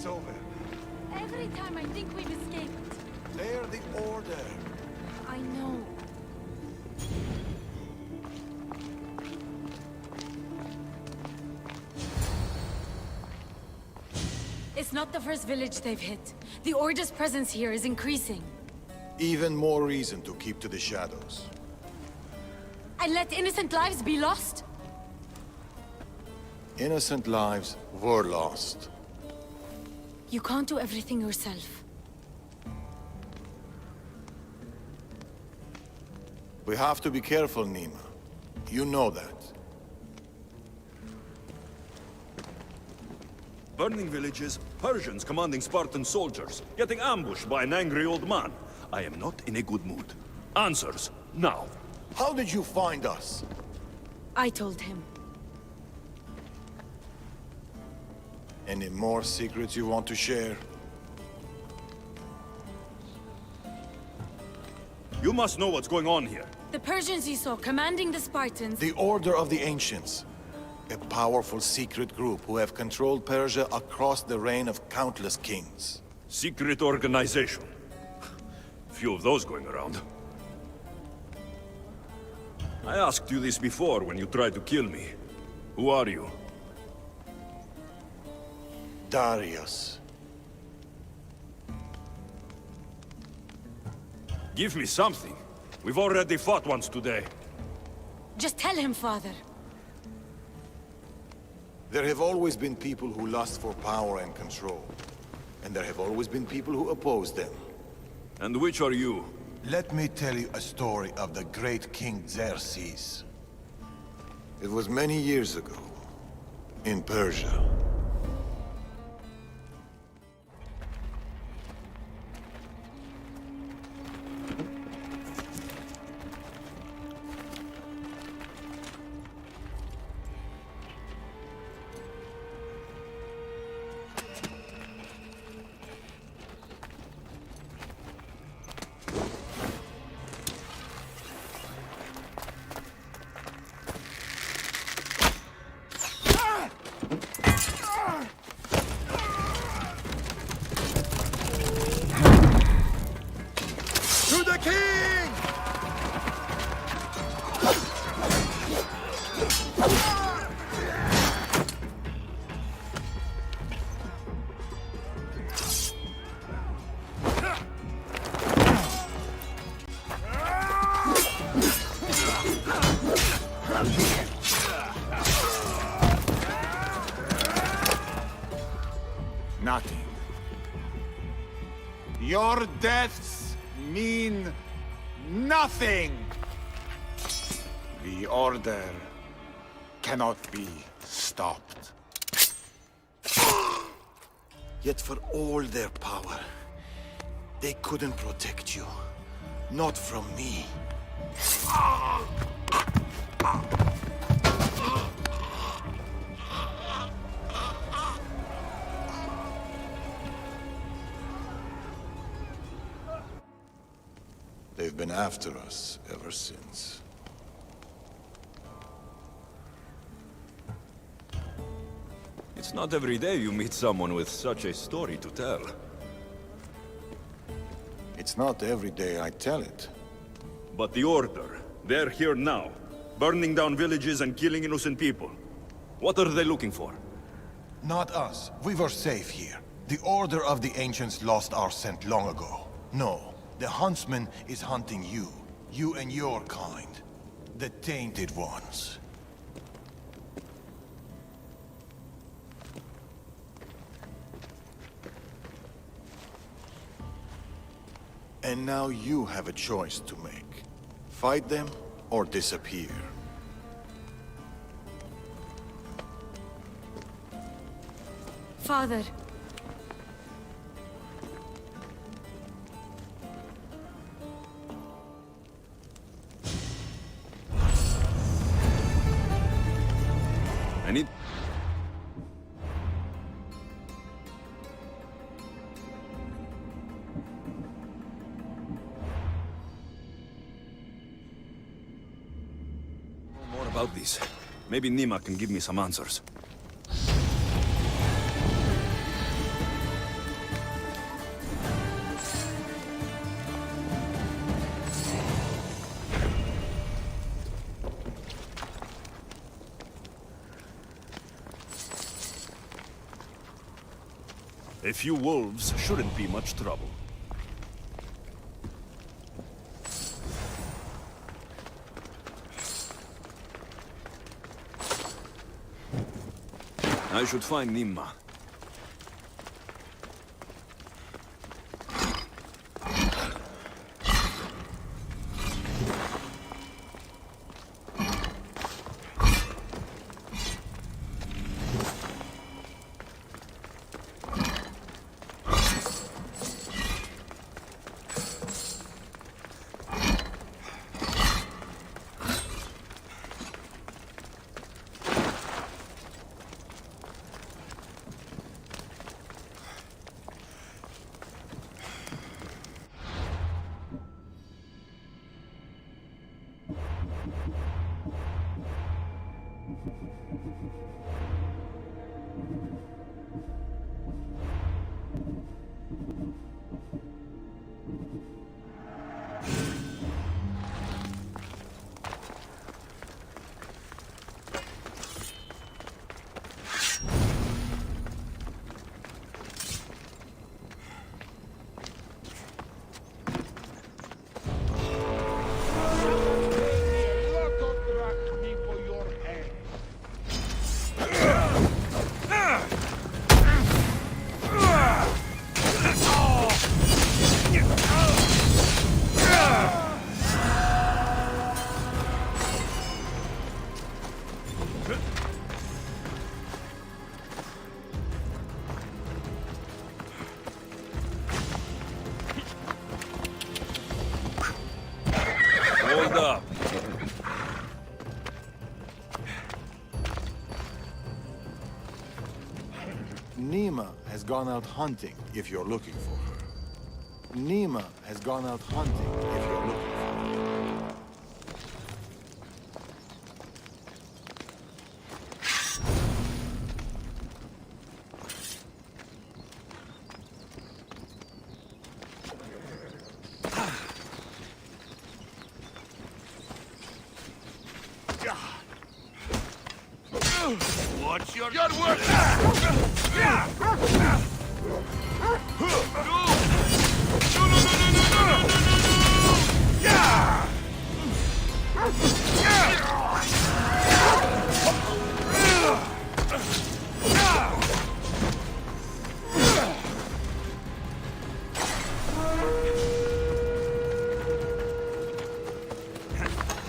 over. Every time I think we've escaped. They're the Order. I know. It's not the first village they've hit. The Order's presence here is increasing. Even more reason to keep to the shadows. And let innocent lives be lost? Innocent lives were lost. You can't do everything yourself. We have to be careful, Nima. You know that. Burning villages, Persians commanding Spartan soldiers, getting ambushed by an angry old man. I am not in a good mood. Answers, now. How did you find us? I told him. Any more secrets you want to share? You must know what's going on here. The Persians you saw commanding the Spartans. The Order of the Ancients. A powerful secret group who have controlled Persia across the reign of countless kings. Secret organization. Few of those going around. I asked you this before when you tried to kill me. Who are you? Darius. Give me something. We've already fought once today. Just tell him, father. There have always been people who lust for power and control. And there have always been people who oppose them. And which are you? Let me tell you a story of the great King Xerxes. It was many years ago, in Persia. To the king! Nothing. Your deaths mean nothing. The Order cannot be stopped. Yet for all their power, they couldn't protect you. Not from me. They've been after us ever since. It's not every day you meet someone with such a story to tell. It's not every day I tell it. But the Order, they're here now, burning down villages and killing innocent people. What are they looking for? Not us. We were safe here. The Order of the Ancients lost our scent long ago. No, the Huntsman is hunting you. You and your kind. The Tainted Ones. And now you have a choice to make. Fight them or disappear. Father. I need... more about this. Maybe Nima can give me some answers. A few wolves shouldn't be much trouble. I should find Nimma. Hold up. Nima has gone out hunting if you're looking for her. Nima has gone out hunting if you're looking for her. What's your word?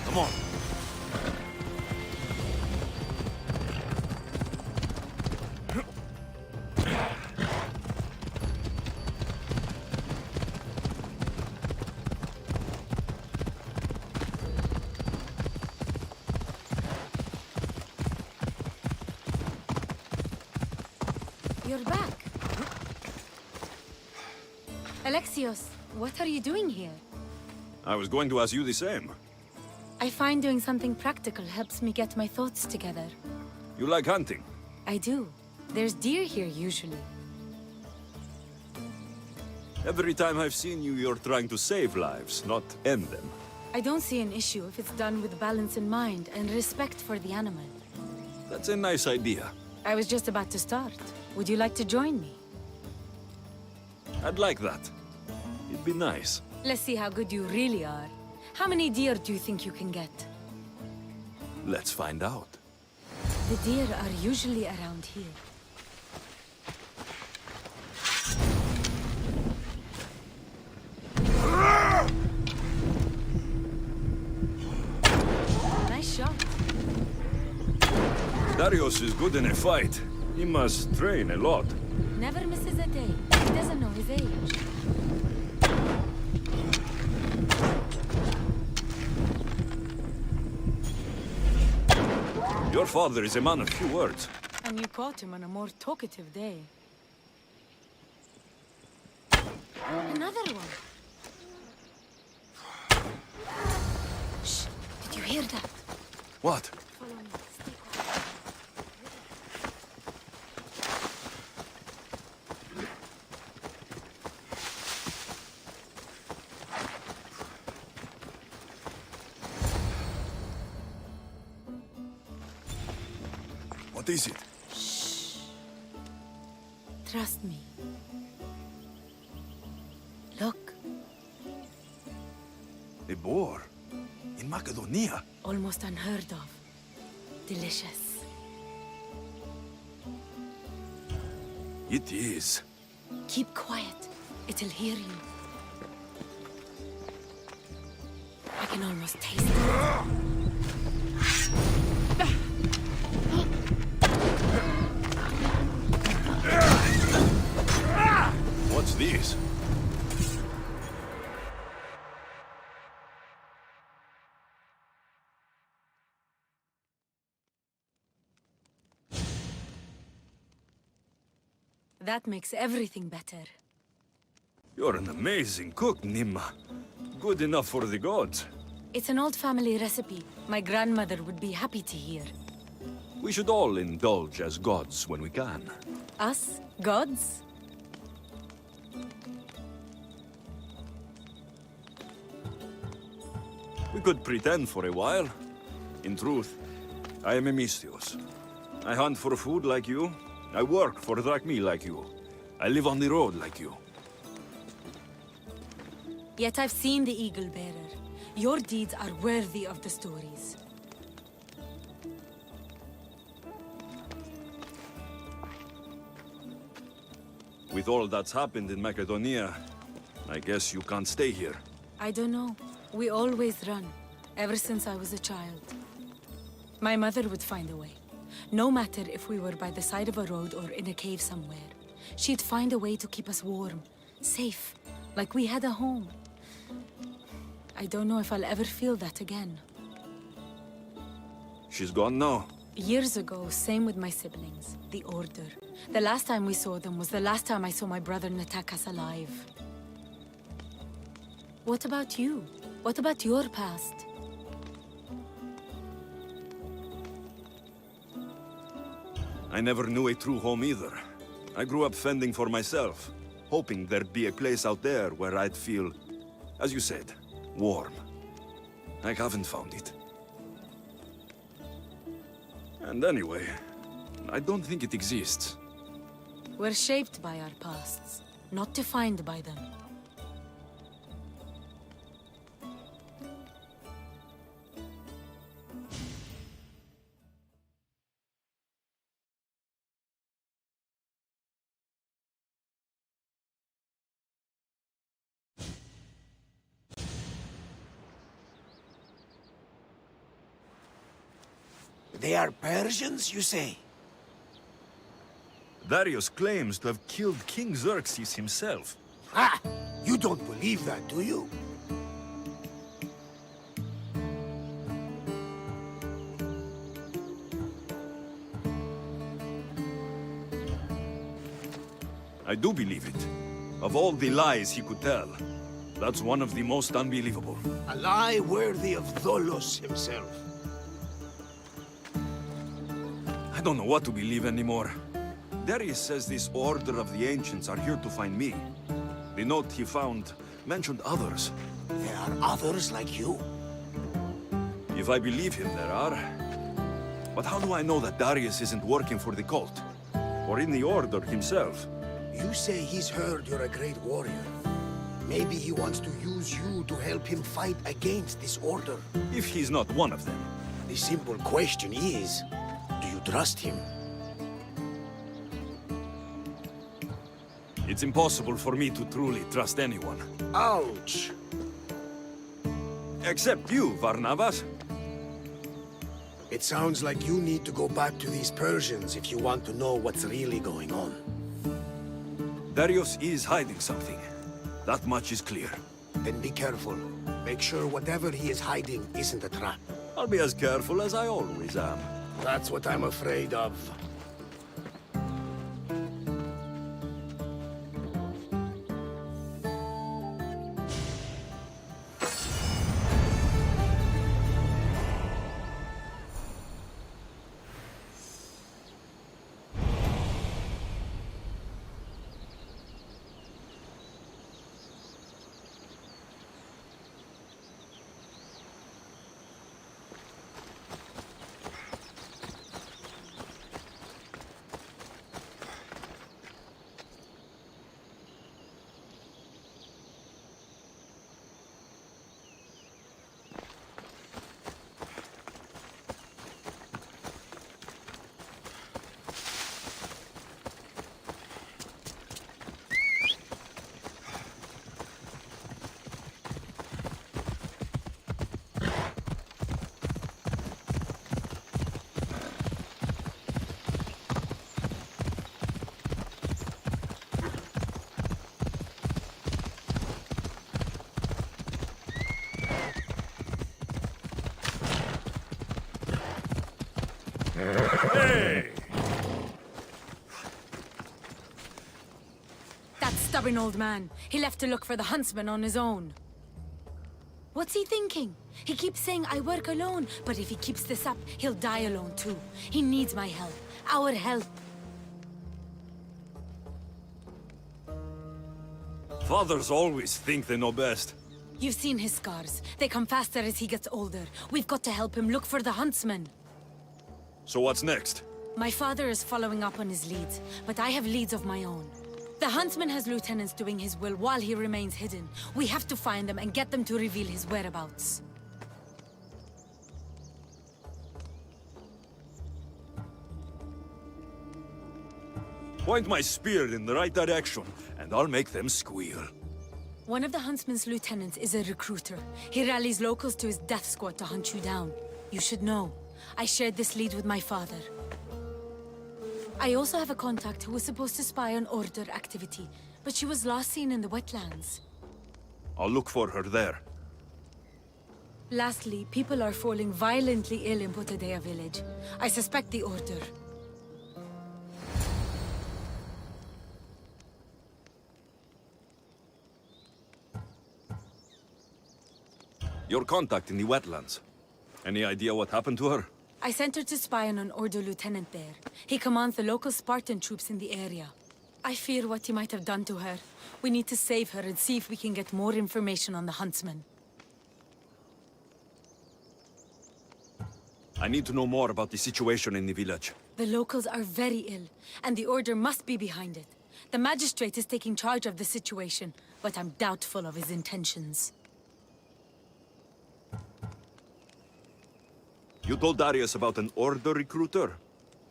Come on. You're back. Alexios, what are you doing here? I was going to ask you the same. I find doing something practical helps me get my thoughts together. You like hunting? I do. There's deer here usually. Every time I've seen you, you're trying to save lives, not end them. I don't see an issue if it's done with balance in mind and respect for the animal. That's a nice idea. I was just about to start. Would you like to join me? I'd like that. It'd be nice. Let's see how good you really are. How many deer do you think you can get? Let's find out. The deer are usually around here. Nice shot. Darius is good in a fight. He must train a lot. Never misses a day. He doesn't know his age. Your father is a man of few words. And you caught him on a more talkative day. Another one. Shh! Did you hear that? What? Follow me. Stay quiet. What is it? Trust me. Look. A boar? In Macedonia? Almost unheard of. Delicious. It is. Keep quiet. It'll hear you. I can almost taste it. What's this? That makes everything better. You're an amazing cook, Nimma. Good enough for the gods. It's an old family recipe. My grandmother would be happy to hear. We should all indulge as gods when we can. Us? Gods? We could pretend for a while. In truth, I am a Misthios. I hunt for food like you. I work for drachmi like you. I live on the road like you. Yet I've seen the Eagle Bearer. Your deeds are worthy of the stories. With all that's happened in Macedonia, I guess you can't stay here. I don't know. We always run, ever since I was a child. My mother would find a way. No matter if we were by the side of a road or in a cave somewhere. She'd find a way to keep us warm, safe, like we had a home. I don't know if I'll ever feel that again. She's gone now. Years ago, same with my siblings, the Order. The last time we saw them was the last time I saw my brother Natakas alive. What about you? What about your past? I never knew a true home either. I grew up fending for myself, hoping there'd be a place out there where I'd feel, as you said, warm. I haven't found it. And anyway, I don't think it exists. We're shaped by our pasts, not defined by them. They are Persians, you say? Darius claims to have killed King Xerxes himself. Ha! You don't believe that, do you? I do believe it. Of all the lies he could tell, that's one of the most unbelievable. A lie worthy of Tholos himself. I don't know what to believe anymore. Darius says this Order of the Ancients are here to find me. The note he found mentioned others. There are others like you? If I believe him, there are. But how do I know that Darius isn't working for the cult? Or in the Order himself? You say he's heard you're a great warrior. Maybe he wants to use you to help him fight against this Order. If he's not one of them. The simple question is, do you trust him? It's impossible for me to truly trust anyone. Ouch! Except you, Varnavas. It sounds like you need to go back to these Persians if you want to know what's really going on. Darius is hiding something. That much is clear. Then be careful. Make sure whatever he is hiding isn't a trap. I'll be as careful as I always am. That's what I'm afraid of. Stubborn old man. He left to look for the huntsman on his own. What's he thinking? He keeps saying I work alone, but if he keeps this up, he'll die alone too. He needs my help. Our help. Fathers always think they know best. You've seen his scars. They come faster as he gets older. We've got to help him look for the huntsman. So what's next? My father is following up on his leads, but I have leads of my own. The huntsman has lieutenants doing his will while he remains hidden. We have to find them and get them to reveal his whereabouts. Point my spear in the right direction, and I'll make them squeal. One of the huntsman's lieutenants is a recruiter. He rallies locals to his death squad to hunt you down. You should know. I shared this lead with my father. I also have a contact who was supposed to spy on Order activity, but she was last seen in the wetlands. I'll look for her there. Lastly, people are falling violently ill in Potadea village. I suspect the Order. Your contact in the wetlands. Any idea what happened to her? I sent her to spy on an Order lieutenant there. He commands the local Spartan troops in the area. I fear what he might have done to her. We need to save her and see if we can get more information on the huntsman. I need to know more about the situation in the village. The locals are very ill, and the Order must be behind it. The magistrate is taking charge of the situation, but I'm doubtful of his intentions. You told Darius about an Order recruiter?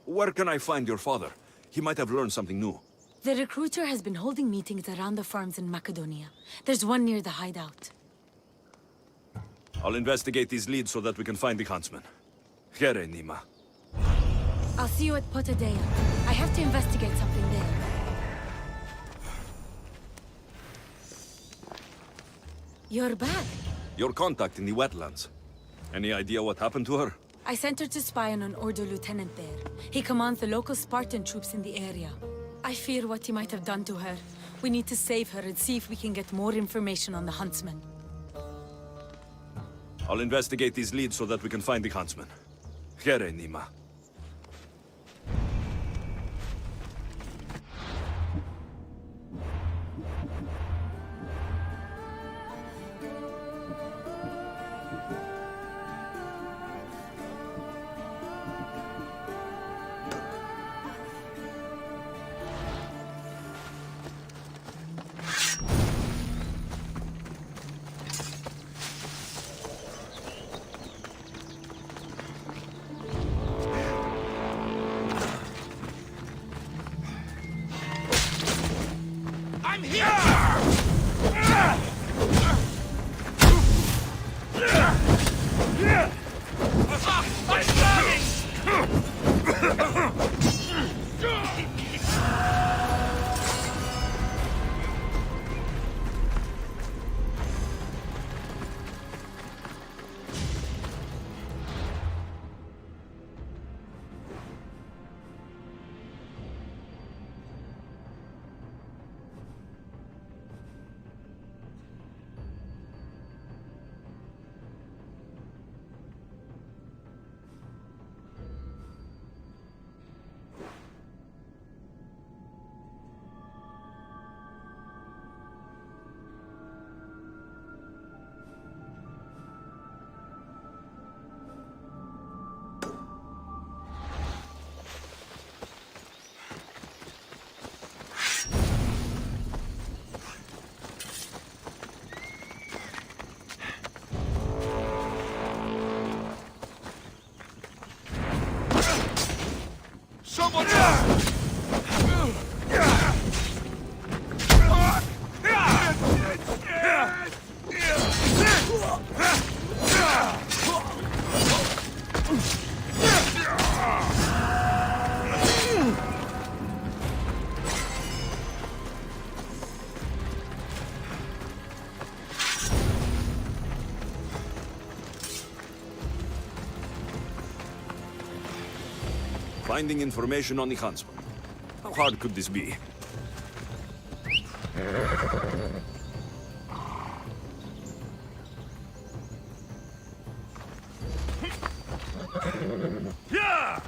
Where can I find your father? He might have learned something new. The recruiter has been holding meetings around the farms in Macedonia. There's one near the hideout. I'll investigate these leads so that we can find the huntsman. Here, Nima. I'll see you at Potadea. I have to investigate something there. You're back. Your contact in the wetlands. Any idea what happened to her? I sent her to spy on an Order lieutenant there. He commands the local Spartan troops in the area. I fear what he might have done to her. We need to save her and see if we can get more information on the huntsman. I'll investigate these leads so that we can find the huntsman. Here, Nima. I'm here! I'm Someone Finding information on the huntsman. How hard could this be? Yeah!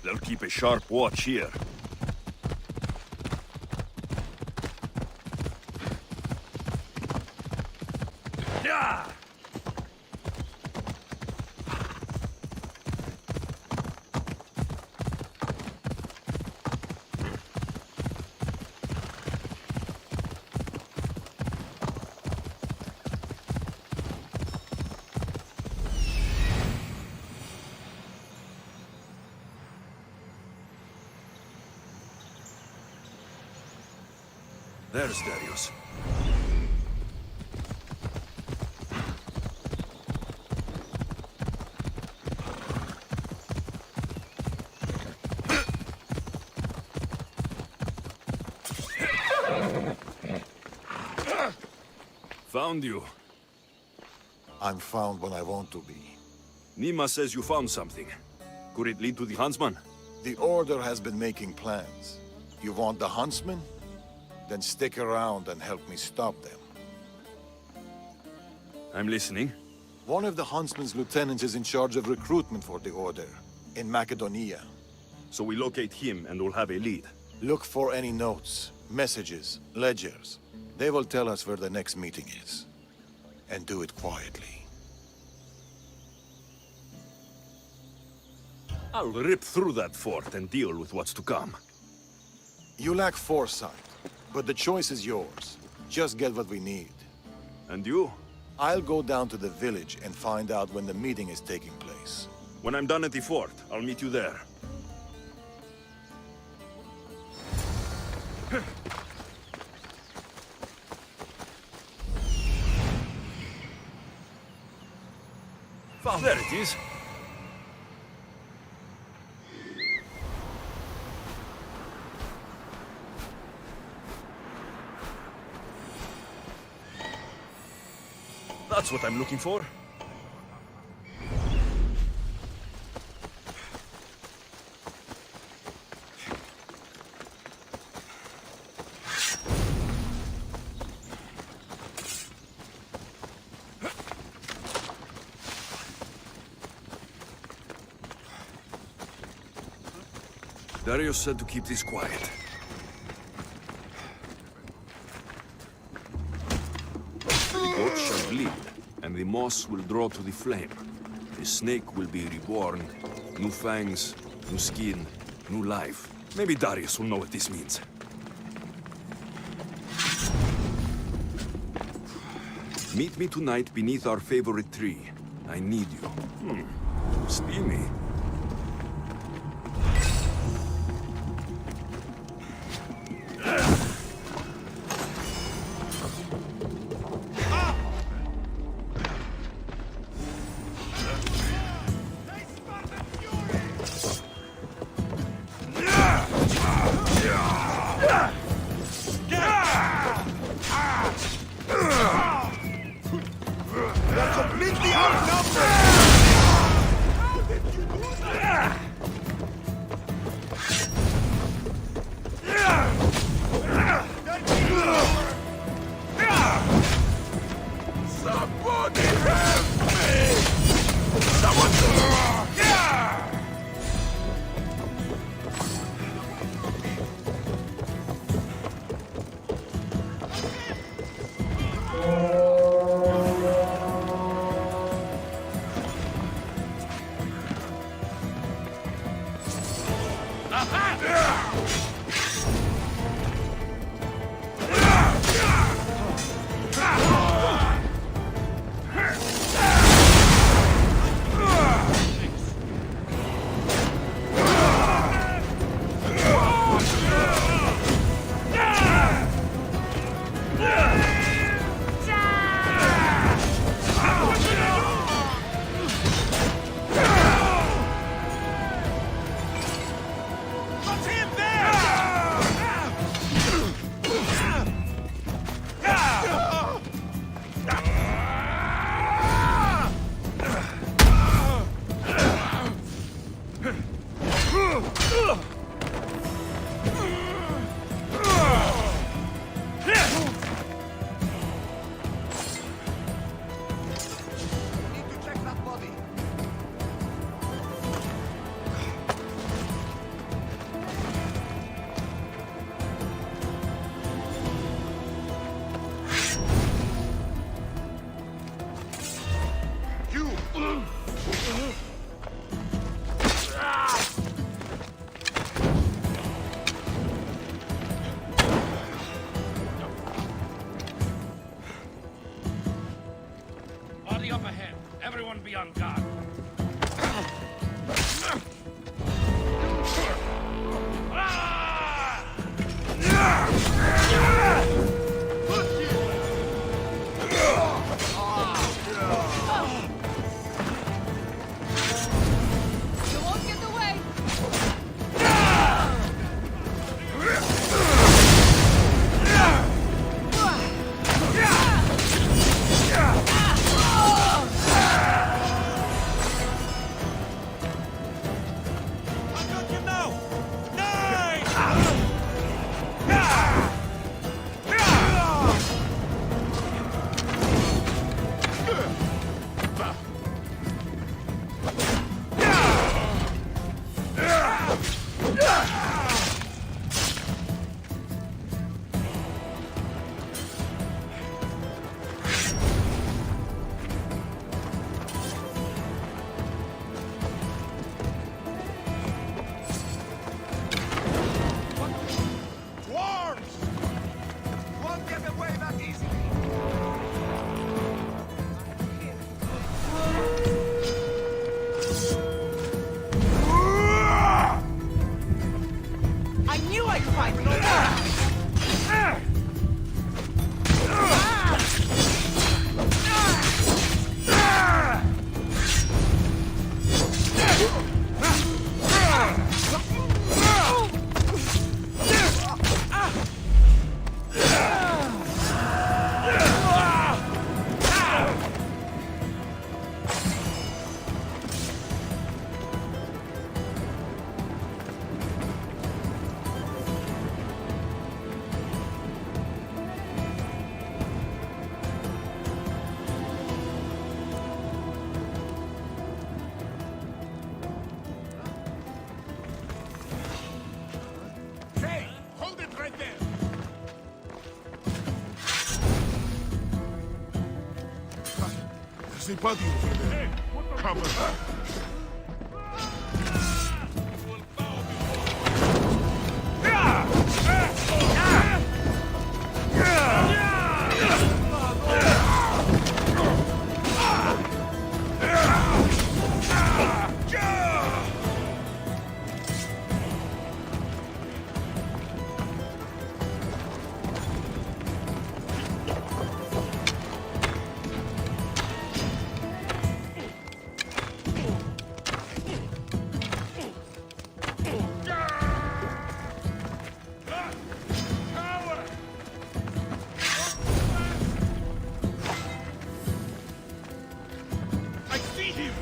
They'll keep a sharp watch here. Yeah! There's Darius. Found you. I'm found when I want to be. Nima says you found something. Could it lead to the huntsman? The Order has been making plans. You want the huntsman? Then stick around and help me stop them. I'm listening. One of the huntsman's lieutenants is in charge of recruitment for the Order, in Macedonia. So we locate him and we'll have a lead. Look for any notes, messages, ledgers. They will tell us where the next meeting is. And do it quietly. I'll rip through that fort and deal with what's to come. You lack foresight, but the choice is yours. Just get what we need. And you? I'll go down to the village and find out when the meeting is taking place. When I'm done at the fort, I'll meet you there. Found there it is. That's what I'm looking for. Darius said to keep this quiet. The goats shall bleed, and the moss will draw to the flame. The snake will be reborn. New fangs, new skin, new life. Maybe Darius will know what this means. Meet me tonight beneath our favorite tree. I need you. Steamy. Completely outnumbered! How did you do that? Somebody help me! Someone... Body up ahead. Everyone be on guard. You won't get away! Dwarves! Won't get away that easily. I knew I'd find you! Hey, hold it right there. There's a body over there. Cover her. I see him!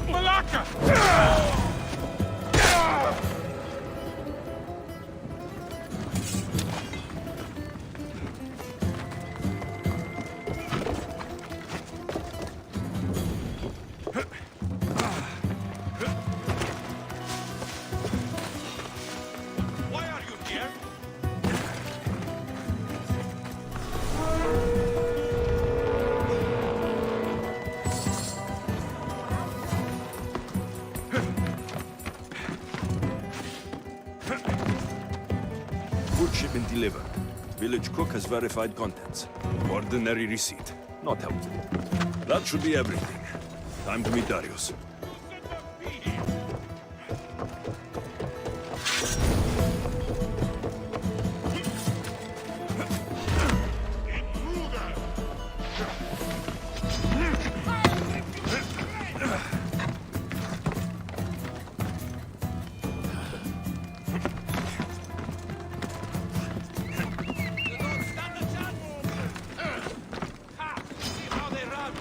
Malaka! Why are you here? Food shipment delivered. Village cook has verified contents. Ordinary receipt. Not helpful. That should be everything. Time to meet Darius. Ha! See how they run!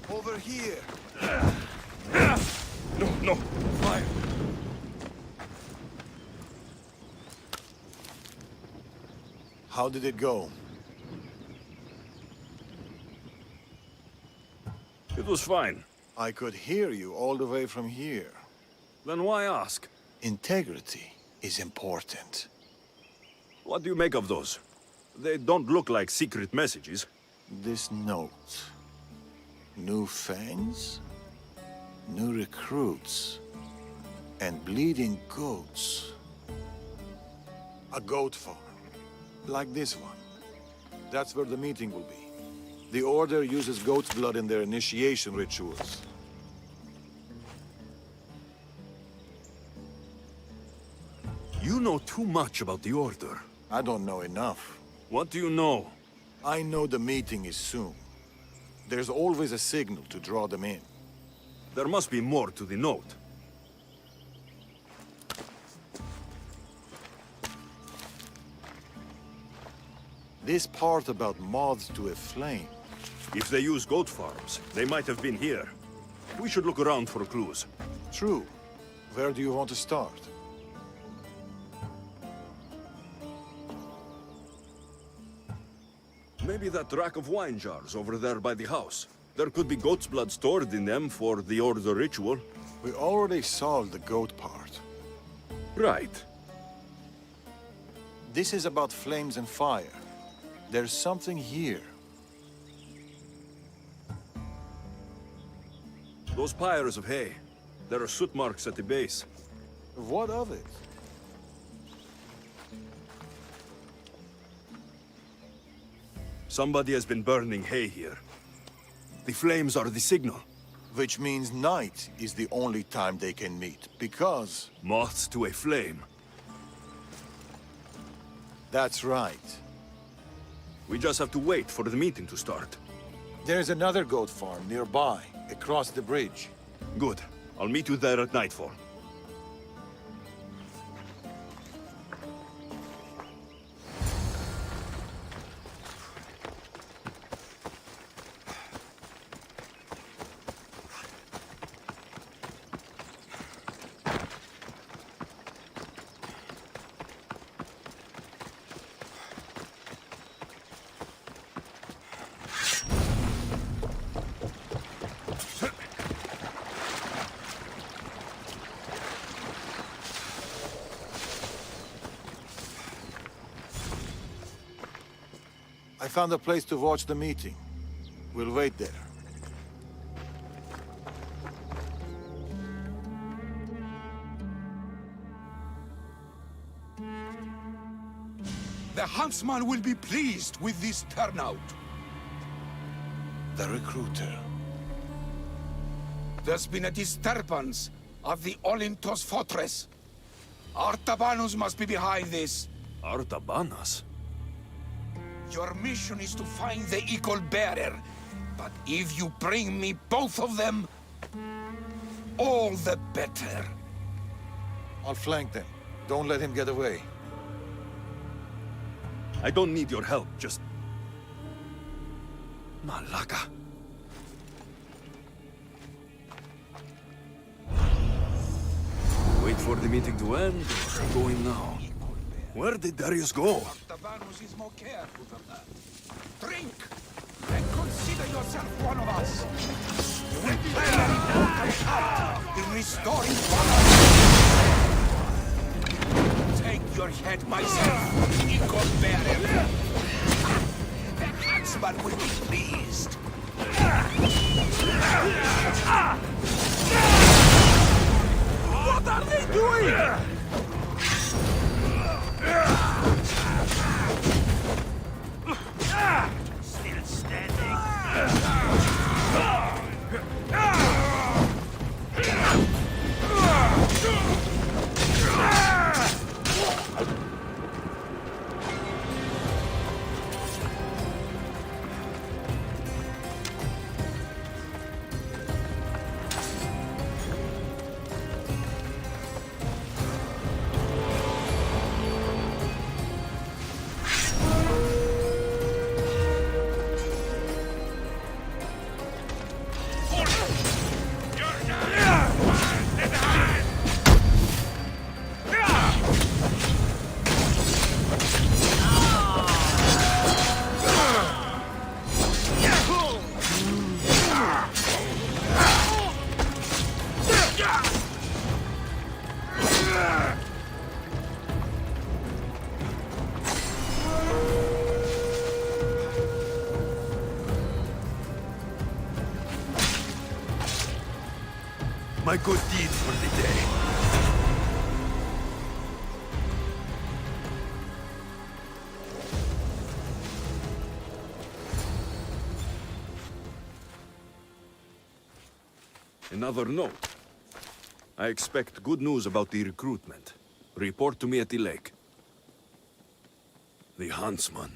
Over here. No, no, fire. How did it go? It was fine. I could hear you all the way from here. Then why ask? Integrity is important. What do you make of those? They don't look like secret messages. This note. New fangs, new recruits, and bleeding goats. A goat farm, like this one. That's where the meeting will be. The Order uses goat's blood in their initiation rituals. You know too much about the Order. I don't know enough. What do you know? I know the meeting is soon. There's always a signal to draw them in. There must be more to the note. This part about moths to a flame. If they use goat farms, they might have been here. We should look around for clues. True. Where do you want to start? Maybe that rack of wine jars over there by the house. There could be goat's blood stored in them for the Order ritual. We already solved the goat part. Right. This is about flames and fire. There's something here. Those pyres of hay. There are soot marks at the base. What of it? Somebody has been burning hay here. The flames are the signal. Which means night is the only time they can meet, because... Moths to a flame. That's right. We just have to wait for the meeting to start. There's another goat farm nearby, across the bridge. Good. I'll meet you there at nightfall. I found a place to watch the meeting. We'll wait there. The huntsman will be pleased with this turnout. The recruiter. There's been a disturbance at the Olympos fortress. Artabanus must be behind this. Artabanas? Your mission is to find the eagle bearer. But if you bring me both of them, all the better. I'll flank them. Don't let him get away. I don't need your help, just... Malaka. Wait for the meeting to end, or go in now? Where did Darius go? Artabanus is more careful than that. Drink! And consider yourself one of us. You will play in restoring honor. Take your head myself, eagle bearer. The huntsman will be pleased. my good deed for the day. Another note. I expect good news about the recruitment. Report to me at the lake. The huntsman.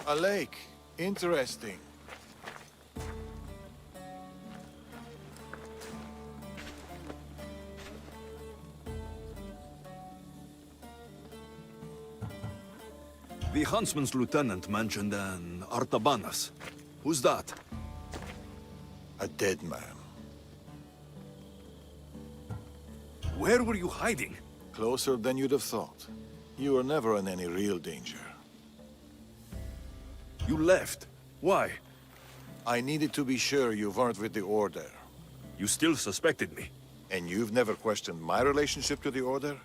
A lake. Interesting. The huntsman's lieutenant mentioned an Artabanas. Who's that? A dead man. Where were you hiding? Closer than you'd have thought. You were never in any real danger. You left. Why? I needed to be sure you weren't with the Order. You still suspected me. And you've never questioned my relationship to the Order?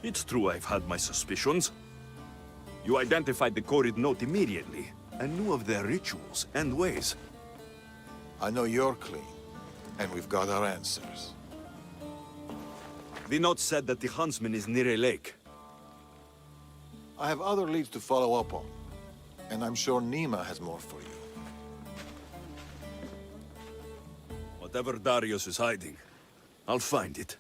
It's true I've had my suspicions. You identified the coded note immediately, and knew of their rituals and ways. I know you're clean, and we've got our answers. The note said that the huntsman is near a lake. I have other leads to follow up on, and I'm sure Nima has more for you. Whatever Darius is hiding, I'll find it.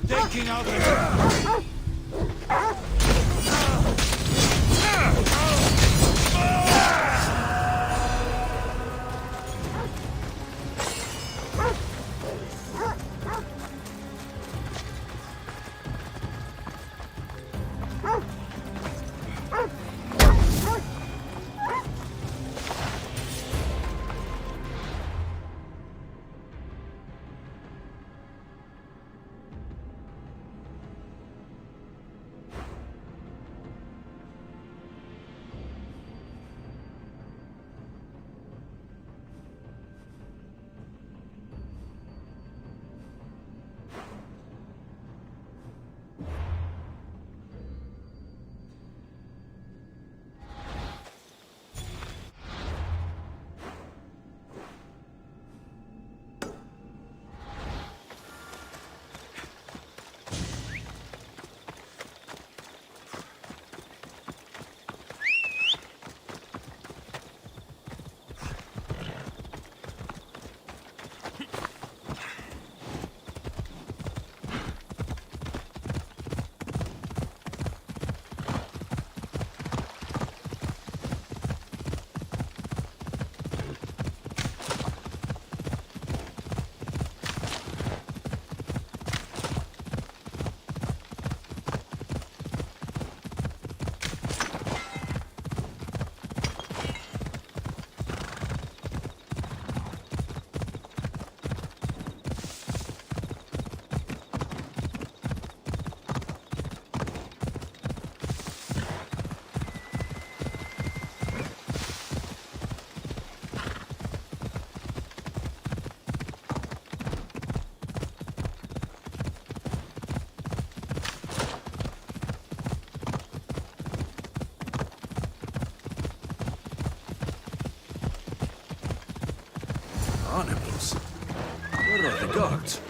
Taking out the... Animals? Where are the guards?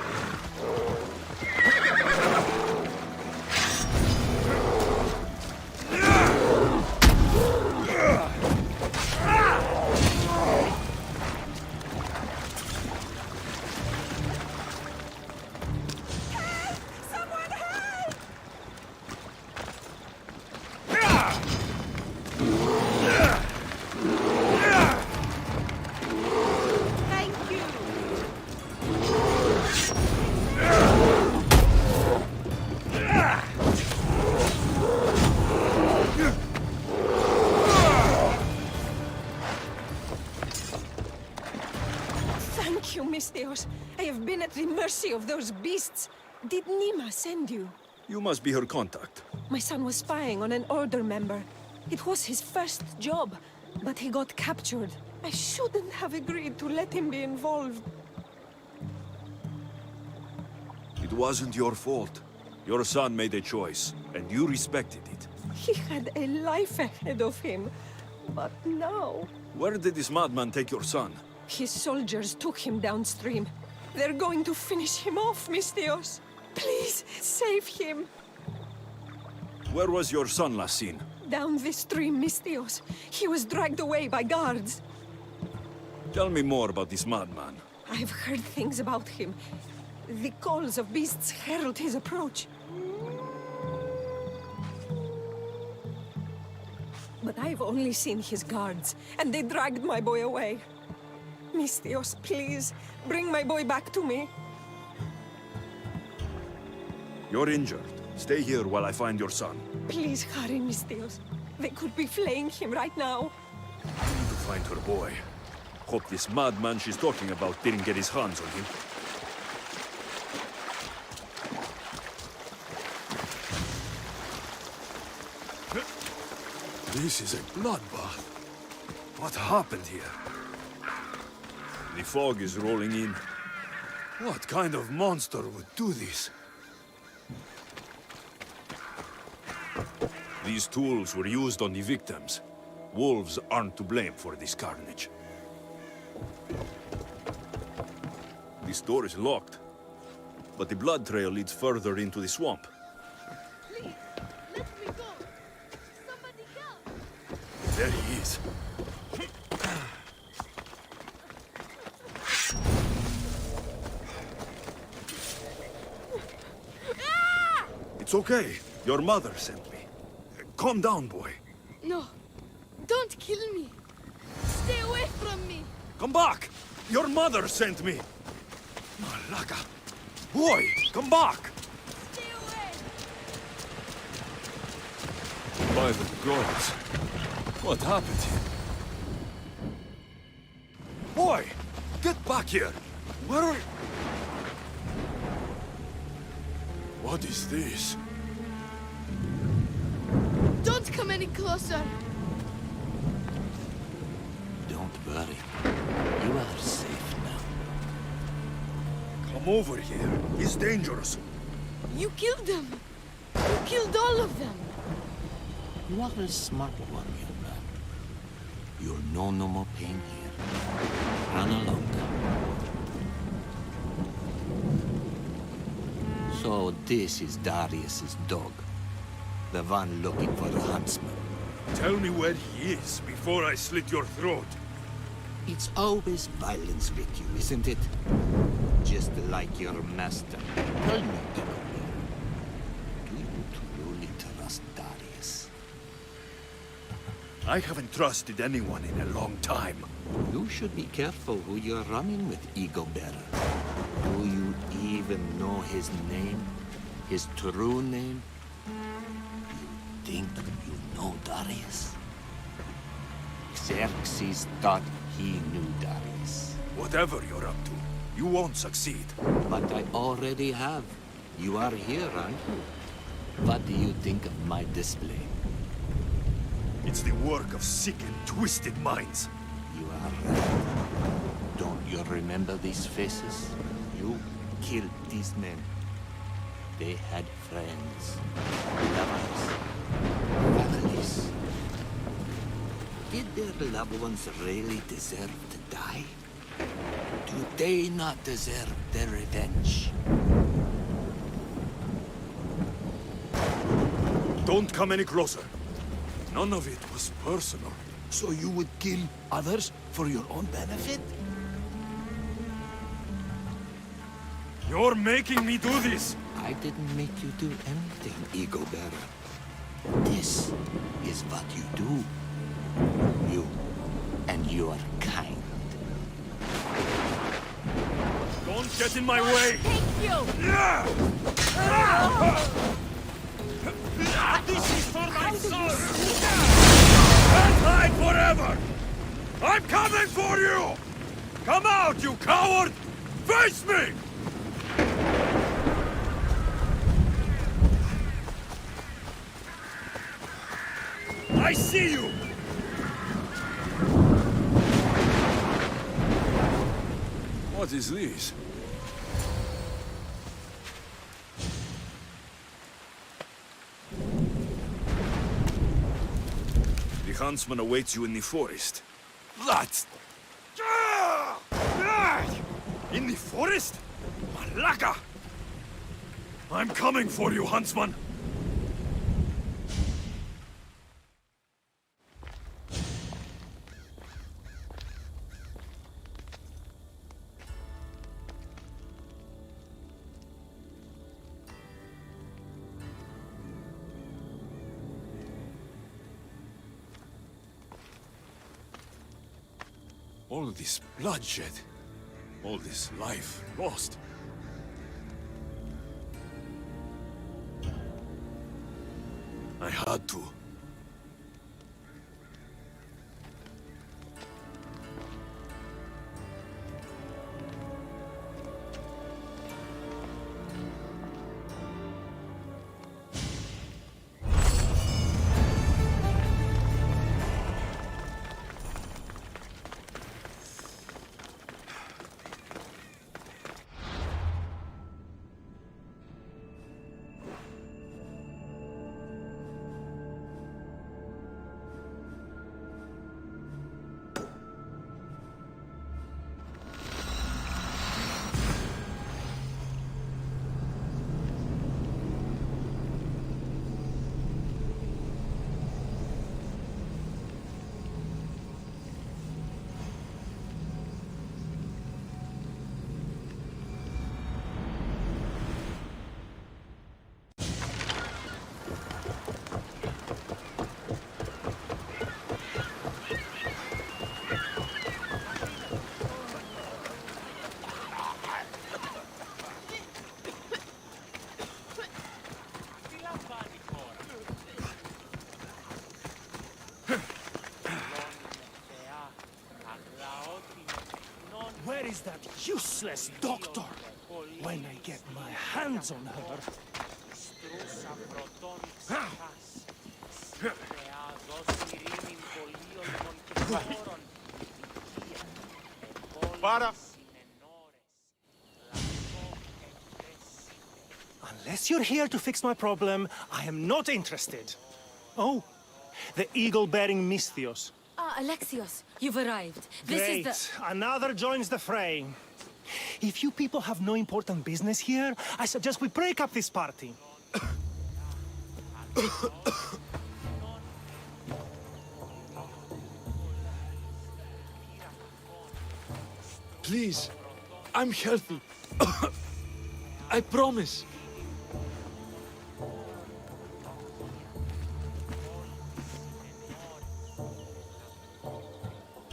Mystios. I have been at the mercy of those beasts. Did Nima send you? You must be her contact. My son was spying on an Order member. It was his first job, but he got captured. I shouldn't have agreed to let him be involved. It wasn't your fault. Your son made a choice, and you respected it. He had a life ahead of him. But now... Where did this madman take your son? His soldiers took him downstream. They're going to finish him off, Mystios. Please, save him. Where was your son last seen? Down this stream, Mystios. He was dragged away by guards. Tell me more about this madman. I've heard things about him. The calls of beasts herald his approach. But I've only seen his guards, and they dragged my boy away. Mystios, please, bring my boy back to me. You're injured. Stay here while I find your son. Please hurry, Mystios. They could be flaying him right now. I need to find her boy. Hope this madman she's talking about didn't get his hands on him. This is a bloodbath. What happened here? The fog is rolling in. What kind of monster would do this? These tools were used on the victims. Wolves aren't to blame for this carnage. This door is locked, but the blood trail leads further into the swamp. Please, let me go. Somebody help. There he is. It's okay. Your mother sent me. Calm down, boy. No, don't kill me. Stay away from me. Come back! Your mother sent me! Malaka! Boy, come back! Stay away. By the gods. What happened here? Boy! Get back here! Where are you? What is this? Don't come any closer. Don't worry. You are safe now. Come over here. He's dangerous. You killed them. You killed all of them. You are a smart one, young man. You'll know no more pain here. Run along now. So this is Darius's dog. The one looking for the huntsman. Tell me where he is before I slit your throat. It's always violence with you, isn't it? Just like your master. Tell me, Igor, do you truly trust Darius? I haven't trusted anyone in a long time. You should be careful who you're running with, Igobera. Do you even know his name? His true name? You think you know Darius? Xerxes thought he knew Darius. Whatever you're up to, you won't succeed. But I already have. You are here, aren't you? What do you think of my display? It's the work of sick and twisted minds. You are right. Don't you remember these faces? You killed these men. They had friends, lovers, families. Did their loved ones really deserve to die? Do they not deserve their revenge? Don't come any closer. None of it was personal. So you would kill others for your own benefit? You're making me do this! I didn't make you do anything, Igobera. This is what you do. You and your kind. Don't get in my way! Thank you. Yeah! This is for my son! Can't hide forever! I'm coming for you! Come out, you coward! Face me! I see you! What is this? The huntsman awaits you in the forest. What? In the forest? Malaka! I'm coming for you, huntsman! All this bloodshed, all this life lost. I had to. Where is that useless doctor? When I get my hands on her... Unless you're here to fix my problem, I am not interested. Oh, the eagle-bearing Misthios. Ah, Alexios, you've arrived. This Great. is the... Another joins the fray. If you people have no important business here, I suggest we break up this party. Please, I'm healthy. I promise.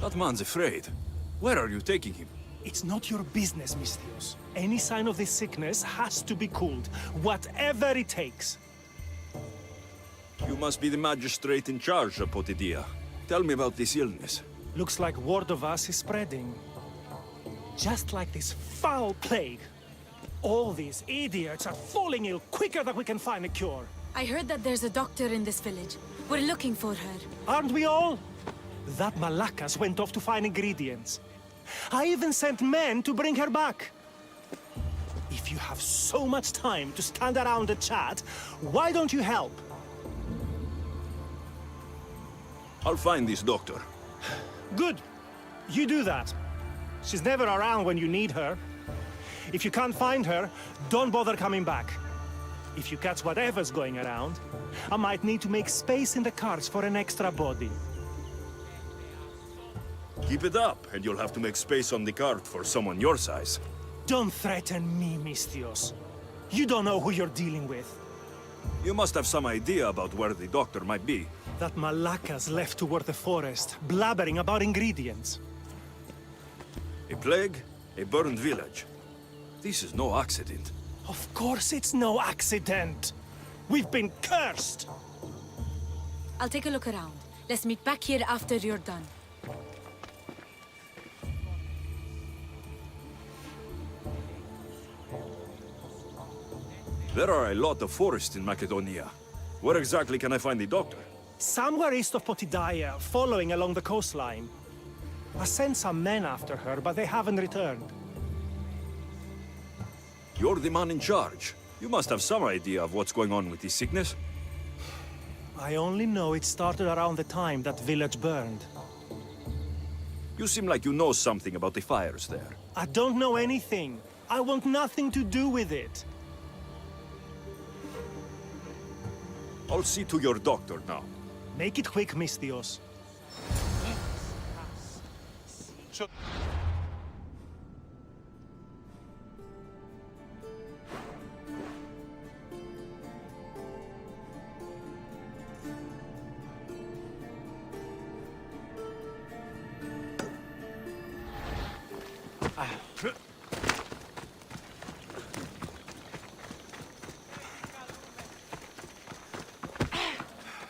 That man's afraid. Where are you taking him? It's not your business, Misthios. Any sign of this sickness has to be cooled, whatever it takes. You must be the magistrate in charge, Apotidia. Tell me about this illness. Looks like word of us is spreading. Just like this foul plague. All these idiots are falling ill quicker than we can find a cure. I heard that there's a doctor in this village. We're looking for her. Aren't we all? That Malakas went off to find ingredients. I even sent men to bring her back. If you have so much time to stand around and chat, why don't you help? I'll find this doctor. Good. You do that. She's never around when you need her. If you can't find her, don't bother coming back. If you catch whatever's going around, I might need to make space in the carts for an extra body. Keep it up, and you'll have to make space on the cart for someone your size. Don't threaten me, Misthios. You don't know who you're dealing with. You must have some idea about where the doctor might be. That Malakas left toward the forest, blabbering about ingredients. A plague, a burned village. This is no accident. Of course it's no accident. We've been cursed. I'll take a look around. Let's meet back here after you're done. There are a lot of forests in Macedonia. Where exactly can I find the doctor? Somewhere east of Potidaia, following along the coastline. I sent some men after her, but they haven't returned. You're the man in charge. You must have some idea of what's going on with this sickness. I only know it started around the time that village burned. You seem like you know something about the fires there. I don't know anything. I want nothing to do with it. I'll see to your doctor now. Make it quick, Mystios.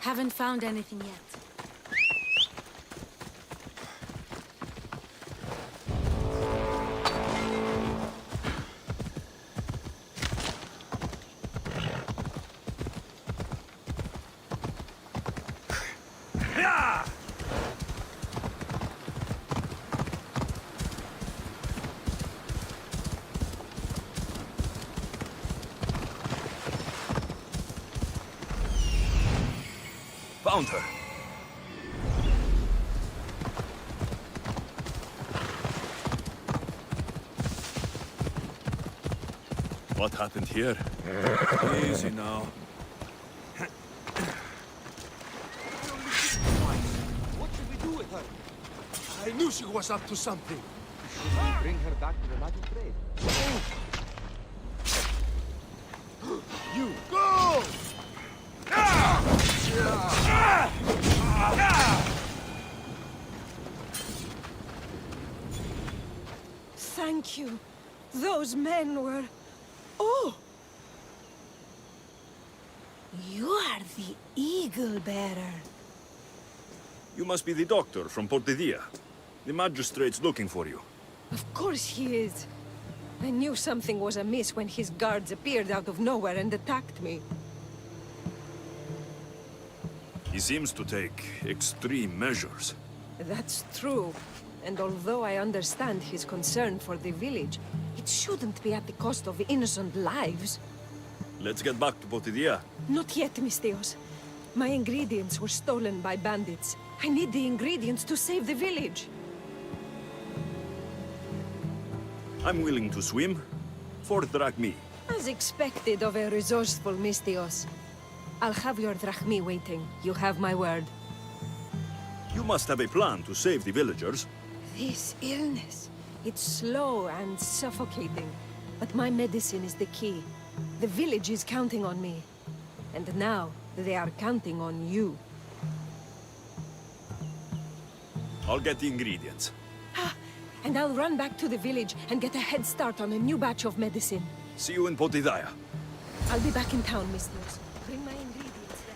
Haven't found anything yet. Found her. What happened here? Easy now. What should we do with her? I knew she was up to something. Bring her back to the magistrate. You go! Thank you. Those men were... Oh! You are the Eagle Bearer. You must be the doctor from Potidaia. The magistrate's looking for you. Of course he is. I knew something was amiss when his guards appeared out of nowhere and attacked me. He seems to take extreme measures. That's true. And although I understand his concern for the village, it shouldn't be at the cost of innocent lives. Let's get back to Potidaia. Not yet, Mystios. My ingredients were stolen by bandits. I need the ingredients to save the village. I'm willing to swim. 4 drachmi. As expected of a resourceful Mystios. I'll have your drachmi waiting. You have my word. You must have a plan to save the villagers. This illness, it's slow and suffocating. But my medicine is the key. The village is counting on me. And now, they are counting on you. I'll get the ingredients. And I'll run back to the village and get a head start on a new batch of medicine. See you in Potidaia. I'll be back in town, Mystios. Bring my ingredients then.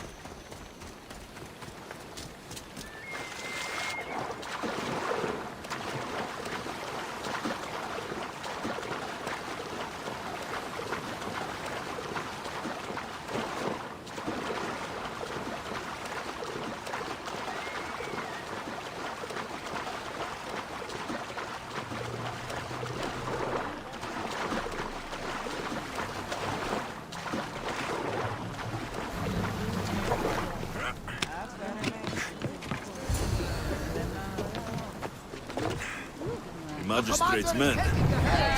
The magistrate's men.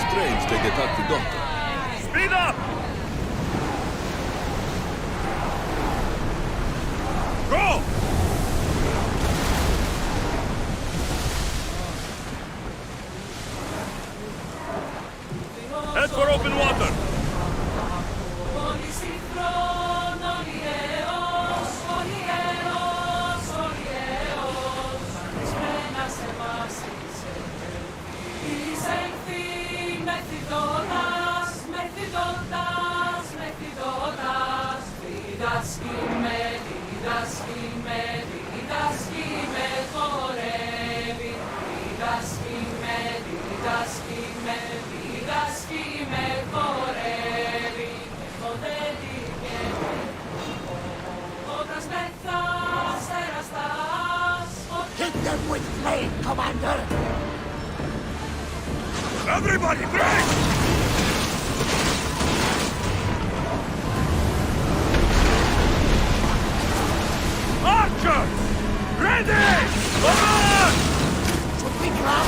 Strange they attacked the doctor. Speed up! Go! Head for open water! Μεθυδότας, μεθυδότας them with flame, Commander! Everybody, break! Archers! Ready! Come on! Should we grab?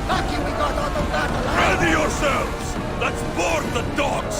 Lucky we got out of that alive! Ready yourselves! Let's board the dogs!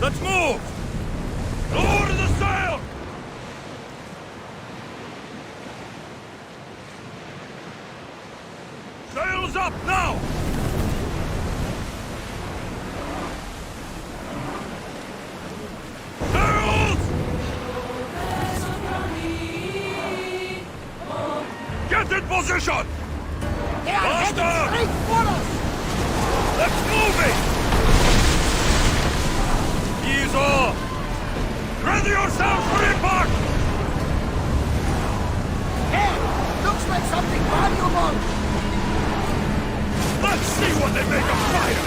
Let's move! Lower the sail! Sails up now! Sails! Get in position! They are heading straight for us! Let's move it! Ease off! Ready yourselves for impact! Hey! Looks like something valuable! Let's see what they make of fire!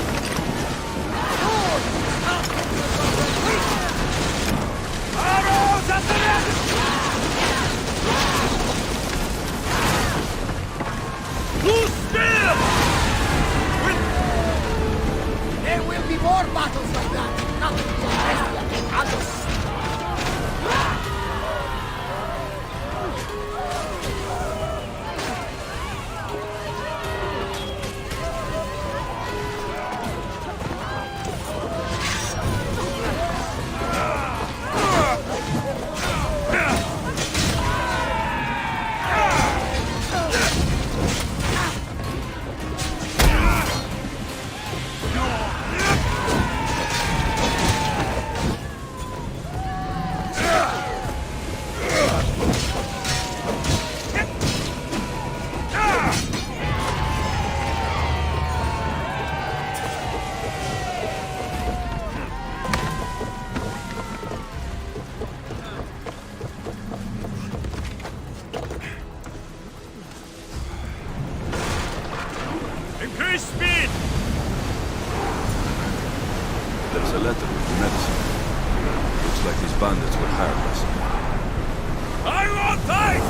Arrows at the end! Who's still? There will be more battles like that! Nothing to arrest and others! Increase speed! There's a letter with the medicine. Looks like these bandits were hired by someone. I want tight!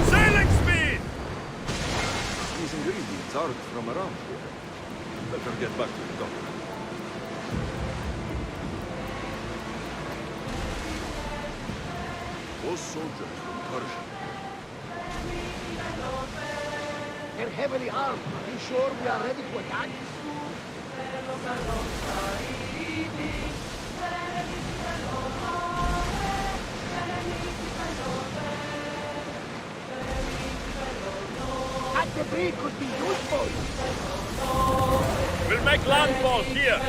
Sailing speed! These ingredients aren't from around here. Better get back to the doctor. Those soldiers from Persia. They're heavily armed. Are you sure we are ready to attack? That debris could be useful. We'll make landfall here.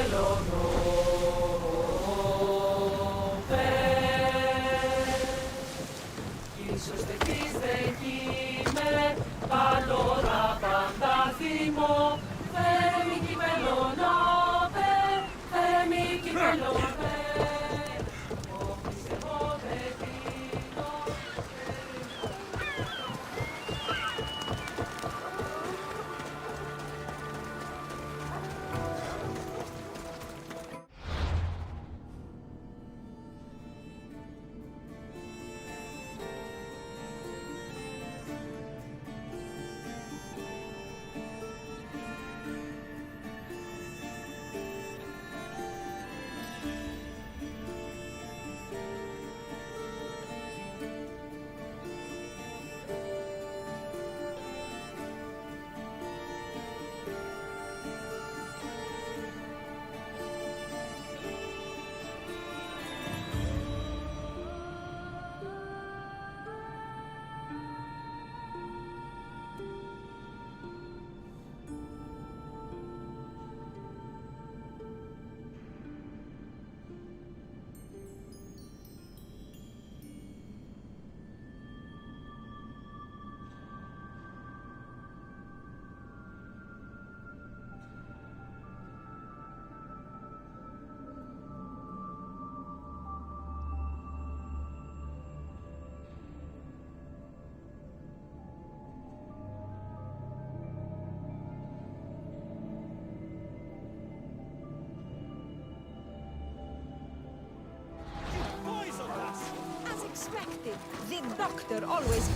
The doctor always...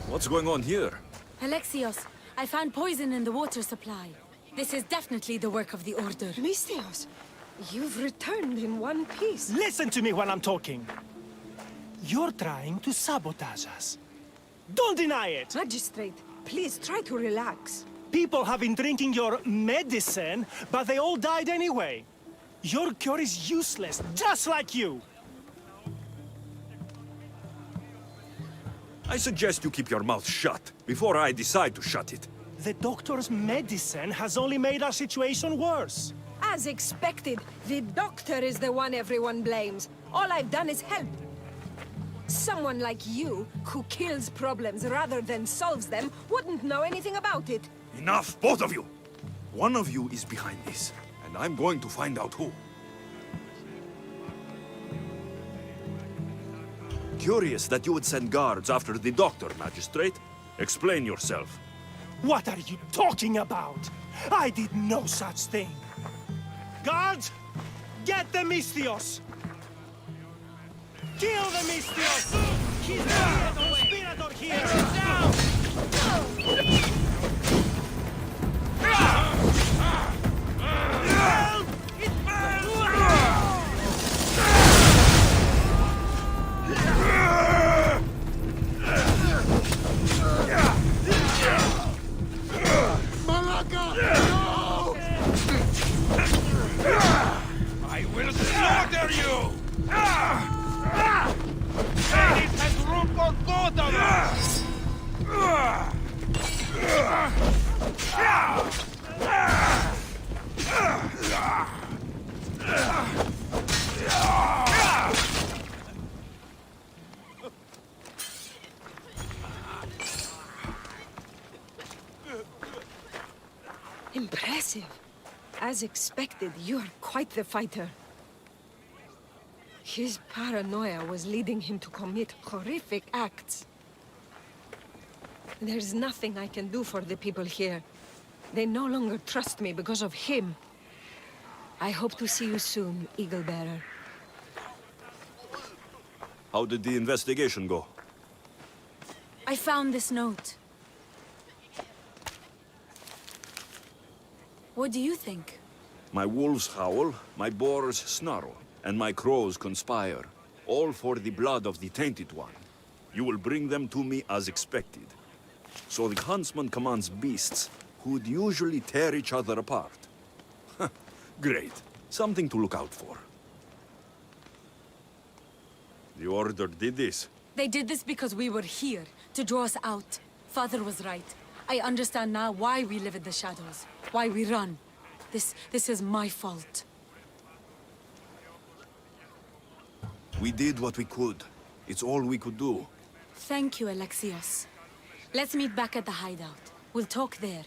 What's going on here? Alexios, I found poison in the water supply. This is definitely the work of the Order. Mystios, you've returned in one piece. Listen to me when I'm talking. You're trying to sabotage us. Don't deny it! Magistrate, please try to relax. People have been drinking your medicine, but they all died anyway. Your cure is useless, just like you. I suggest you keep your mouth shut before I decide to shut it. The doctor's medicine has only made our situation worse. As expected, the doctor is the one everyone blames. All I've done is help. Someone like you, who kills problems rather than solves them, wouldn't know anything about it. Enough, both of you! One of you is behind this, and I'm going to find out who. Curious that you would send guards after the doctor, Magistrate. Explain yourself. What are you talking about? I did no such thing. Guards, get the Mystios! Kill the Mystios! He's the conspirator here! Down! I will slaughter you! Hades has room for both of us! Impressive. As expected, you're quite the fighter. His paranoia was leading him to commit horrific acts. There's nothing I can do for the people here. They no longer trust me because of him. I hope to see you soon, Eagle Bearer. How did the investigation go? I found this note. What do you think? My wolves howl, my boars snarl, and my crows conspire. All for the blood of the Tainted One. You will bring them to me as expected. So the huntsman commands beasts, who'd usually tear each other apart. Great. Something to look out for. The Order did this. They did this because we were here, to draw us out. Father was right. I understand now why we live in the shadows, why we run. This is my fault. We did what we could. It's all we could do. Thank you, Alexios. Let's meet back at the hideout. We'll talk there.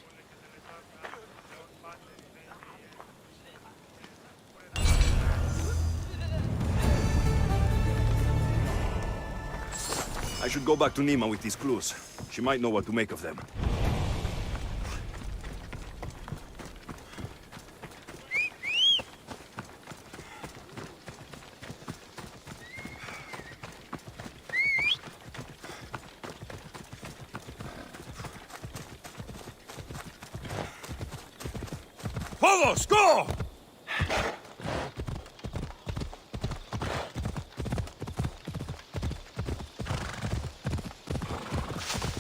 I should go back to Nima with these clues. She might know what to make of them. Todos, go!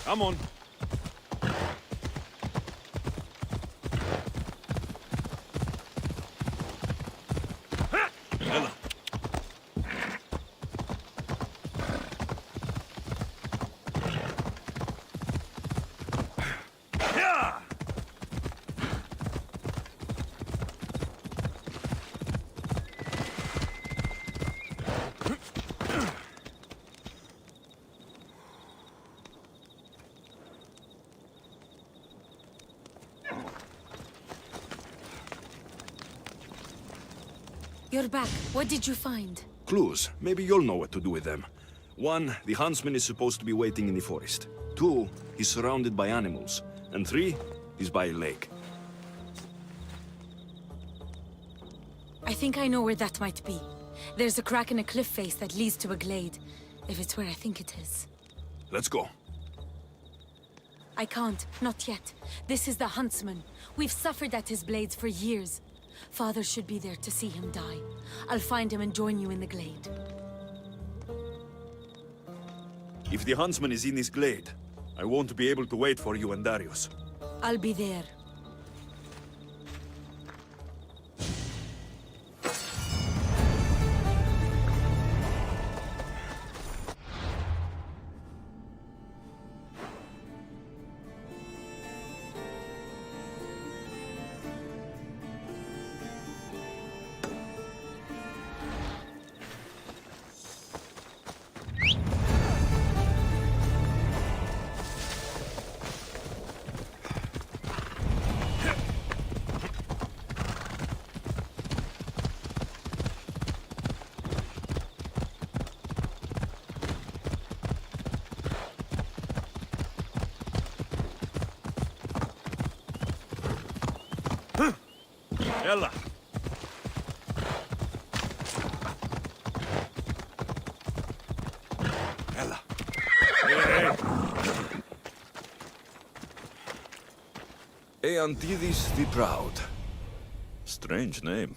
Come on. Ella. You're back. What did you find? Clues. Maybe you'll know what to do with them. 1, the huntsman is supposed to be waiting in the forest. 2, he's surrounded by animals. And 3, he's by a lake. I think I know where that might be. There's a crack in a cliff face that leads to a glade. If it's where I think it is. Let's go. I can't. Not yet. This is the huntsman. We've suffered at his blades for years. Father should be there to see him die. I'll find him and join you in the glade. If the huntsman is in this glade, I won't be able to wait for you and Darius. I'll be there. Ella! Ella! Hey! Eantidis the Proud. Strange name.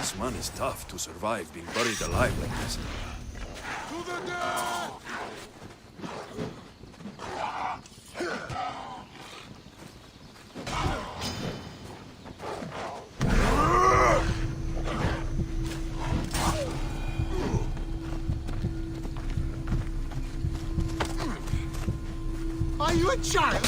huntsman is tough to survive being buried alive like this. To the dead! Are you a child?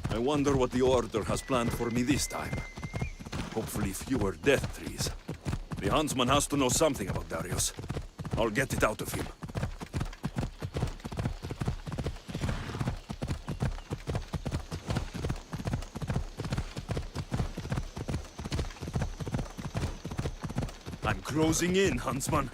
I wonder what the Order has planned for me this time. Hopefully fewer death trees. The huntsman has to know something about Darius. I'll get it out of him. I'm closing in, huntsman.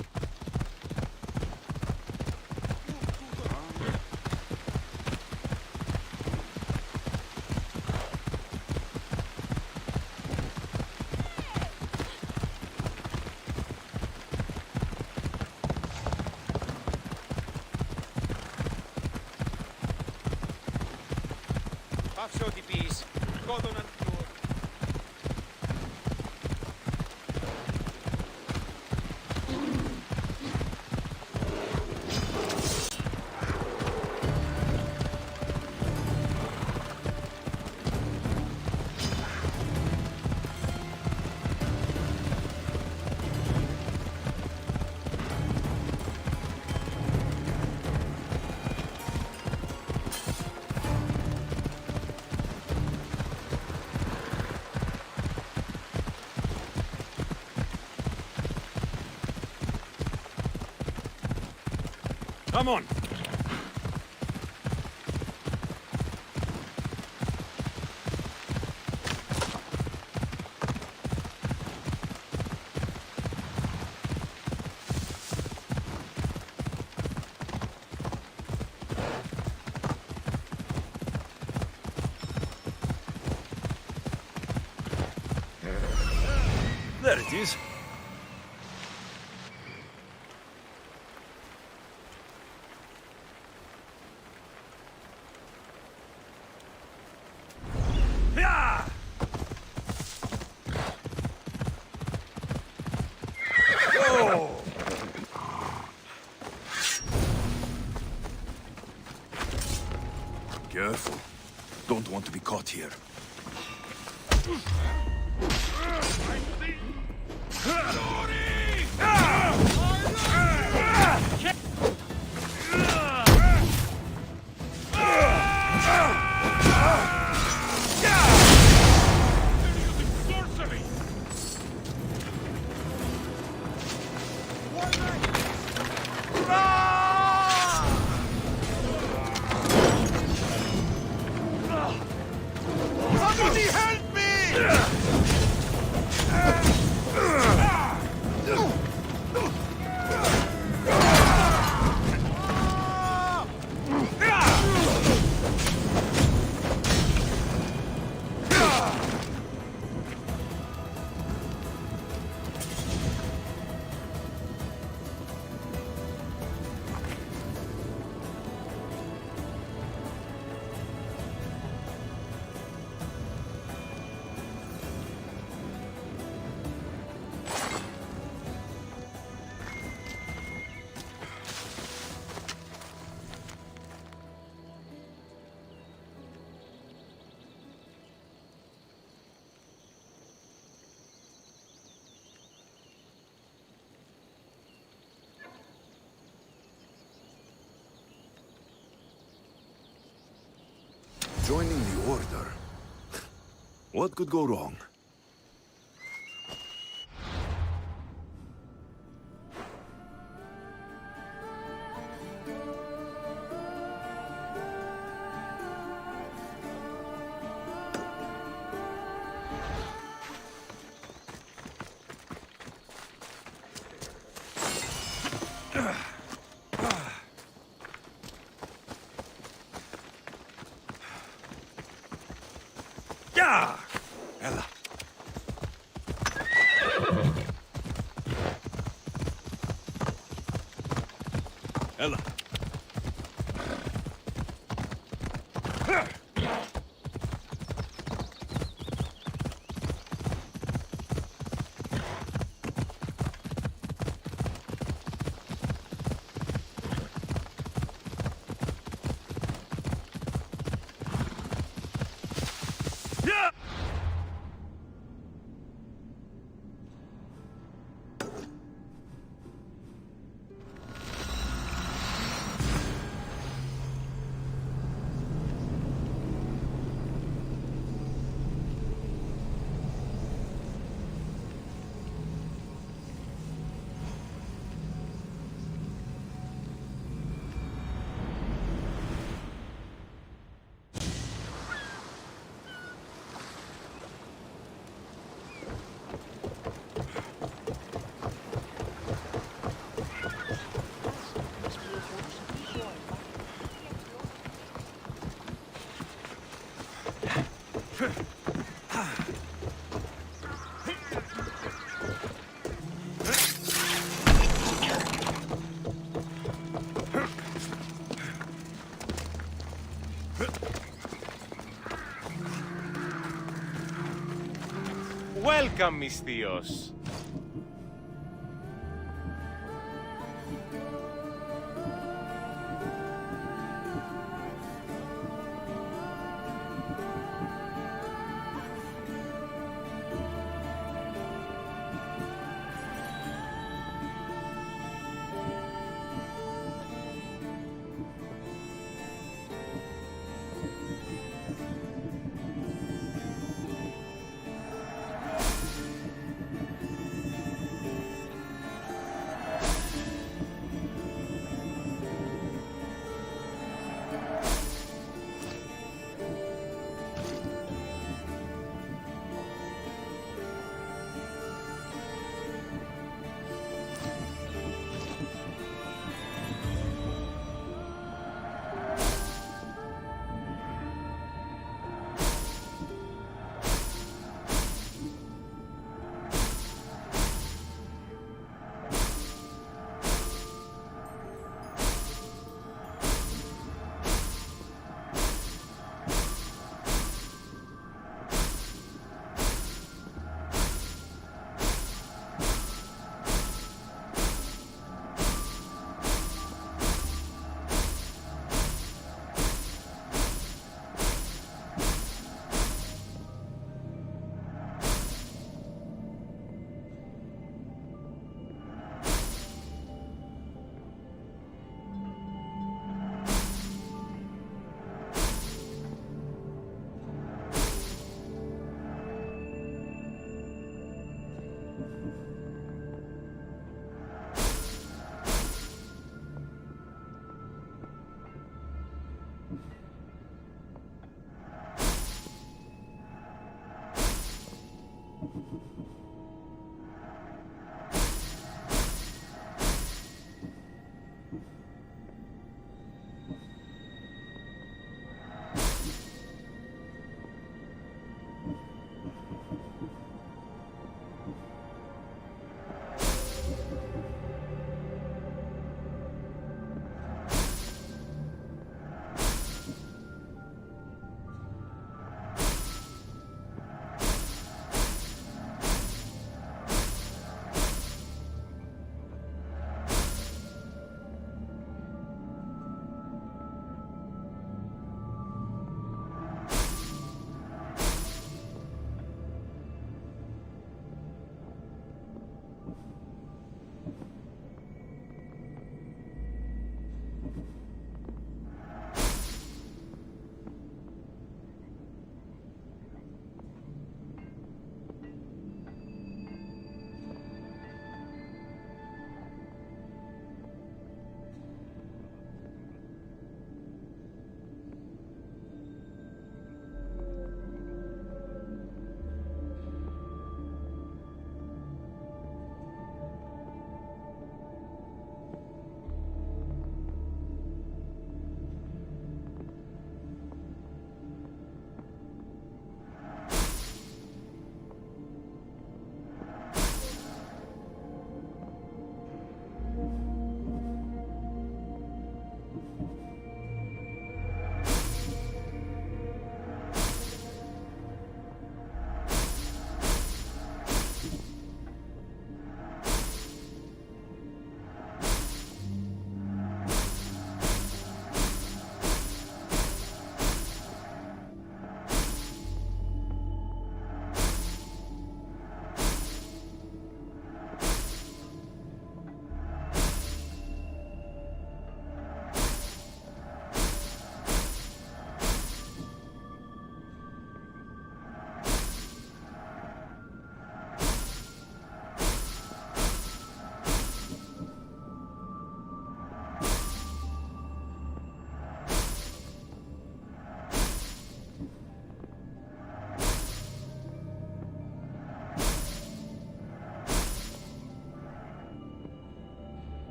Come on! There it is. Careful. Don't want to be caught here. Somebody help me! Joining the Order. What could go wrong? Ella. Ella. Welcome, mis tíos.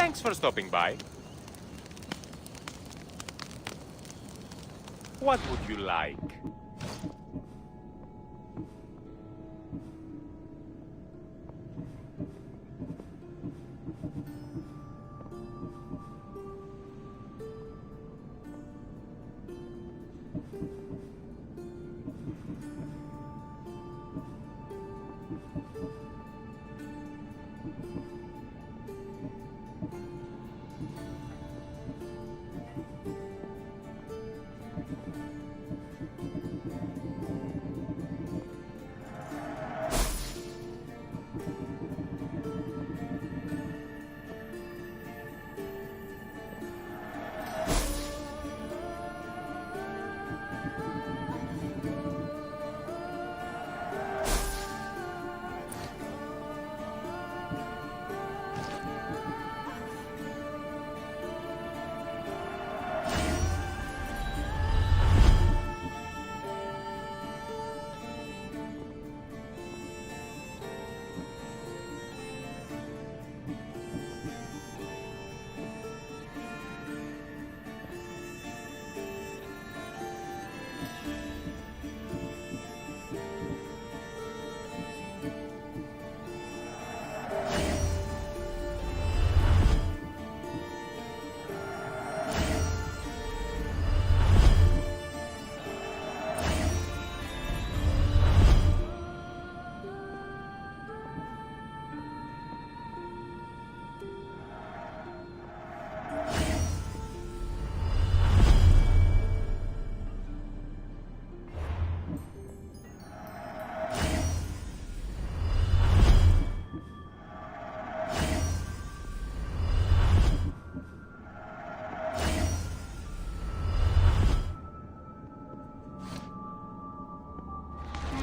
Thanks for stopping by. What would you like?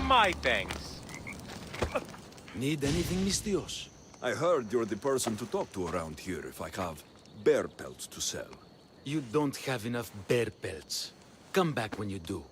My thanks. Need anything, Mistios? I heard you're the person to talk to around here if I have bear pelts to sell. You don't have enough bear pelts. Come back when you do.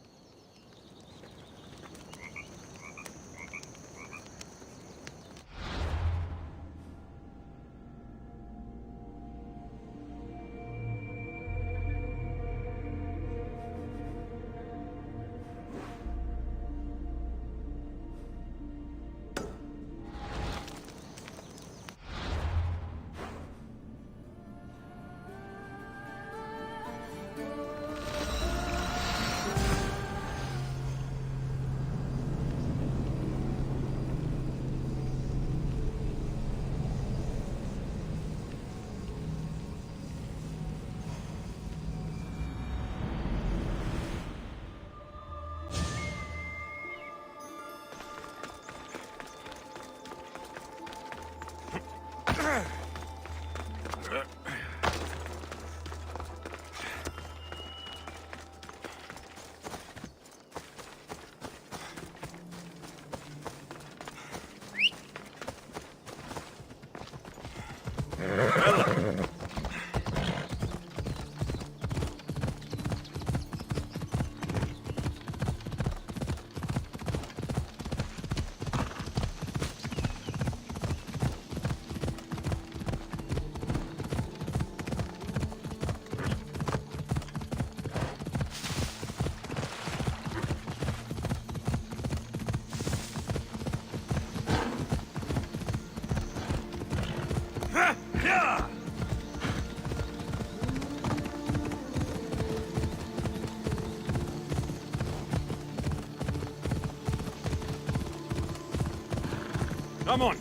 Come on!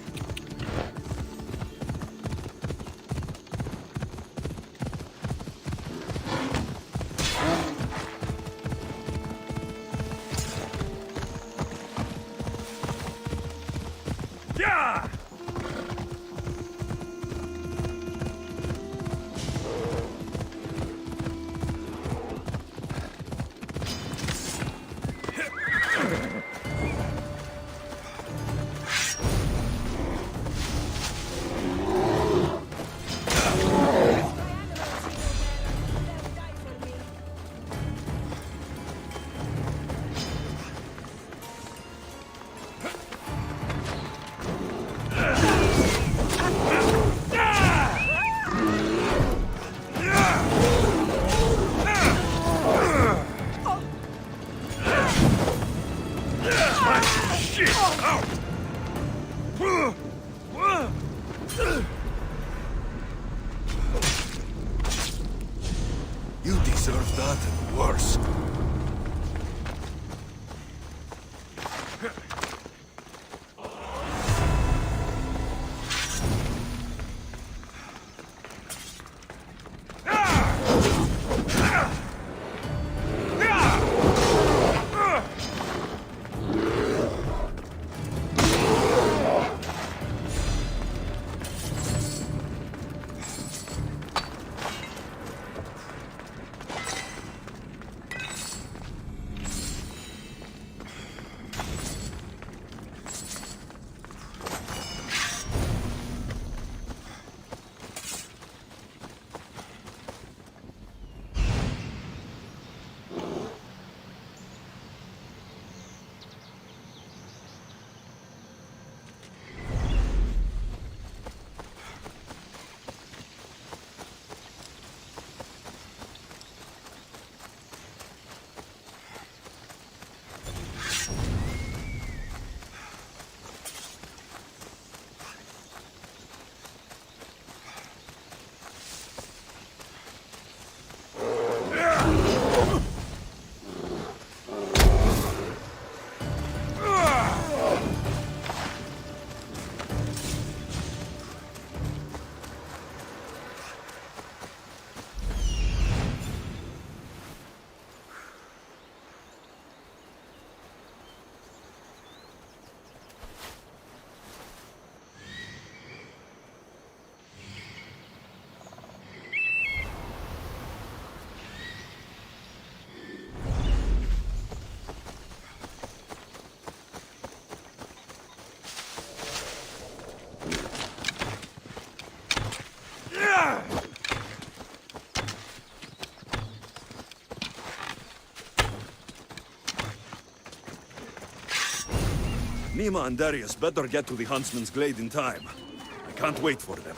Yeah! deserve that and worse. Nima and Darius better get to the Huntsman's Glade in time. I can't wait for them.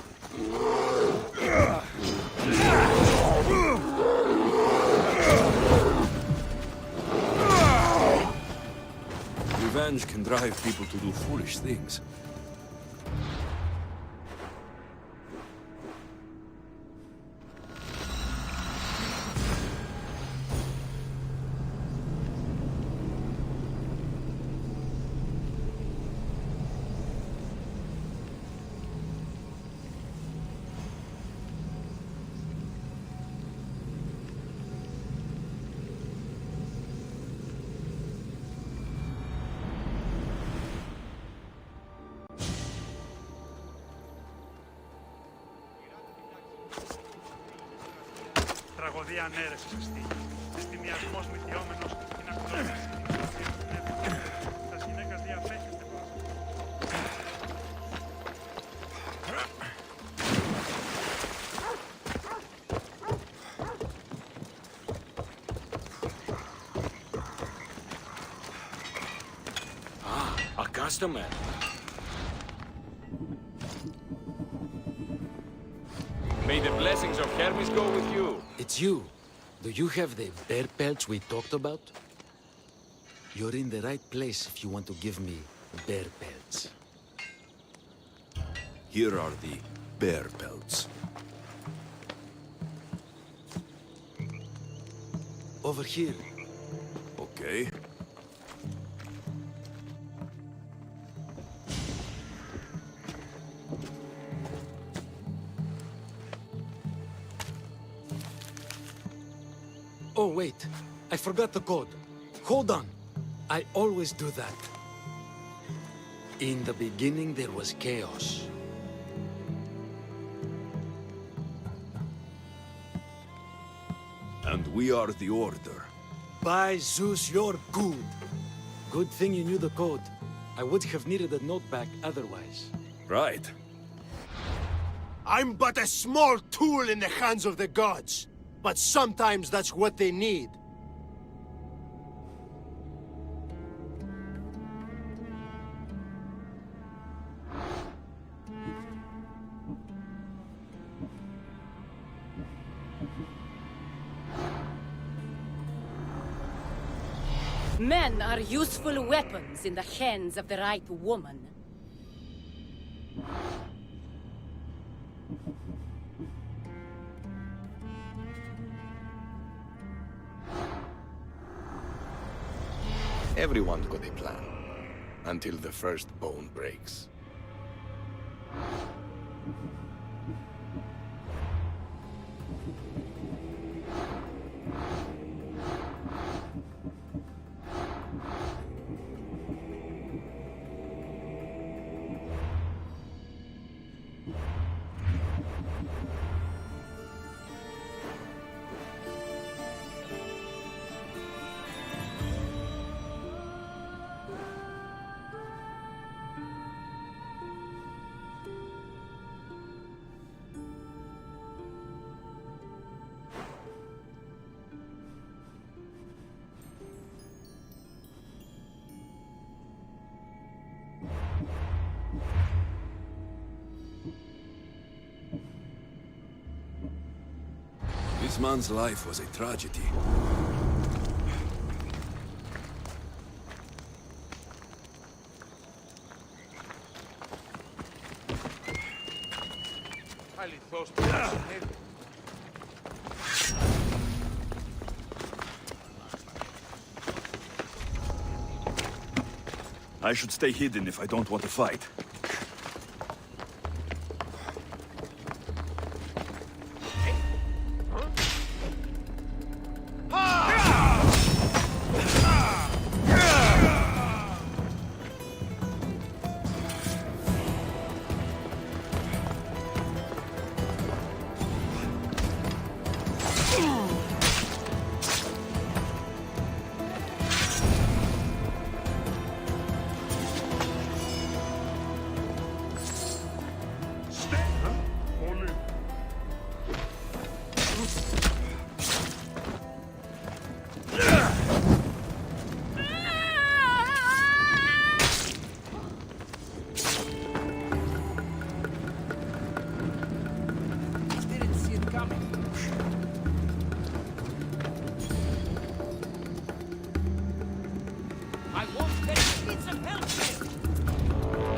Revenge can drive people to do foolish things. Τραγωδία ανέρεσης αστεί. Εστιμιασμός μυθιόμενος στην ακτρόνηση. Τας γυναίκας διαπέχεστε πάνω. A customer. May the blessings of Hermes go with you. It's you. Do you have the bear pelts we talked about? You're in the right place if you want to give me bear pelts. Here are the bear pelts. Over here. Okay. Oh, wait. I forgot the code. Hold on. I always do that. In the beginning, there was chaos. And we are the Order. By Zeus, you're good. Good thing you knew the code. I would have needed a note back otherwise. Right. I'm but a small tool in the hands of the gods. But sometimes that's what they need. Men are useful weapons in the hands of the right woman. Everyone's got a plan. Until the first bone breaks. This man's life was a tragedy. Highly thirsty. I should stay hidden if I don't want to fight.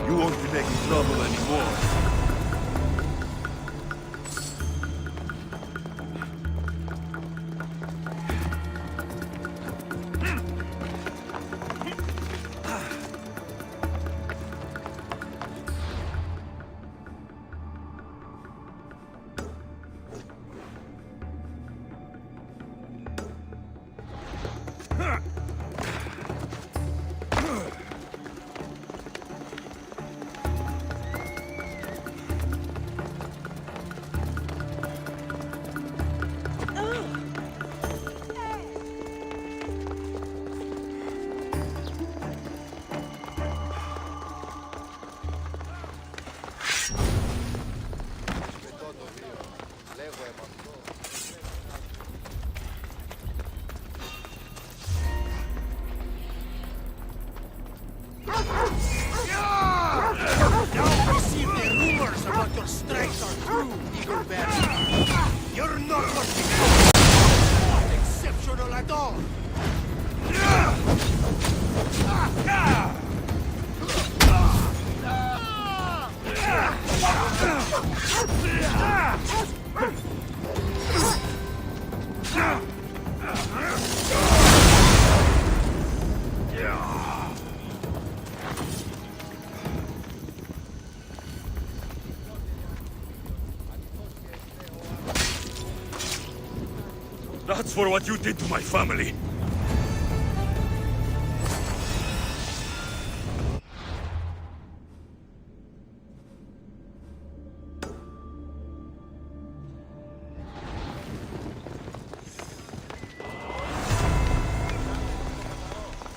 You won't be making trouble anymore. You're not what exceptional at all! That's for what you did to my family.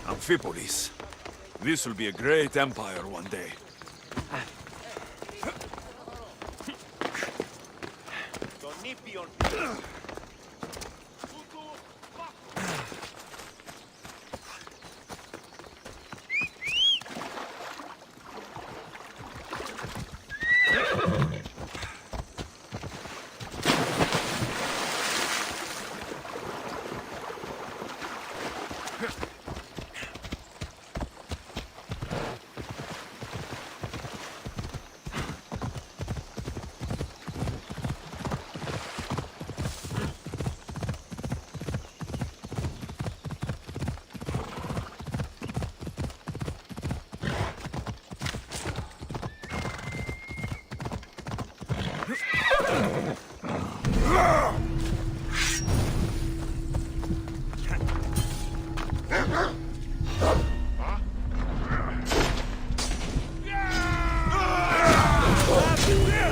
Amphipolis. This will be a great empire one day.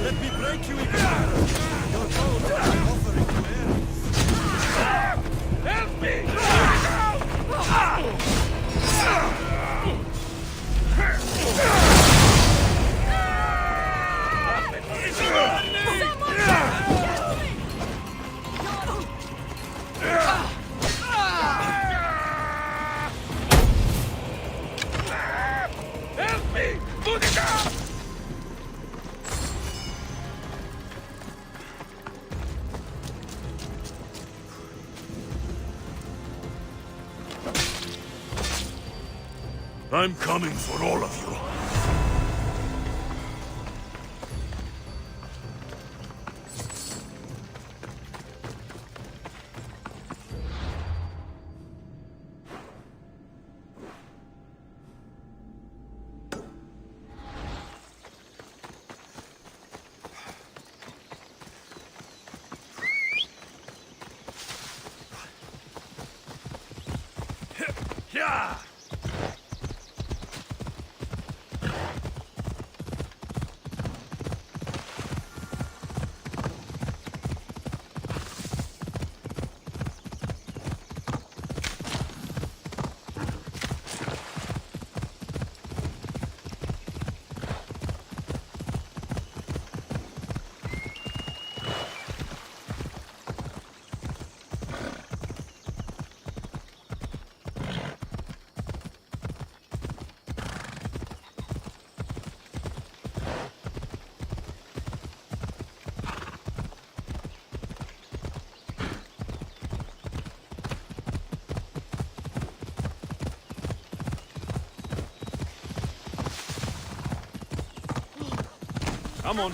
Let me break you again! Your bones are offering to end. Help me! Help me! Put it down! I'm coming for all of you. Yeah! Come on.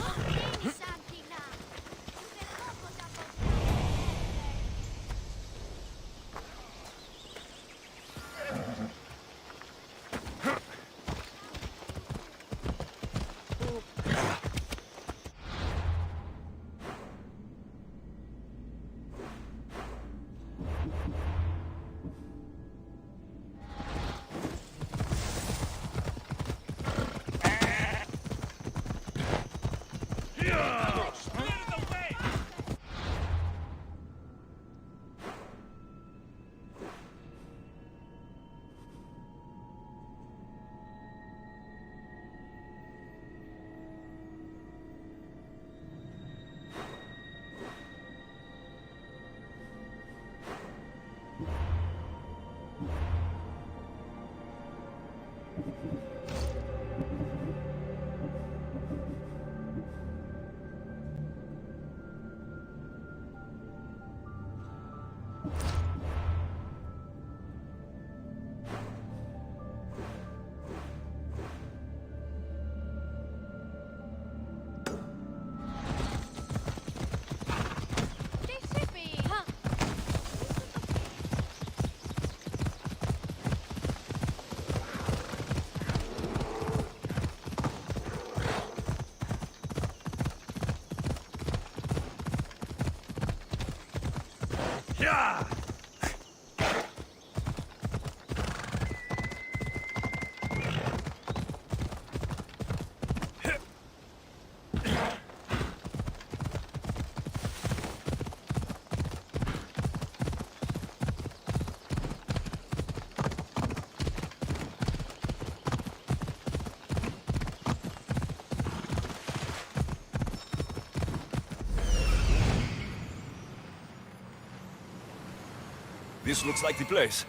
Yeah! This looks like the place.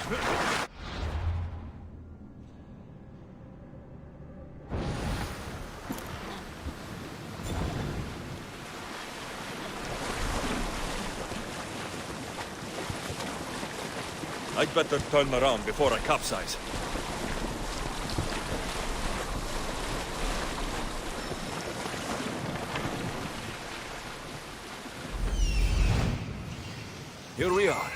I'd better turn around before I capsize. Here we are.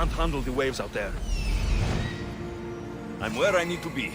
can't handle the waves out there. I'm where I need to be.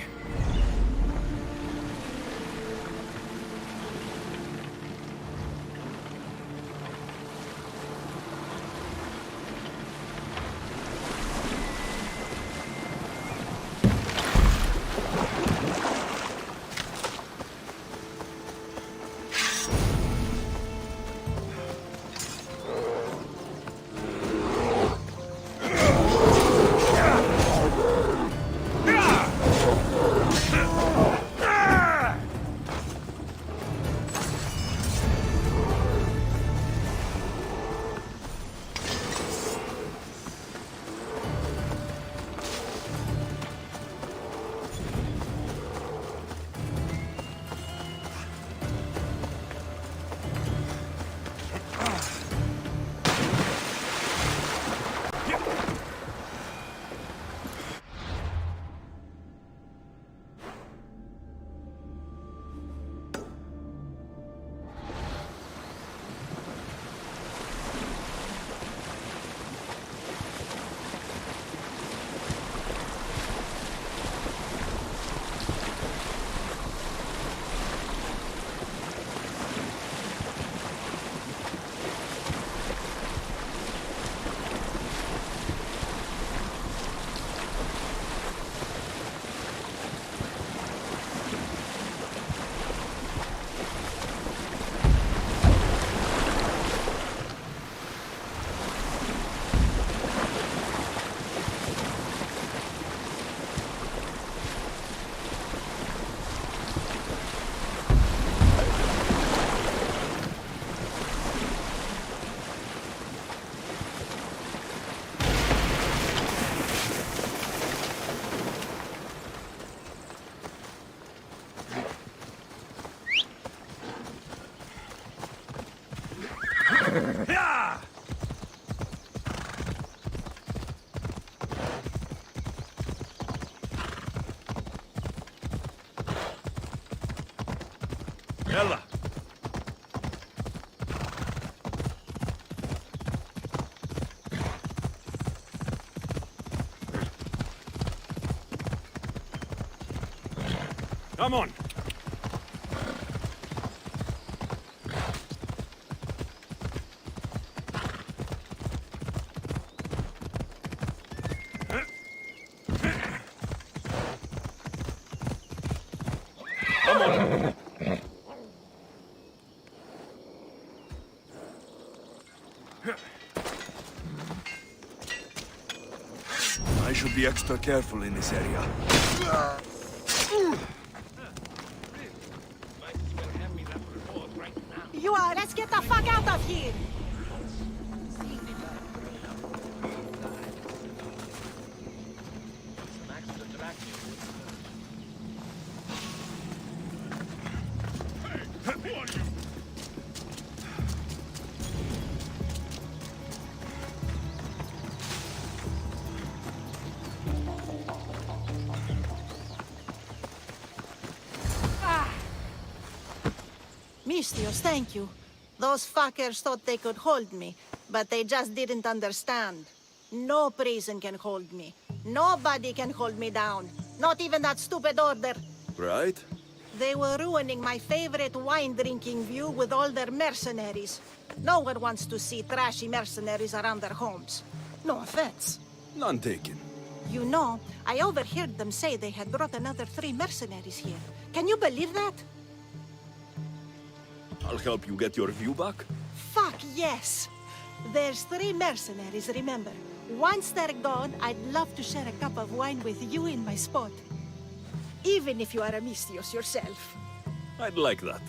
يلا. Come on. Come on. I should be extra careful in this area. You are. Let's get the fuck out of here. Mistios, thank you. Those fuckers thought they could hold me, but they just didn't understand. No prison can hold me. Nobody can hold me down. Not even that stupid order. Right? They were ruining my favorite wine-drinking view with all their mercenaries. No one wants to see trashy mercenaries around their homes. No offense. None taken. You know, I overheard them say they had brought another 3 mercenaries here. Can you believe that? I'll help you get your view back. Fuck yes! There's 3 mercenaries, remember. Once they're gone, I'd love to share a cup of wine with you in my spot. Even if you are a Mistios yourself. I'd like that.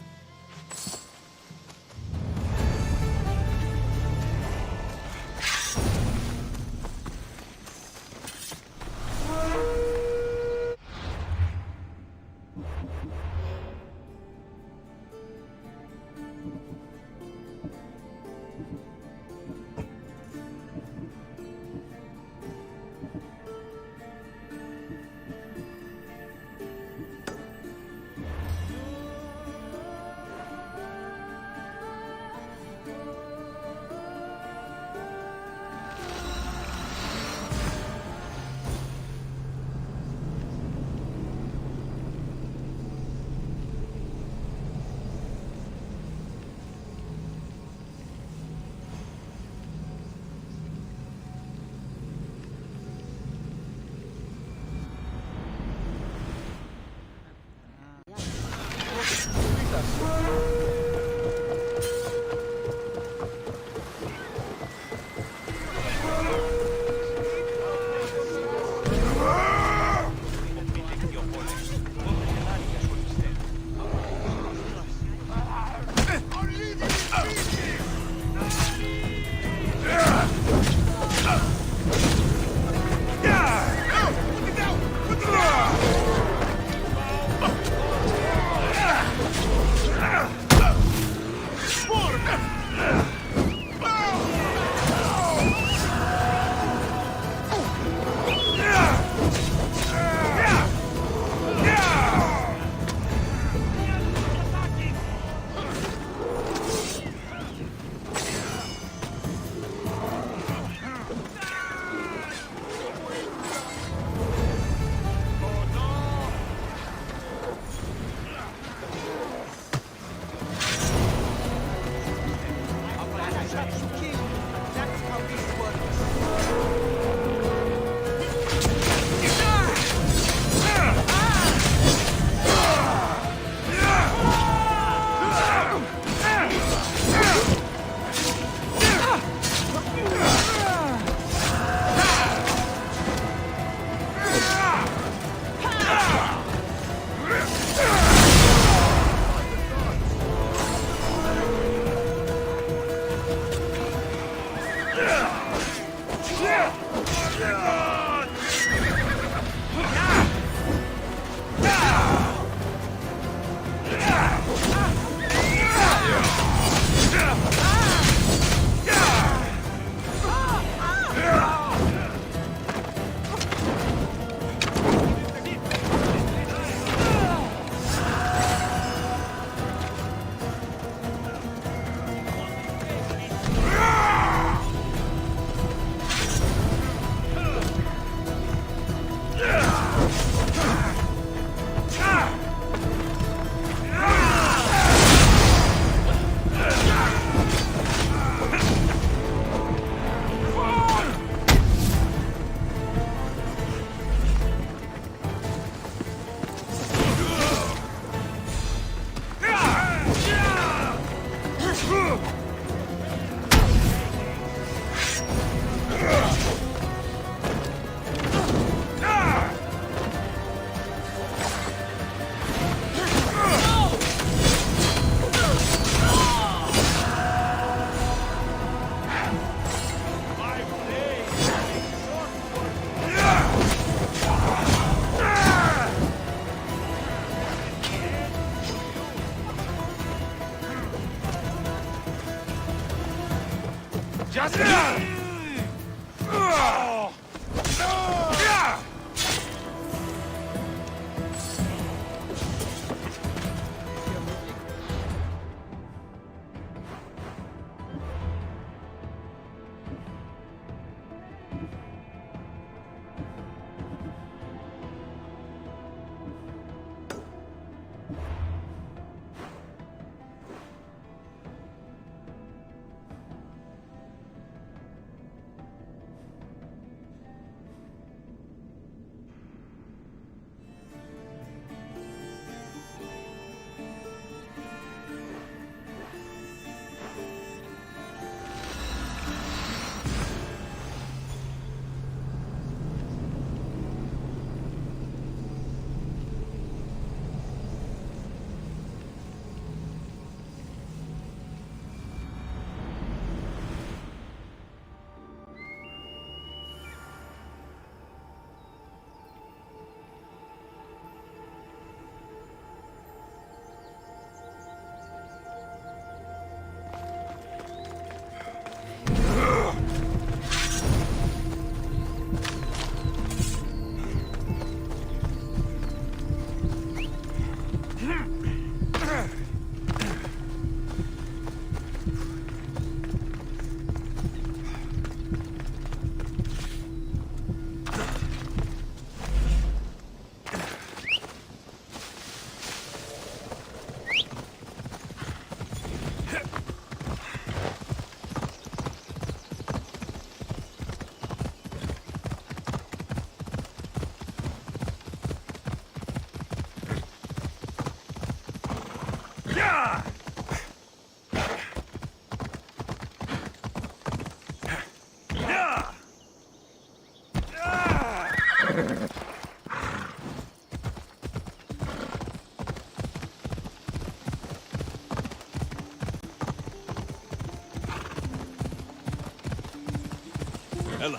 Ella.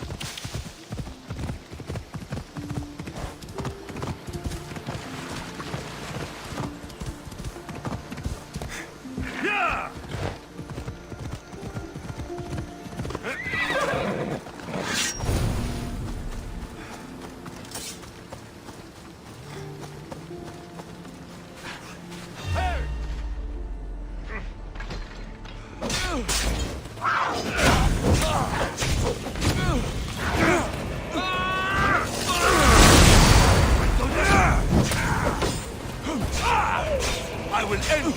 I will end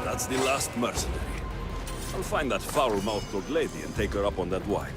That's the last mercenary. I'll find that foul-mouthed old lady and take her up on that wine.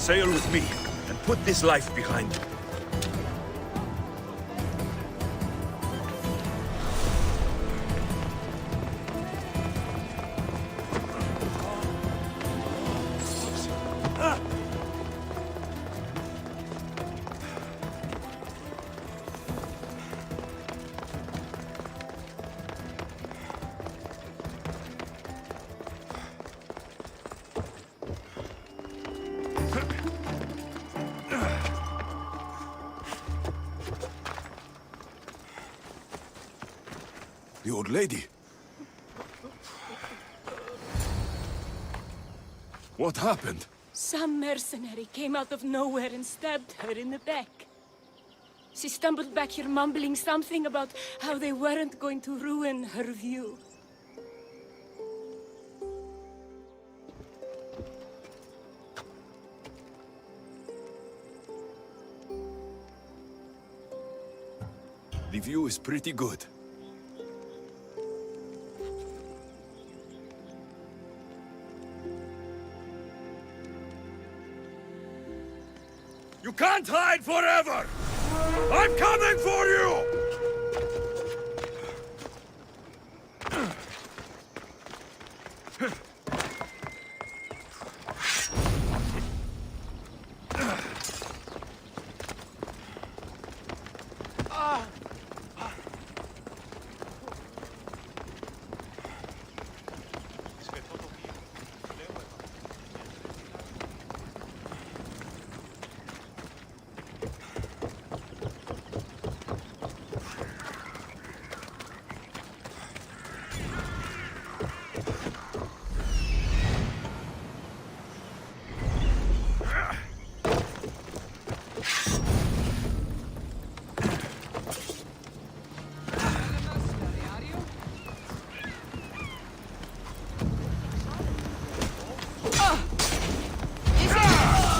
Sail with me, and put this life behind you. The old lady. What happened? Some mercenary came out of nowhere and stabbed her in the back. She stumbled back here mumbling something about how they weren't going to ruin her view. The view is pretty good. You can't hide forever! I'm coming for you!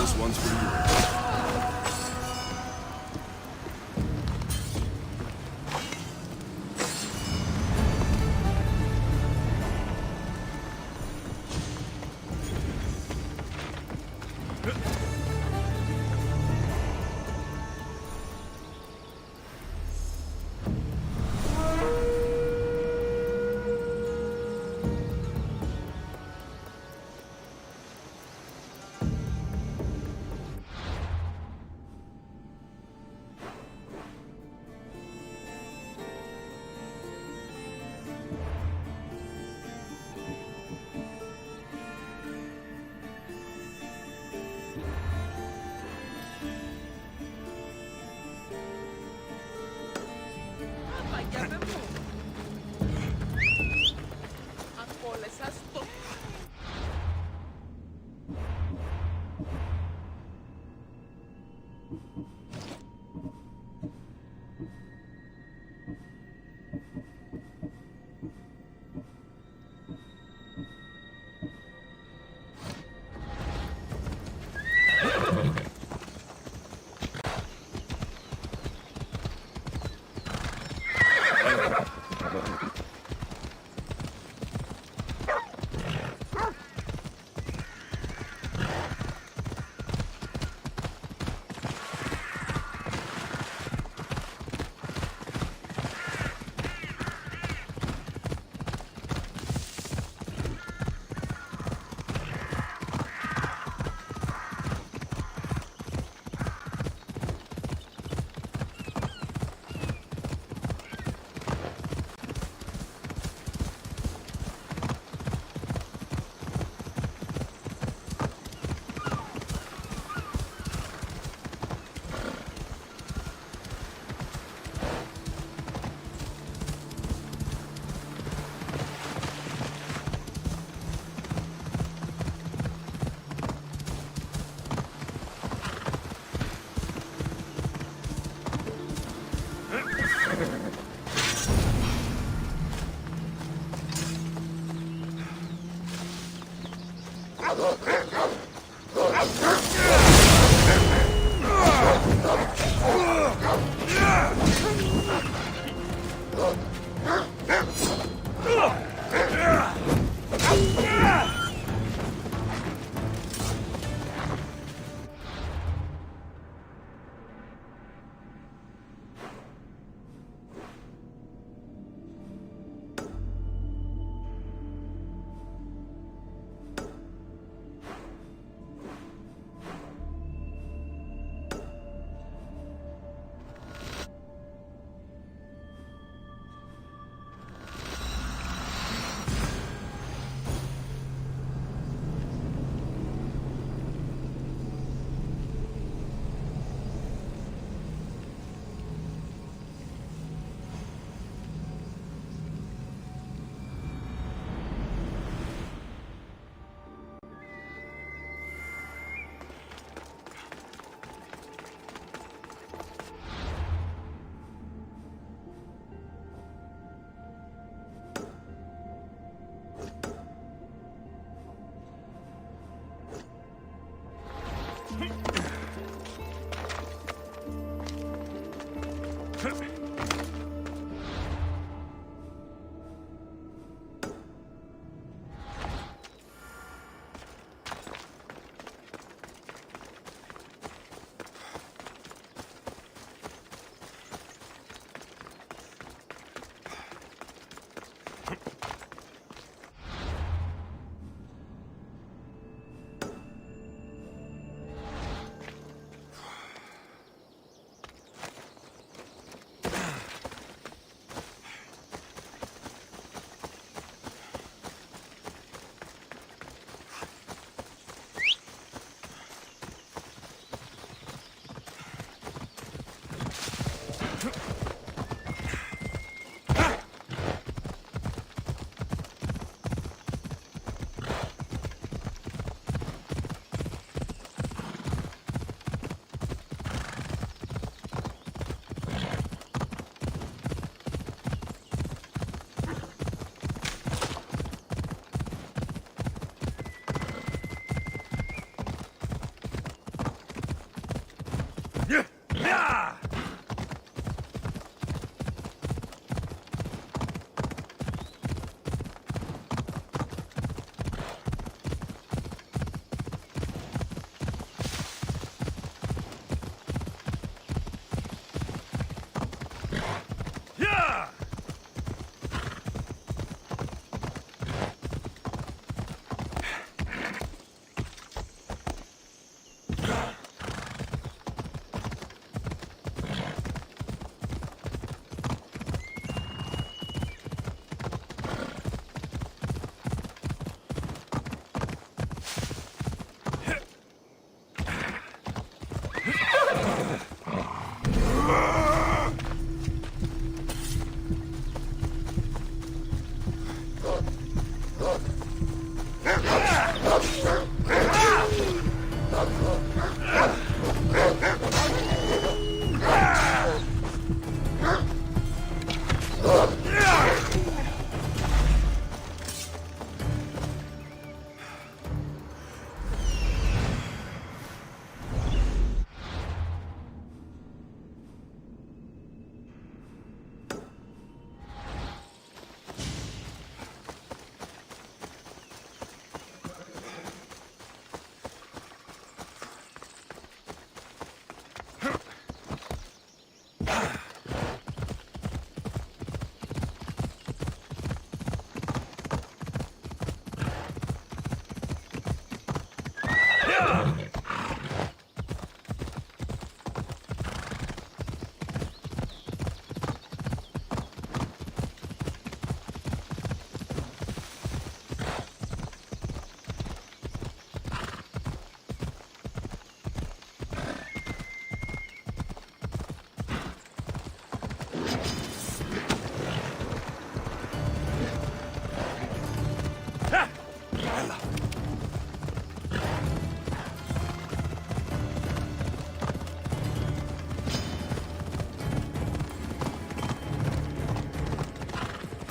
This one's for you.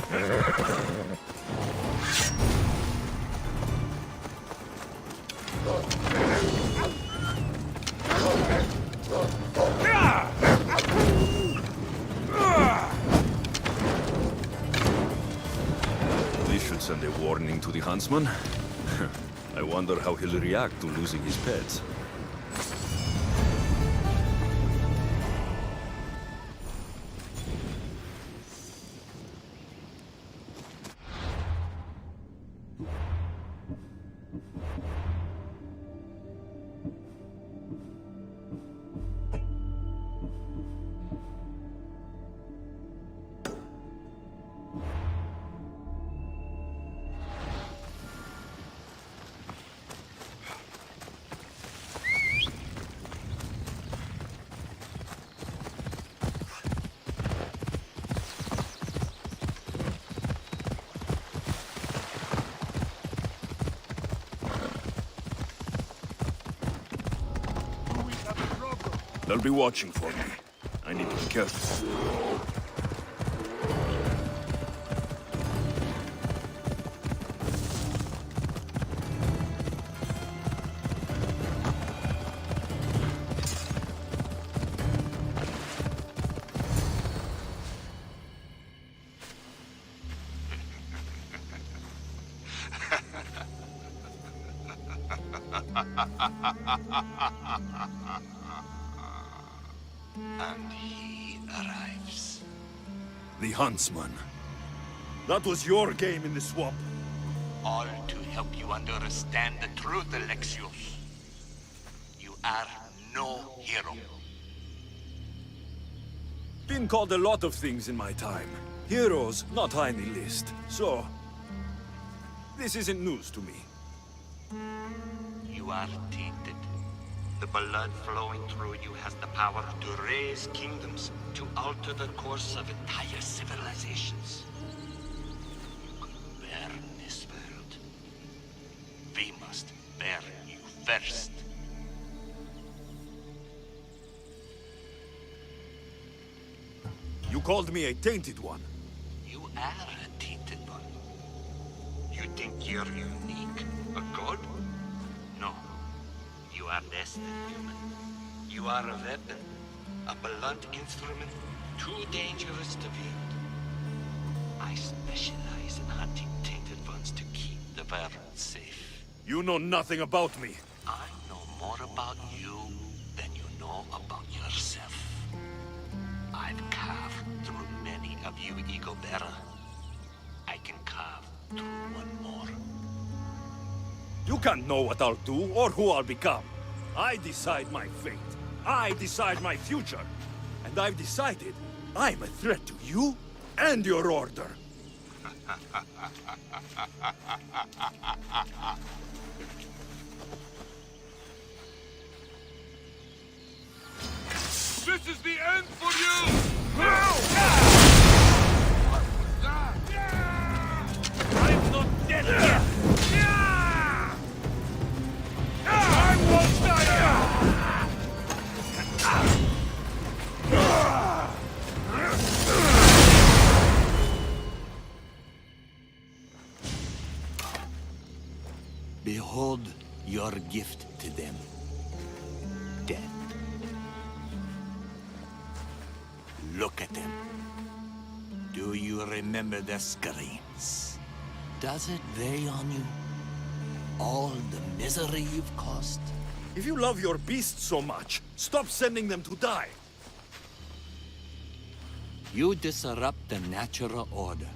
This should send a warning to the huntsman. I wonder how he'll react to losing his pets. They'll be watching for me. I need to be careful. And he arrives. The huntsman. That was your game in the swamp. All to help you understand the truth, Alexios. You are no hero. Been called a lot of things in my time. Heroes, not high in the list. So, this isn't news to me. You are tainted. The blood flowing through you has the power to raise kingdoms, to alter the course of entire civilizations. You could burn this world. We must burn you first. You called me a tainted one. You are a tainted one. You think you're unique? A god? No. You are less than human. You are a weapon. A blunt instrument too dangerous to wield. I specialize in hunting tainted ones to keep the world safe. You know nothing about me. I know more about you than you know about yourself. I've carved through many of you, Ego Bearer. I can carve through one more. You can't know what I'll do or who I'll become. I decide my fate. I decide my future. And I've decided I'm a threat to you and your order. This is the end for you! I'm not dead yet! I won't die! Behold your gift to them. Death. Look at them. Do you remember their screams? Does it weigh on you? All the misery you've caused? If you love your beasts so much, stop sending them to die. You disrupt the natural order.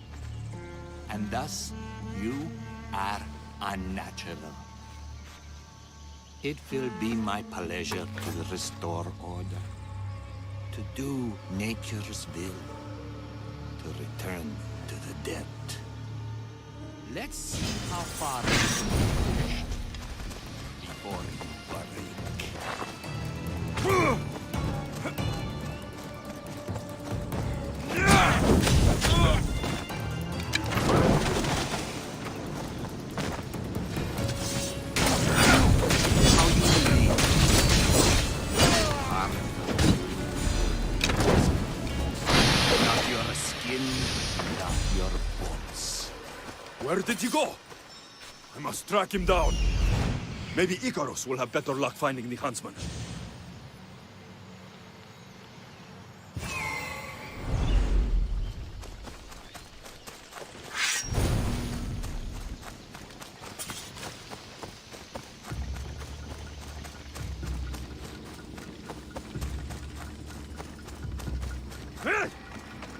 And thus, you are unnatural. It will be my pleasure to restore order. To do nature's will. To return to the dead. Let's see how far you can push before you Not your skin, not your bonds. Where did he go? I must track him down. Maybe Icarus will have better luck finding the huntsman.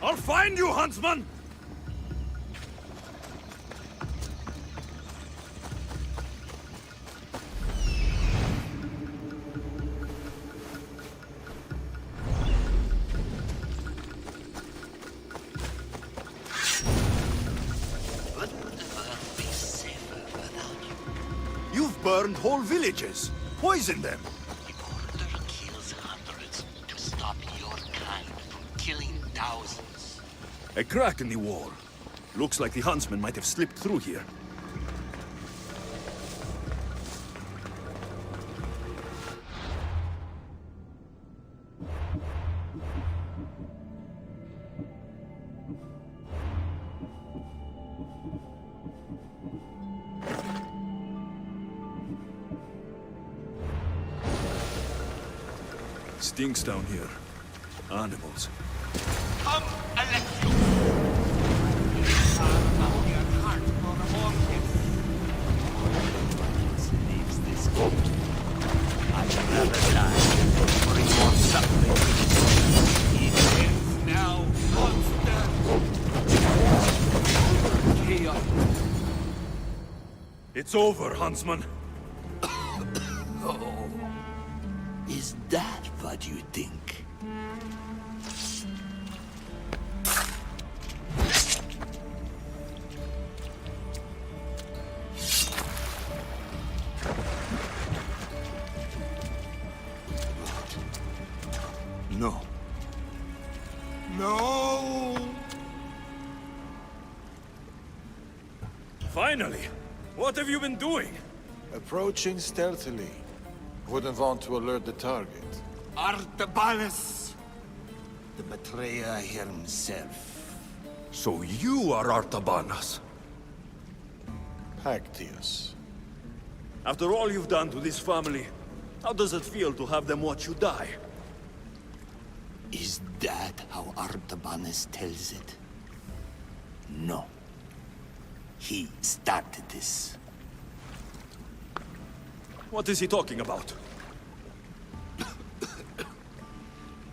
I'll find you, huntsman! You've burned whole villages. Poison them. The Order kills hundreds to stop your kind from killing thousands. A crack in the wall. Looks like the huntsman might have slipped through here. Stinks down here. Animals. Come, Alexio! Leaves this court. I'd rather die than bring more suffering. It ends now, monster! Chaos. It's over, huntsman. Oh. Is that what you think? No. No! Finally! What have you been doing? Approaching stealthily. Wouldn't want to alert the target. Artabanus! The betrayer himself. So you are Artabanus. Pactius. After all you've done to this family, how does it feel to have them watch you die? Is that how Artabanus tells it? No. He started this. What is he talking about?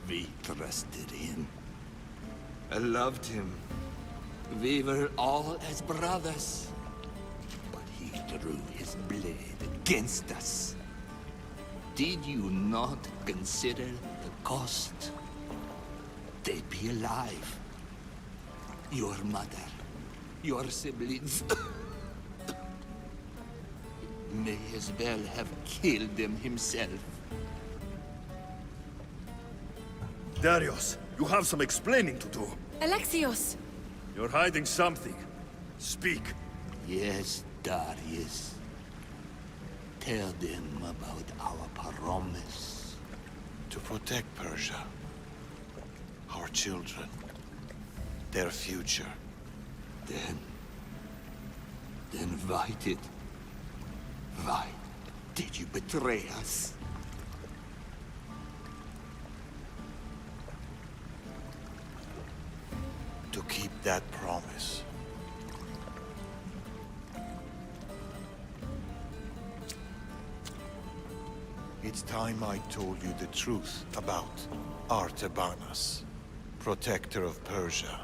We trusted him. I loved him. We were all as brothers. But he drew his blade against us. Did you not consider the cost? They'd be alive. Your mother, your siblings. May as well have killed them himself. Darius, you have some explaining to do. Alexios! You're hiding something. Speak. Yes, Darius. Tell them about our promise. To protect Persia. Our children. Their future. Then why did you betray us? To keep that promise. It's time I told you the truth about Artabanus, protector of Persia.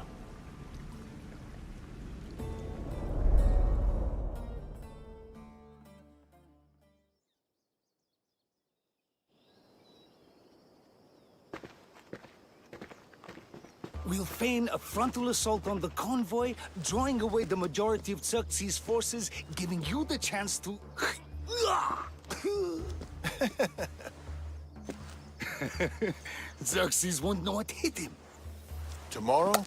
We'll feign a frontal assault on the convoy, drawing away the majority of Xerxes' forces, giving you the chance to... Xerxes won't know what hit him. Tomorrow,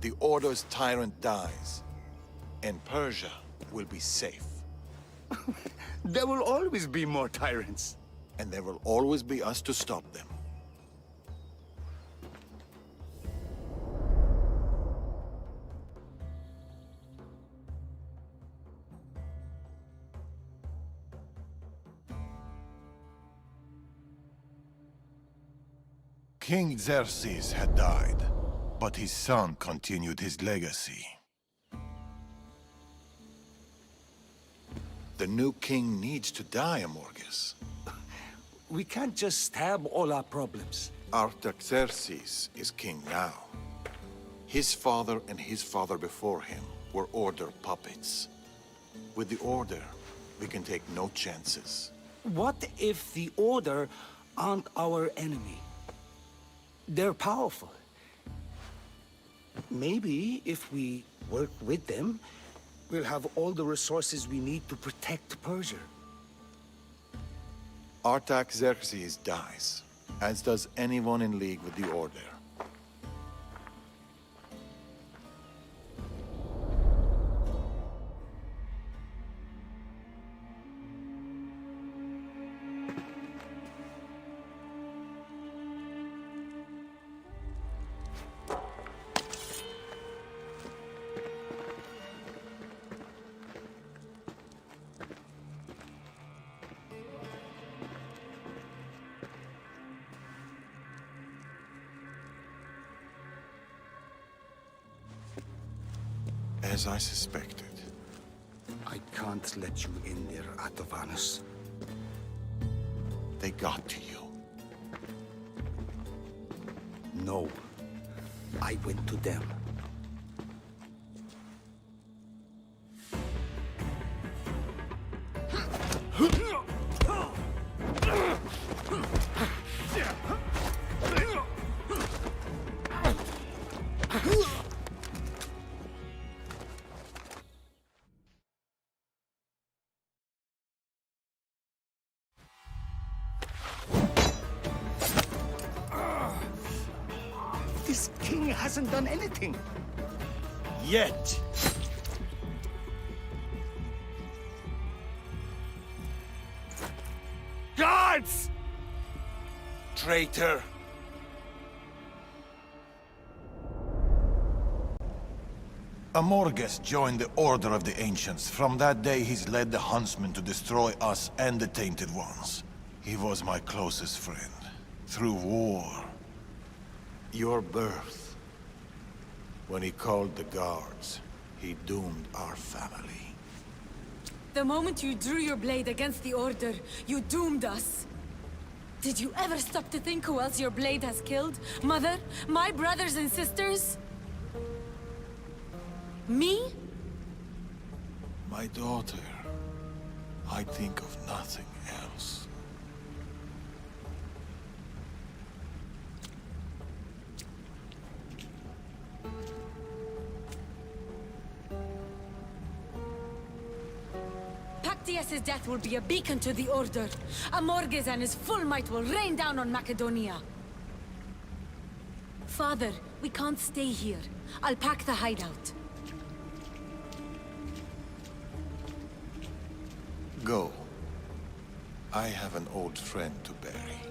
the Order's tyrant dies, and Persia will be safe. There will always be more tyrants. And there will always be us to stop them. King Xerxes had died, but his son continued his legacy. The new king needs to die, Amorges. We can't just stab all our problems. Artaxerxes is king now. His father and his father before him were Order puppets. With the Order, we can take no chances. What if the Order aren't our enemy? They're powerful. Maybe if we work with them, we'll have all the resources we need to protect Persia. Artaxerxes dies, as does anyone in league with the Order. As I suspected. I can't let you in there, Atovanus. They got to you. No. I went to them. This king hasn't done anything. Yet. Guards! Traitor! Amorges joined the Order of the Ancients. From that day, he's led the Huntsmen to destroy us and the Tainted Ones. He was my closest friend. Through war. Your birth. When he called the guards, he doomed our family. The moment you drew your blade against the Order, you doomed us. Did you ever stop to think who else your blade has killed? Mother? My brothers and sisters? Me? My daughter. I think of nothing else. Pactius' death will be a beacon to the Order. Amorges and his full might will rain down on Macedonia. Father, we can't stay here. I'll pack the hideout. Go. I have an old friend to bury.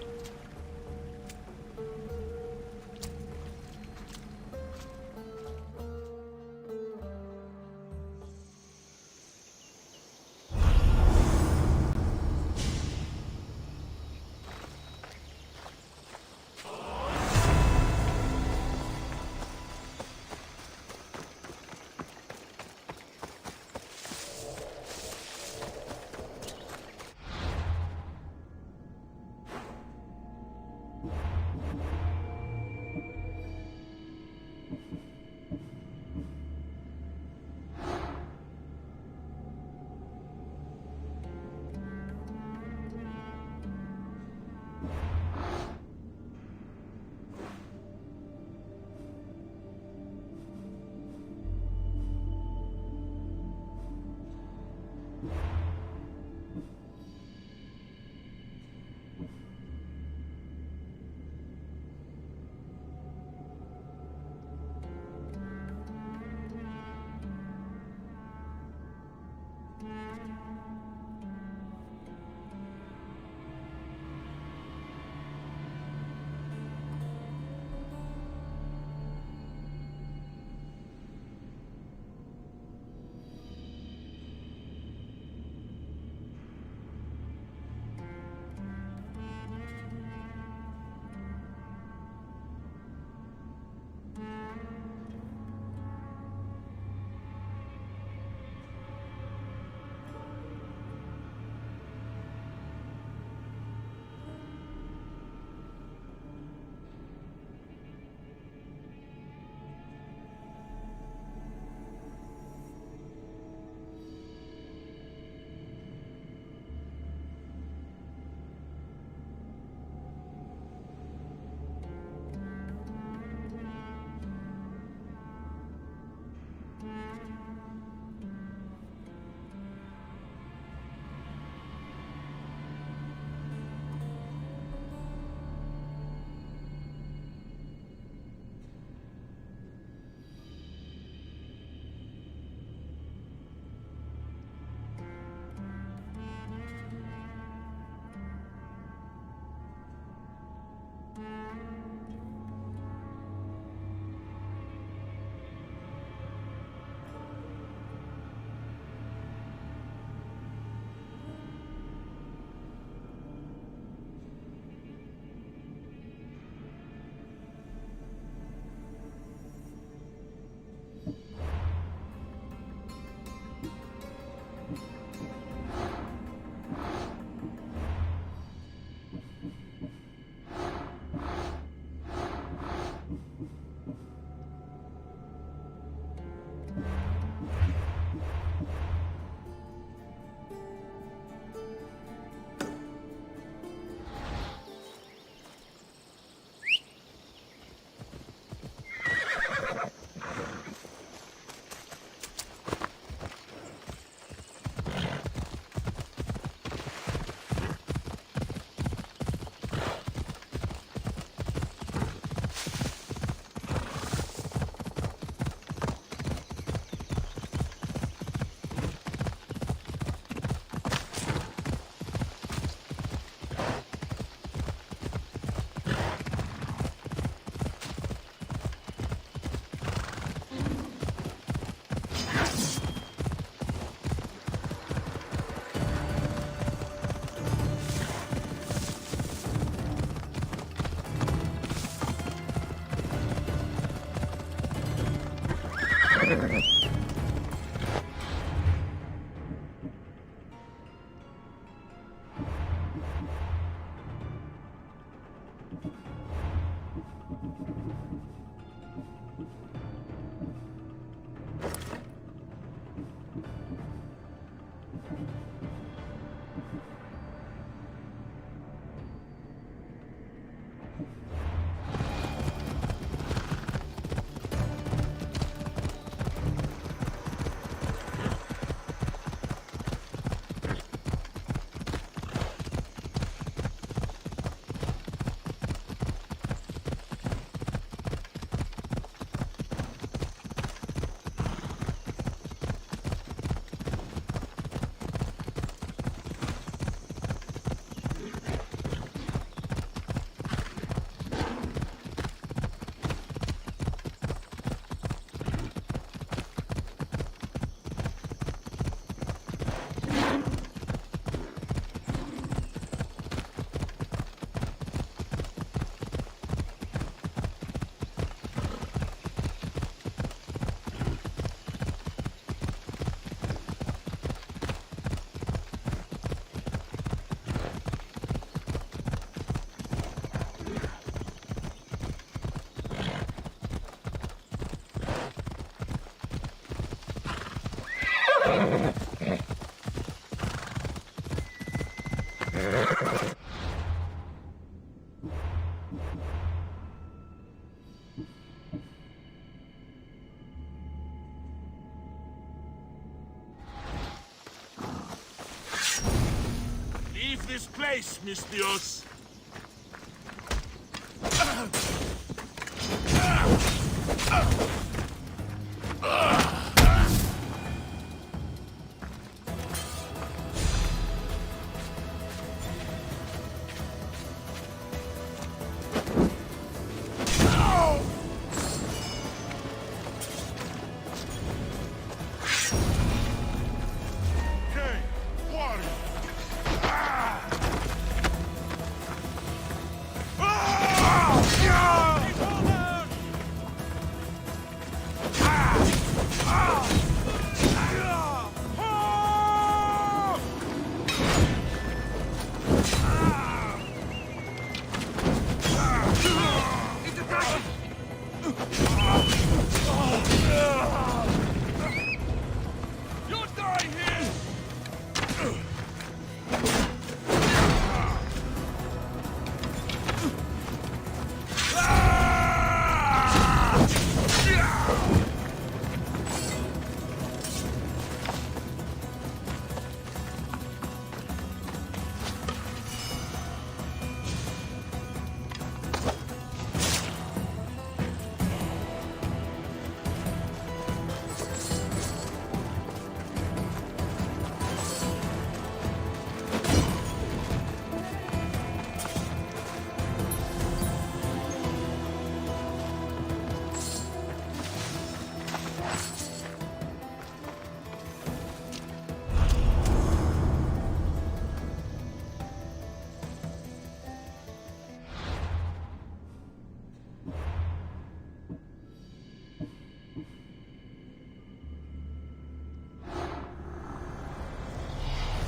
Leave this place, Mistios!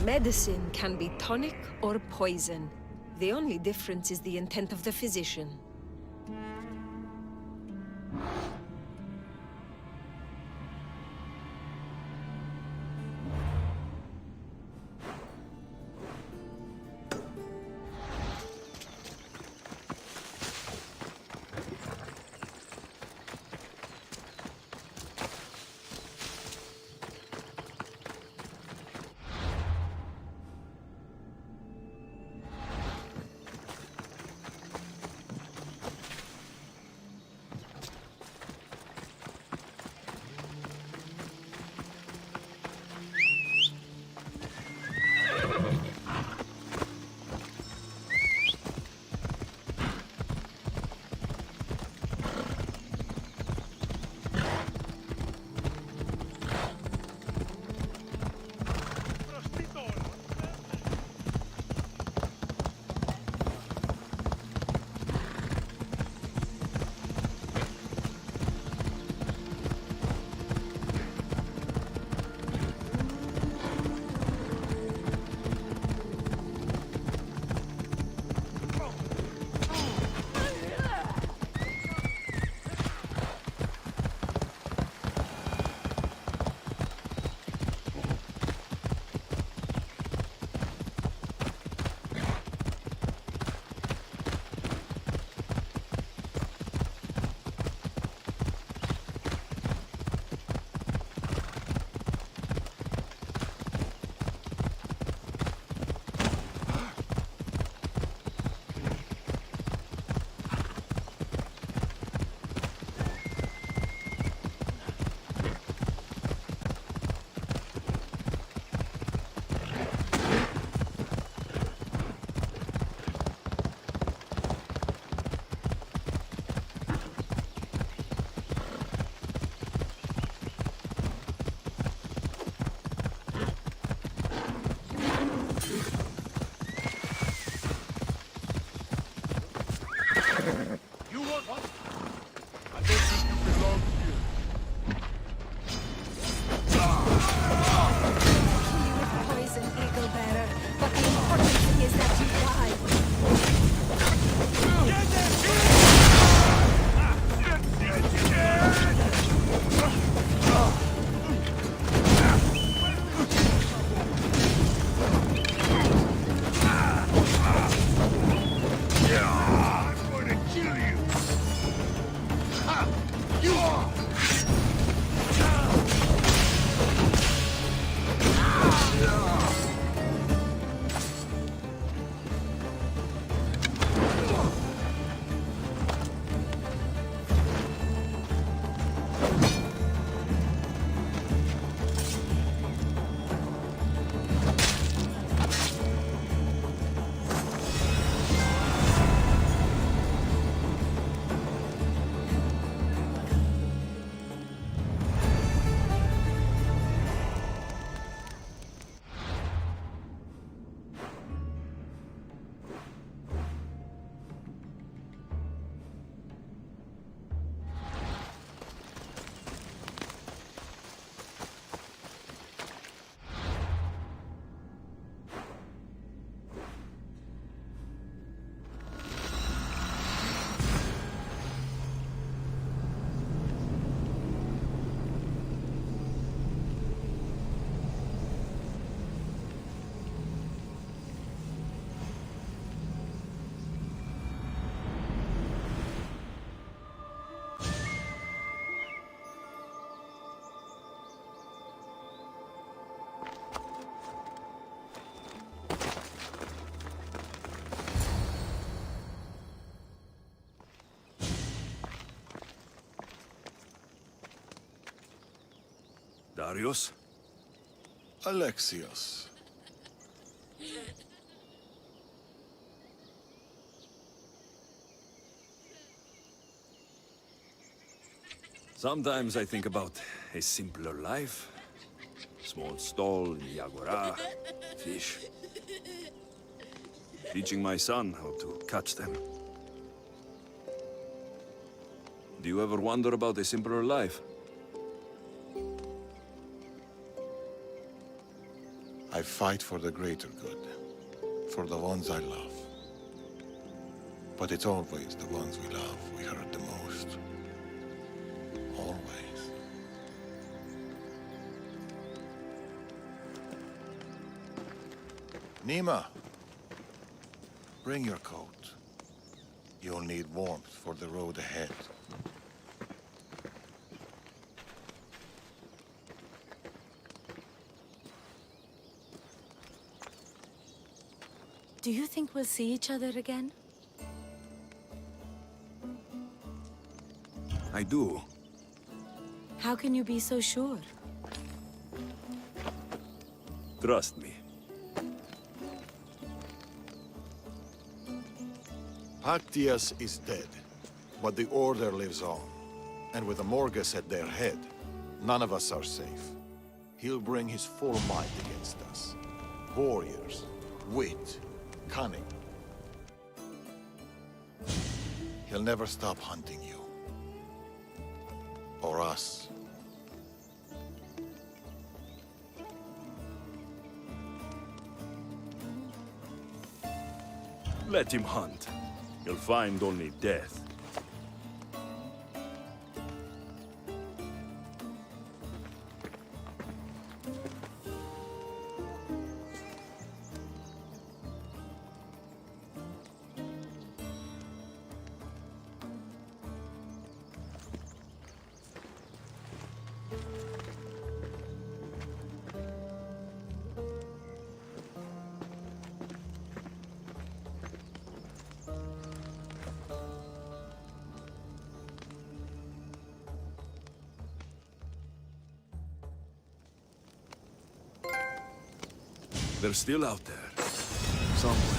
Medicine can be tonic or poison. The only difference is the intent of the physician. Darius? Alexios. Sometimes I think about a simpler life. Small stall in the agora, fish. Teaching my son how to catch them. Do you ever wonder about a simpler life? I fight for the greater good, for the ones I love. But it's always the ones we love we hurt the most. Always. Nima, bring your coat. You'll need warmth for the road ahead. Do you think we'll see each other again? I do. How can you be so sure? Trust me. Actius is dead, but the Order lives on. And with Amorgus at their head, none of us are safe. He'll bring his full might against us. Warriors, wit, cunning. He'll never stop hunting you. Or us. Let him hunt. He'll find only death. They're still out there. Somewhere.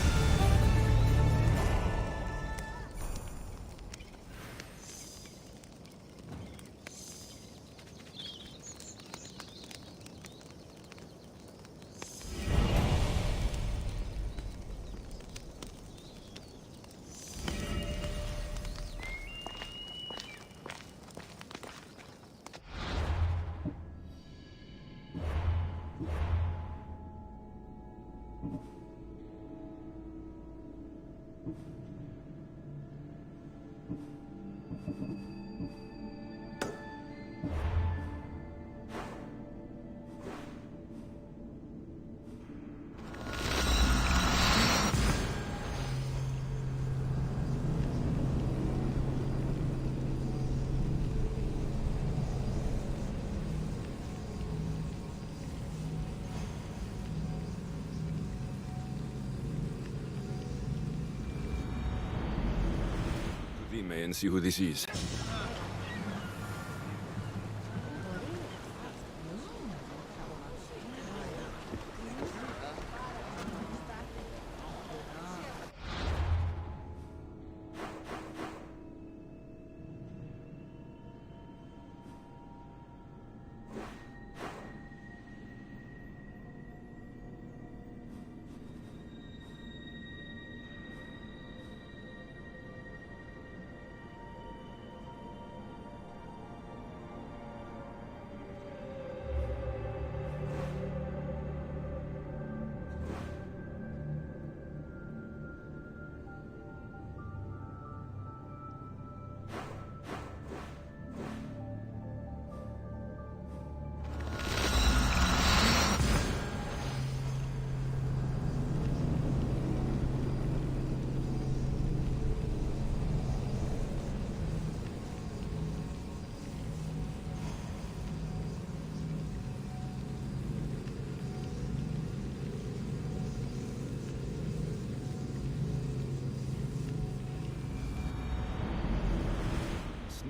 And see who this is.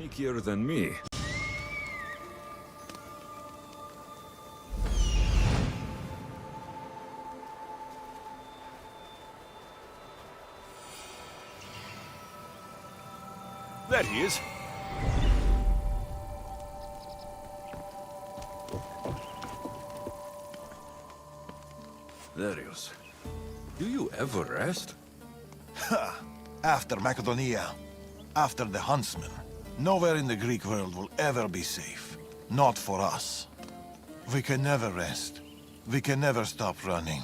Sneakier than me. There he is. Darius, do you ever rest? Ha! After Macedonia, after the Huntsman, nowhere in the Greek world will ever be safe. Not for us. We can never rest. We can never stop running.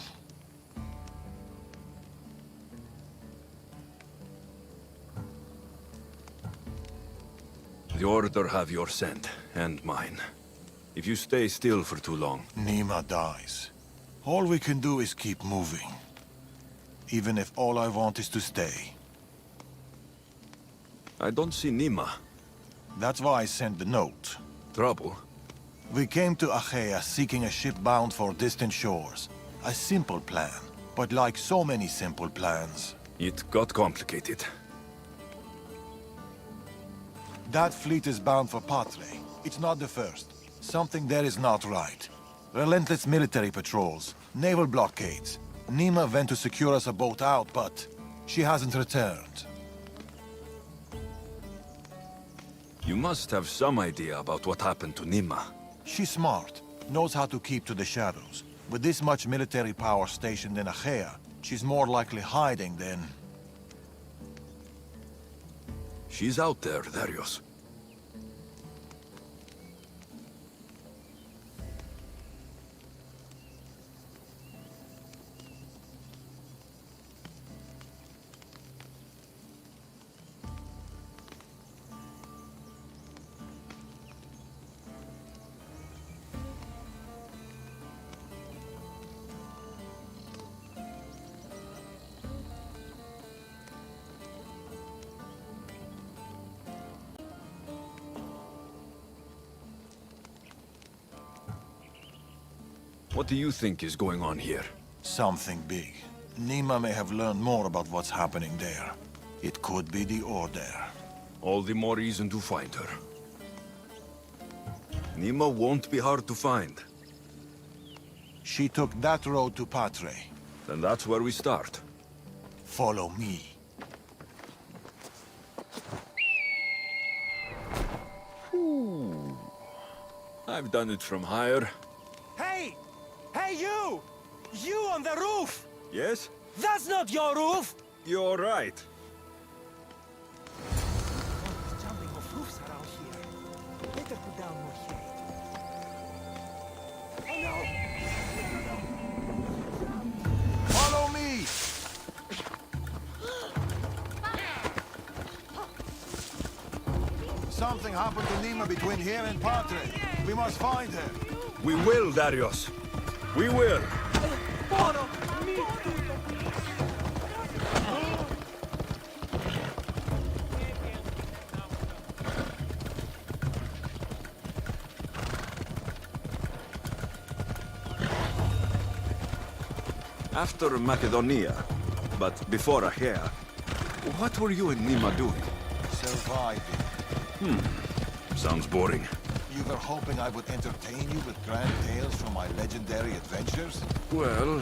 The Order have your scent, and mine. If you stay still for too long... Nima dies. All we can do is keep moving. Even if all I want is to stay. I don't see Nima. That's why I sent the note. Trouble? We came to Achaea seeking a ship bound for distant shores. A simple plan, but like so many simple plans... It got complicated. That fleet is bound for Patre. It's not the first. Something there is not right. Relentless military patrols, naval blockades. Nima went to secure us a boat out, but she hasn't returned. You must have some idea about what happened to Nima. She's smart, knows how to keep to the shadows. With this much military power stationed in Achaea, she's more likely hiding than... She's out there, Darius. What do you think is going on here? Something big. Nima may have learned more about what's happening there. It could be the Order. All the more reason to find her. Nima won't be hard to find. She took that road to Patre. Then that's where we start. Follow me. Ooh. I've done it from higher. Hey! Hey, you! You on the roof! Yes? That's not your roof! You're right. There's jumping off roofs around here. Better put down more shade. Oh no! Follow me! Something happened to Nima between here and Patre. We must find her. We will, Darius. We will. After Macedonia, but before Achaea, what were you and Nima doing? Surviving. Sounds boring. You were hoping I would entertain you with grand tales from my legendary adventures? Well,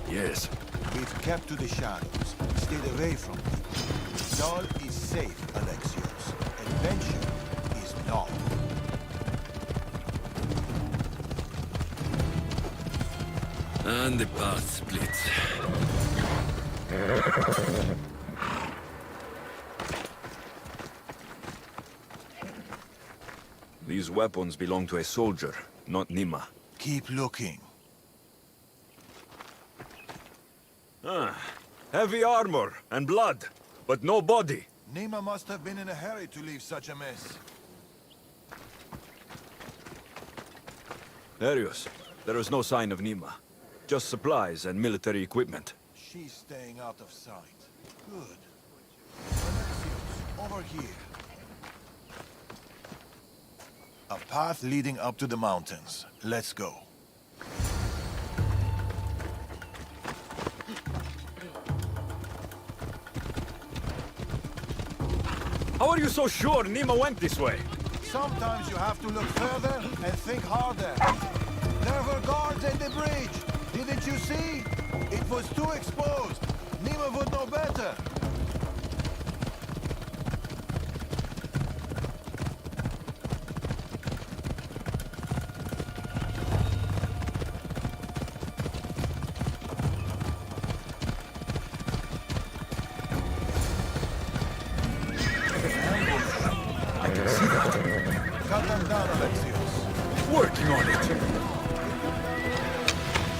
yes. We've kept to the shadows, stayed away from people. Dull is safe, Alexios. Adventure is not. And the path splits. These weapons belong to a soldier, not Nima. Keep looking. Heavy armor and blood, but no body. Nima must have been in a hurry to leave such a mess. Darius, there is no sign of Nima. Just supplies and military equipment. She's staying out of sight. Good. Alexios, over here. A path leading up to the mountains. Let's go. How are you so sure Nima went this way? Sometimes you have to look further and think harder. There were guards at the bridge. Didn't you see? It was too exposed. Nima would know better.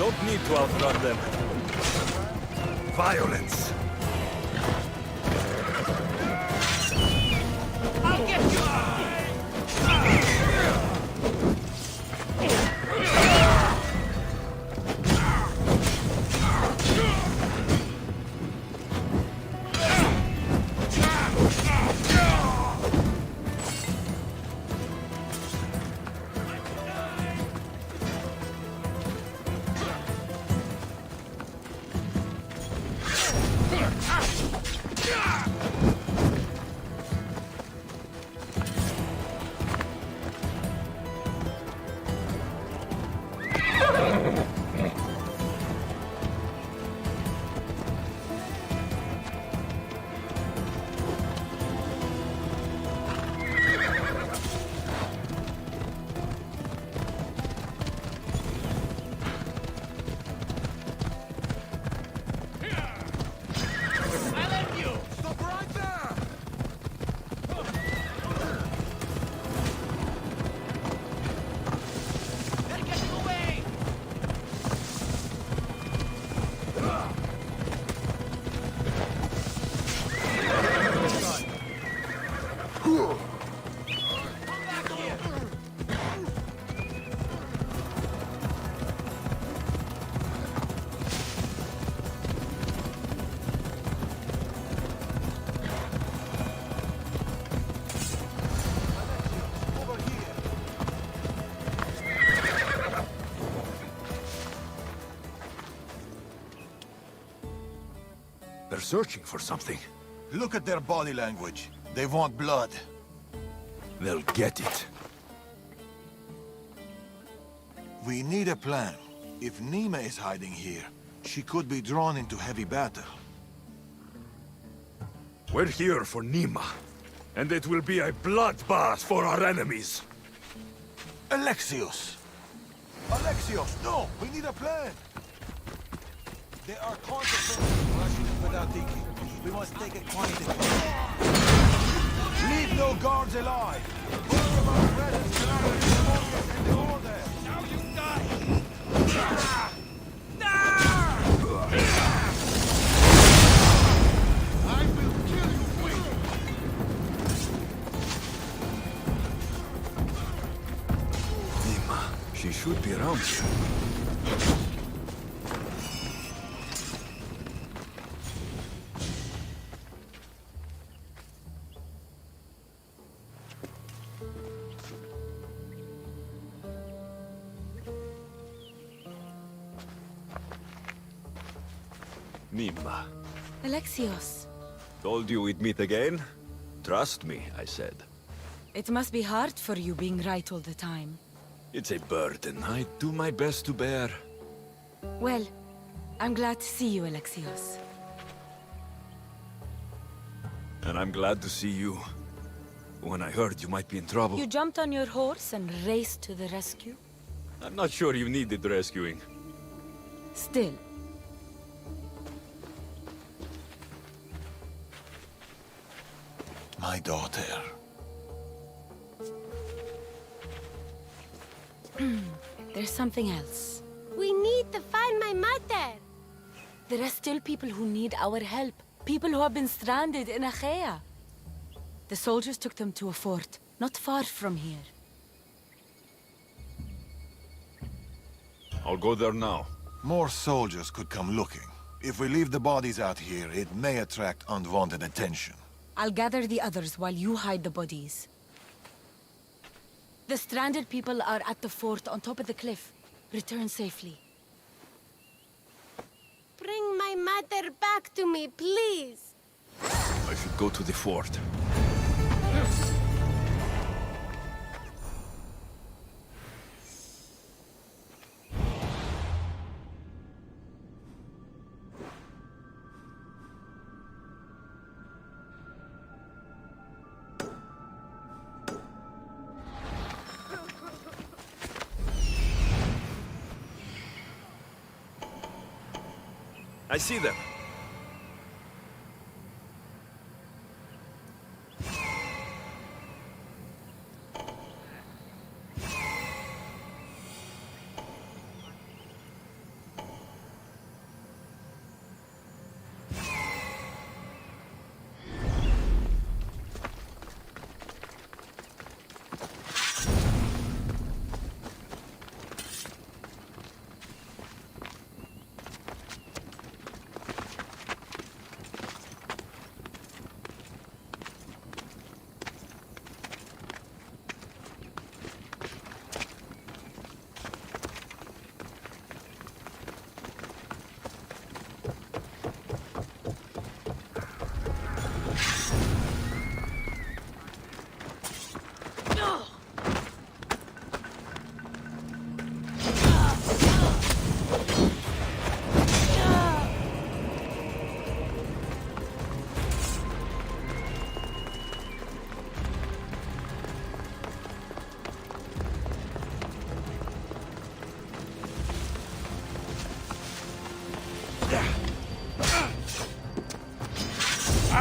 Don't need to outrun them. Violence. I'll get you! They're searching for something. Look at their body language. They want blood. They'll get it. We need a plan. If Nima is hiding here, she could be drawn into heavy battle. We're here for Nima, and it will be a bloodbath for our enemies. Alexios! Alexios, no! We need a plan! There are consequences to rushing in without thinking. We must take it quietly. Leave no guards alive! Most of our presence cannot be focused in the order! Now you die! I will kill you quick! Nima, she should be around here. Nima. Alexios. Told you we'd meet again? Trust me, I said. It must be hard for you being right all the time. It's a burden I do my best to bear. Well, I'm glad to see you, Alexios. And I'm glad to see you. When I heard you might be in trouble... You jumped on your horse and raced to the rescue? I'm not sure you needed rescuing. Still. My daughter. There's something else. We need to find my mother. There are still people who need our help. People who have been stranded in Achaea. The soldiers took them to a fort, not far from here. I'll go there now. More soldiers could come looking. If we leave the bodies out here, it may attract unwanted attention. I'll gather the others while you hide the bodies. The stranded people are at the fort on top of the cliff. Return safely. Bring my mother back to me, please. I should go to the fort. I see them.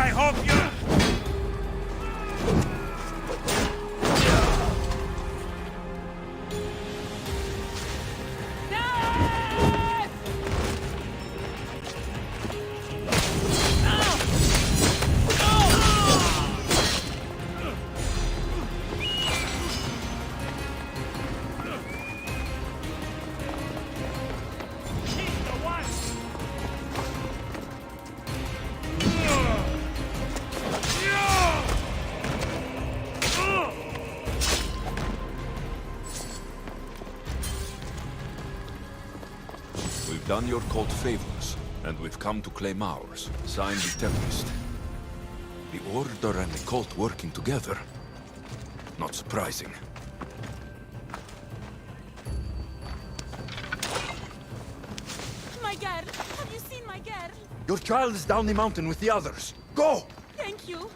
I hope you... We've done your cult favors, and we've come to claim ours. Signed the Tempest. The Order and the cult working together. Not surprising. My girl! Have you seen my girl? Your child is down the mountain with the others. Go! Thank you.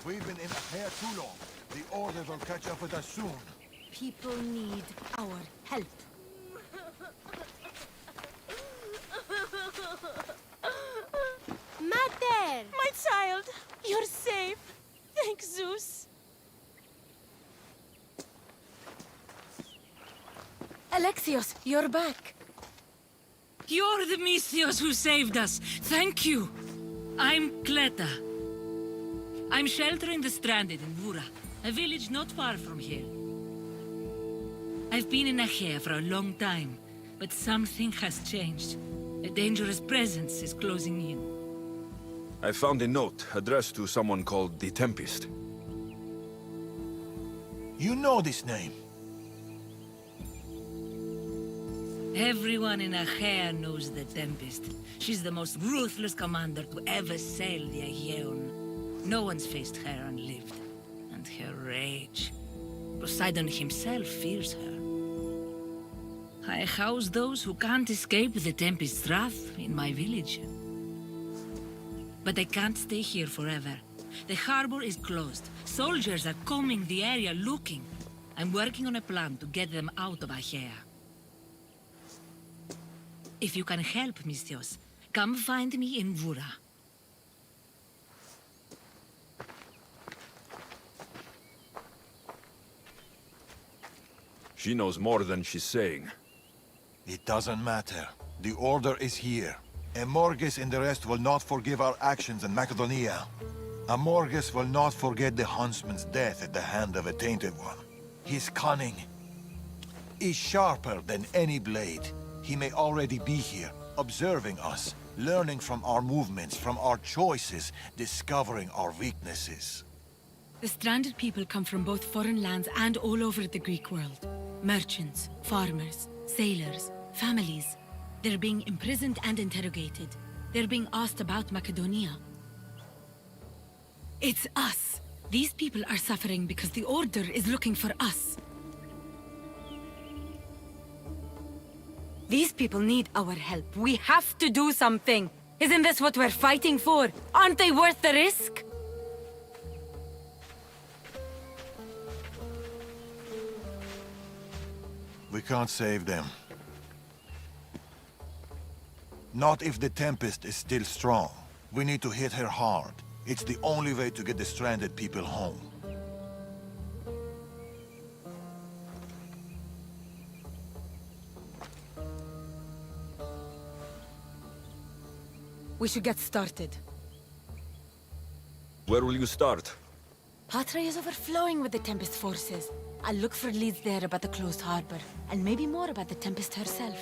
We've been in Achaea too long. The Order will catch up with us soon. People need our help. Mater! My child! You're safe! Thank Zeus! Alexios, you're back. You're the Misthios who saved us. Thank you. I'm Cleta. I'm sheltering the stranded in Vura, a village not far from here. I've been in Achaea for a long time, but something has changed. A dangerous presence is closing in. I found a note addressed to someone called the Tempest. You know this name? Everyone in Achaea knows the Tempest. She's the most ruthless commander to ever sail the Aegean. No one's faced her unlived. And her rage. Poseidon himself fears her. I house those who can't escape the Tempest's wrath in my village. But I can't stay here forever. The harbor is closed. Soldiers are combing the area looking. I'm working on a plan to get them out of Achaea. If you can help, Misthios, come find me in Vura. She knows more than she's saying. It doesn't matter. The Order is here. Amorges and the rest will not forgive our actions in Macedonia. Amorges will not forget the huntsman's death at the hand of a tainted one. His cunning is sharper than any blade. He may already be here, observing us, learning from our movements, from our choices, discovering our weaknesses. The stranded people come from both foreign lands and all over the Greek world. Merchants, farmers, sailors, families. They're being imprisoned and interrogated. They're being asked about Macedonia. It's us. These people are suffering because the Order is looking for us. These people need our help. We have to do something. Isn't this what we're fighting for? Aren't they worth the risk? We can't save them. Not if the Tempest is still strong. We need to hit her hard. It's the only way to get the stranded people home. We should get started. Where will you start? Patra is overflowing with the Tempest forces. I'll look for leads there about the closed harbor, and maybe more about the Tempest herself.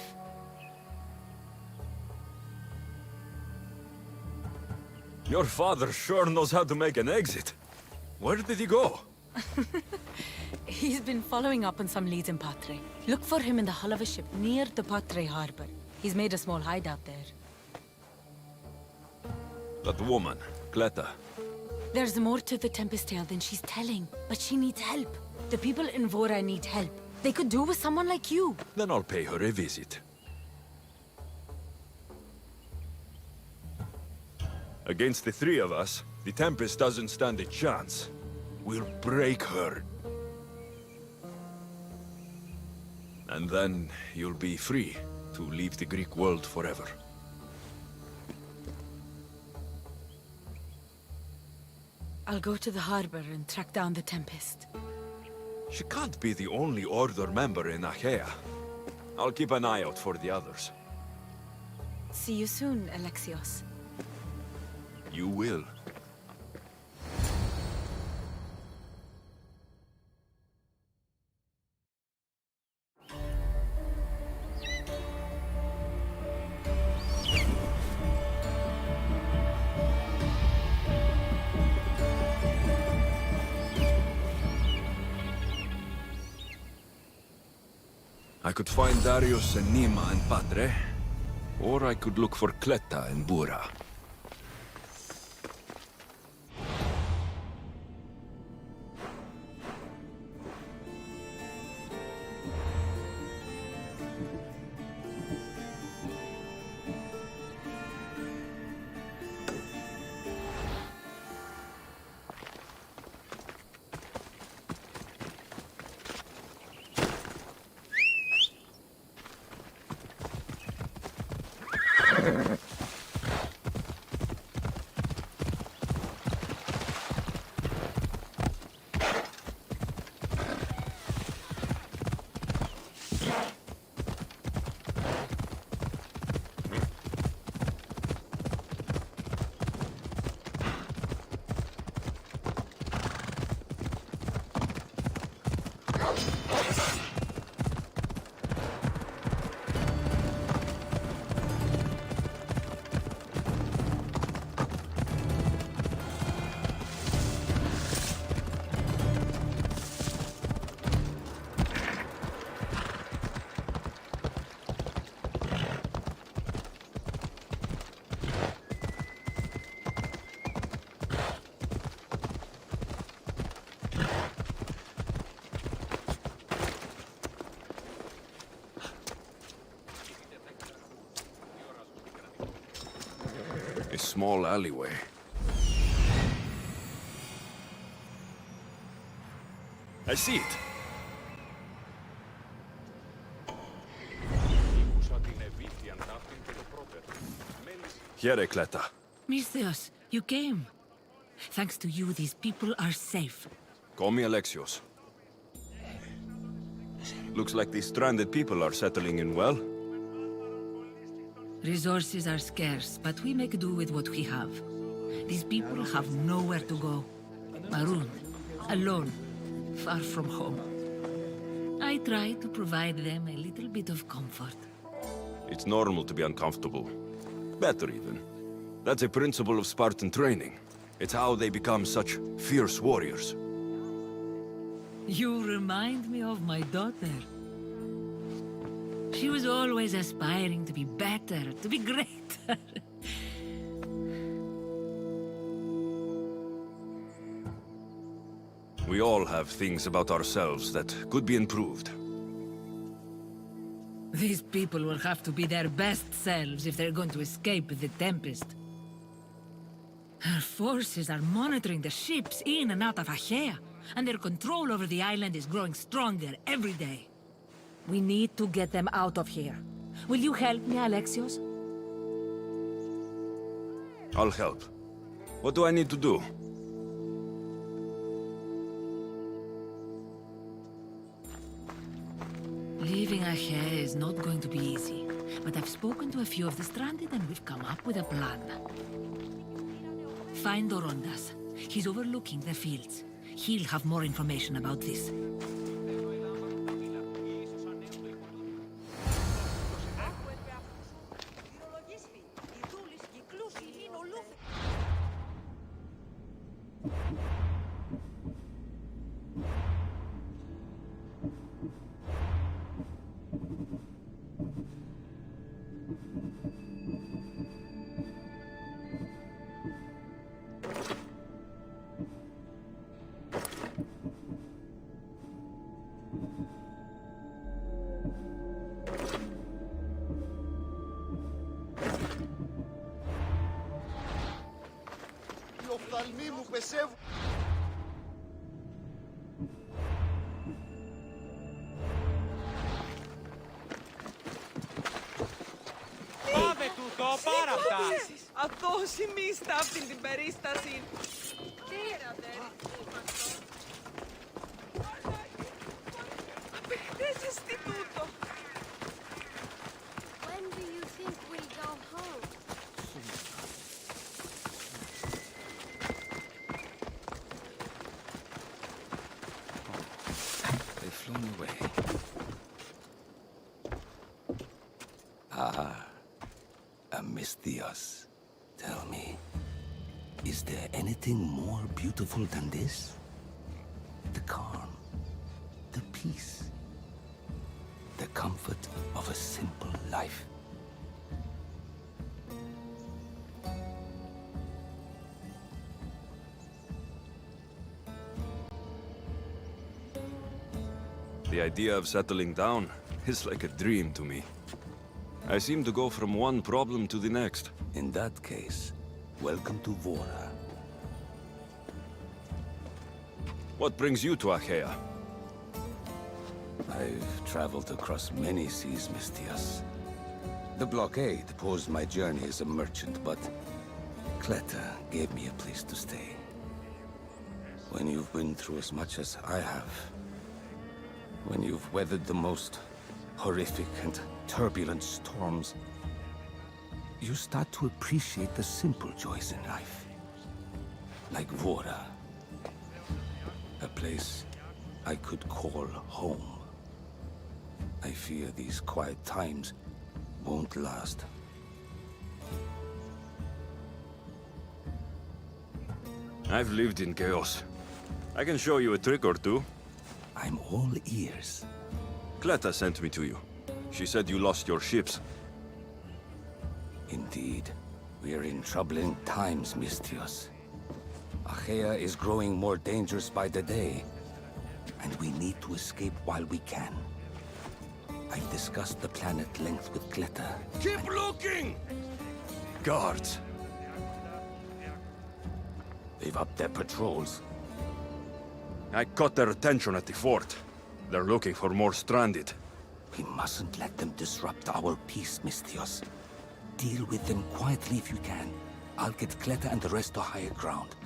Your father sure knows how to make an exit. Where did he go? He's been following up on some leads in Patre. Look for him in the hull of a ship near the Patre harbor. He's made a small hideout there. That woman, Cleta. There's more to the Tempest tale than she's telling, but she needs help. The people in Vora need help. They could do with someone like you. Then I'll pay her a visit. Against the three of us, the Tempest doesn't stand a chance. We'll break her. And then you'll be free to leave the Greek world forever. I'll go to the harbor and track down the Tempest. She can't be the only Order member in Achaea. I'll keep an eye out for the others. See you soon, Alexios. You will. I could find Darius and Nima and Patre, or I could look for Cleta and Bura. A small alleyway. I see it. Here, Cleta. Misthios, you came. Thanks to you, these people are safe. Call me Alexios. Looks like these stranded people are settling in well. Resources are scarce, but we make do with what we have. These people have nowhere to go. Marooned, alone, far from home. I try to provide them a little bit of comfort. It's normal to be uncomfortable. Better even. That's a principle of Spartan training. It's how they become such fierce warriors. You remind me of my daughter. She was always aspiring to be better, to be greater. We all have things about ourselves that could be improved. These people will have to be their best selves if they're going to escape the Tempest. Our forces are monitoring the ships in and out of Achaea, and their control over the island is growing stronger every day. We need to get them out of here. Will you help me, Alexios? I'll help. What do I need to do? Leaving Achaea is not going to be easy, but I've spoken to a few of the stranded and we've come up with a plan. Find Orondas. He's overlooking the fields. He'll have more information about this. οφθαλμοί μου πεσεύουν. Πάμε τούτο, πάρα αυτά. Αθώση μίστα αυτήν την περίσταση. Απεχτέσεις τι τούτο. When do you think we'll go home? They've flown away. Ah, Misthios, tell me, is there anything more beautiful than this? The calm, the peace, the comfort of a simple life. The idea of settling down is like a dream to me. I seem to go from one problem to the next. In that case, welcome to Vora. What brings you to Achaea? I've traveled across many seas, Misthios. The blockade paused my journey as a merchant, but Cleta gave me a place to stay. When you've been through as much as I have, when you've weathered the most horrific and turbulent storms, you start to appreciate the simple joys in life. Like Vora. A place I could call home. I fear these quiet times won't last. I've lived in chaos. I can show you a trick or two. I'm all ears. Cleta sent me to you. She said you lost your ships. Indeed. We are in troubling times, Misthios. Achaea is growing more dangerous by the day, and we need to escape while we can. I've discussed the plan at length with Cleta. Keep looking! Guards. They've upped their patrols. I caught their attention at the fort. They're looking for more stranded. We mustn't let them disrupt our peace, Misthios. Deal with them quietly if you can. I'll get Cleta and the rest to higher ground.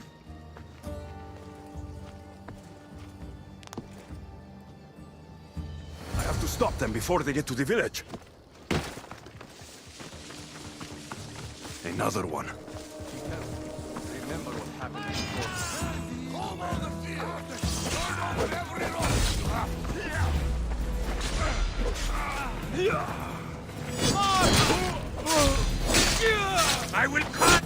I have to stop them before they get to the village. Another one. Remember what happened before. Over the field! Turn on every road! I will cut!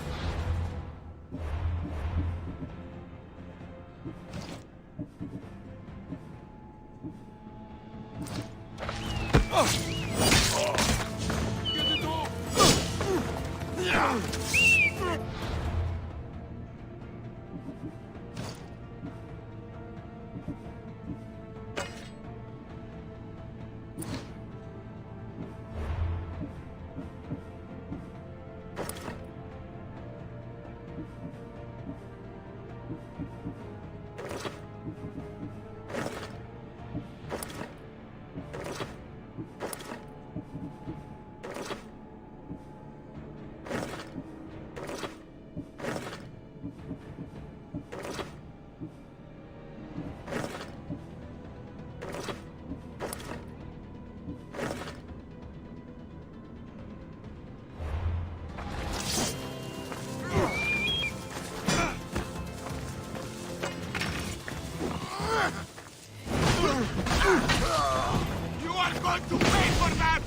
You are going to pay for that!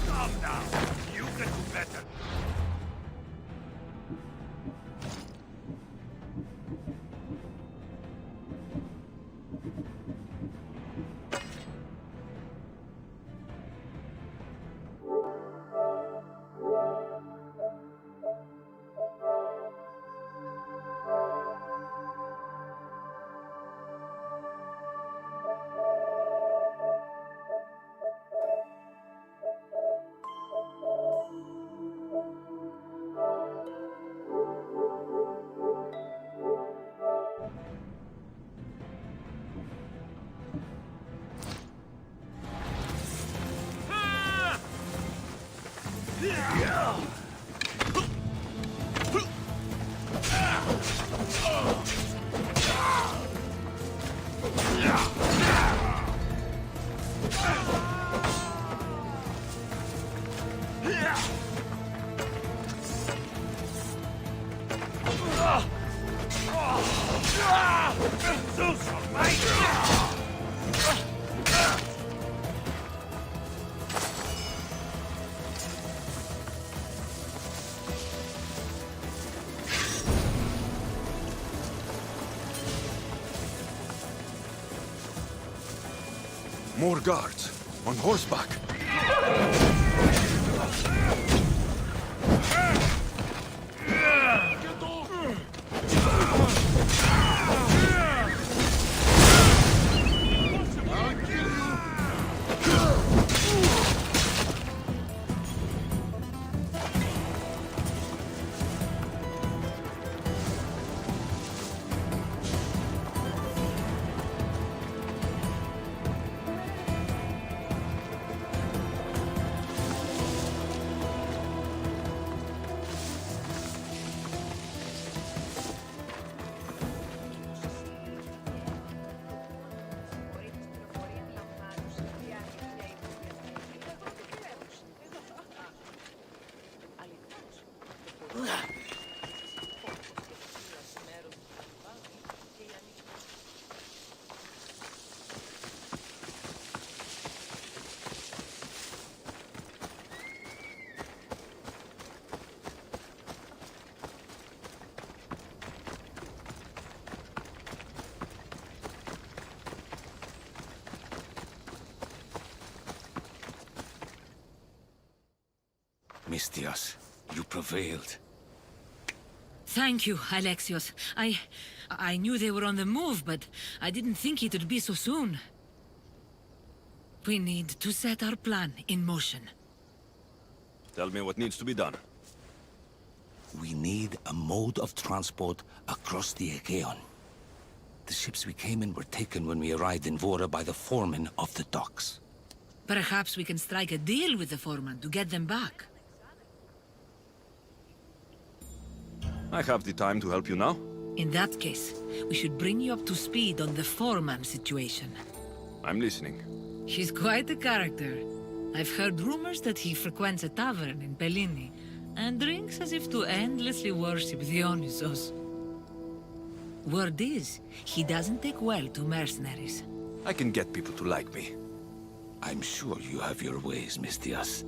Calm down. You can do better. More guards, on horseback. Mistios, you prevailed. Thank you, Alexios. I knew they were on the move, but I didn't think it would be so soon. We need to set our plan in motion. Tell me what needs to be done. We need a mode of transport across the Aegean. The ships we came in were taken when we arrived in Vora by the foreman of the docks. Perhaps we can strike a deal with the foreman to get them back. I have the time to help you now. In that case, we should bring you up to speed on the foreman situation. I'm listening. He's quite a character. I've heard rumors that he frequents a tavern in Pellini, and drinks as if to endlessly worship Dionysos. Word is, he doesn't take well to mercenaries. I can get people to like me. I'm sure you have your ways, Mistios.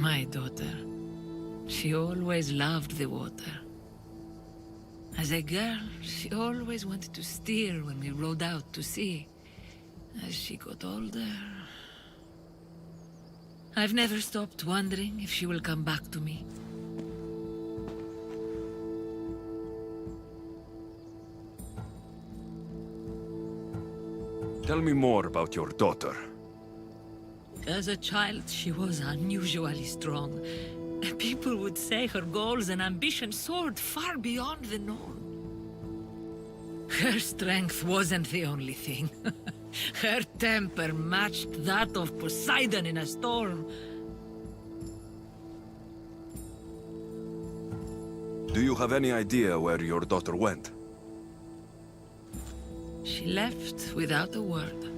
My daughter. She always loved the water. As a girl, she always wanted to steer when we rowed out to sea. As she got older... I've never stopped wondering if she will come back to me. Tell me more about your daughter. As a child, she was unusually strong. People would say her goals and ambitions soared far beyond the norm. Her strength wasn't the only thing. Her temper matched that of Poseidon in a storm. Do you have any idea where your daughter went? She left without a word.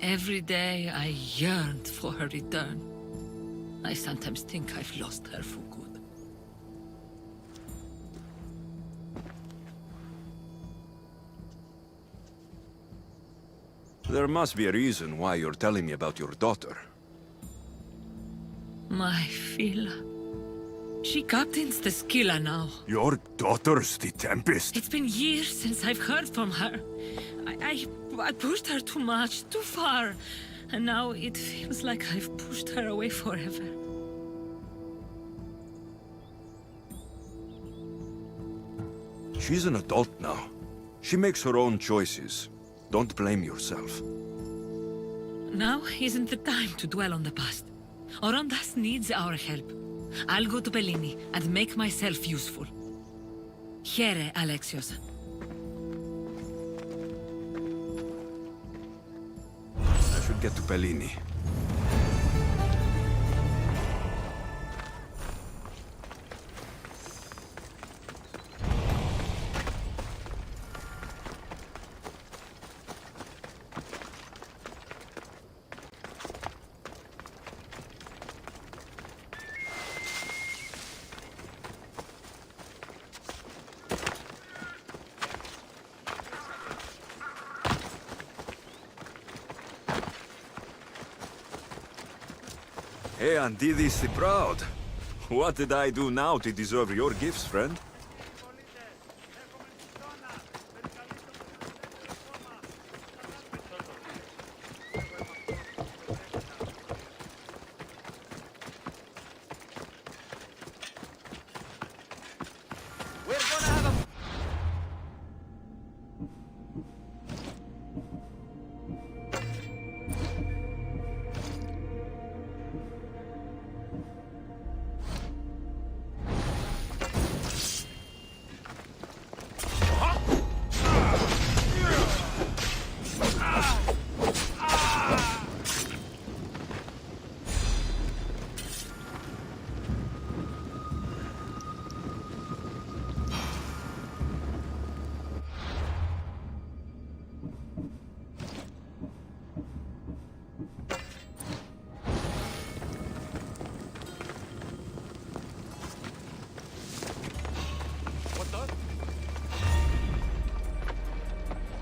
Every day I yearned for her return. I sometimes think I've lost her for good. There must be a reason why you're telling me about your daughter. My Phila. She captains the Scylla now. Your daughter's the Tempest? It's been years since I've heard from her. I pushed her too much, too far. And now it feels like I've pushed her away forever. She's an adult now. She makes her own choices. Don't blame yourself. Now isn't the time to dwell on the past. Orondas needs our help. I'll go to Pellini and make myself useful. Here, Alexios. I should get to Pellini. Hey, Antidis the Proud. What did I do now to deserve your gifts, friend? We're gonna have a...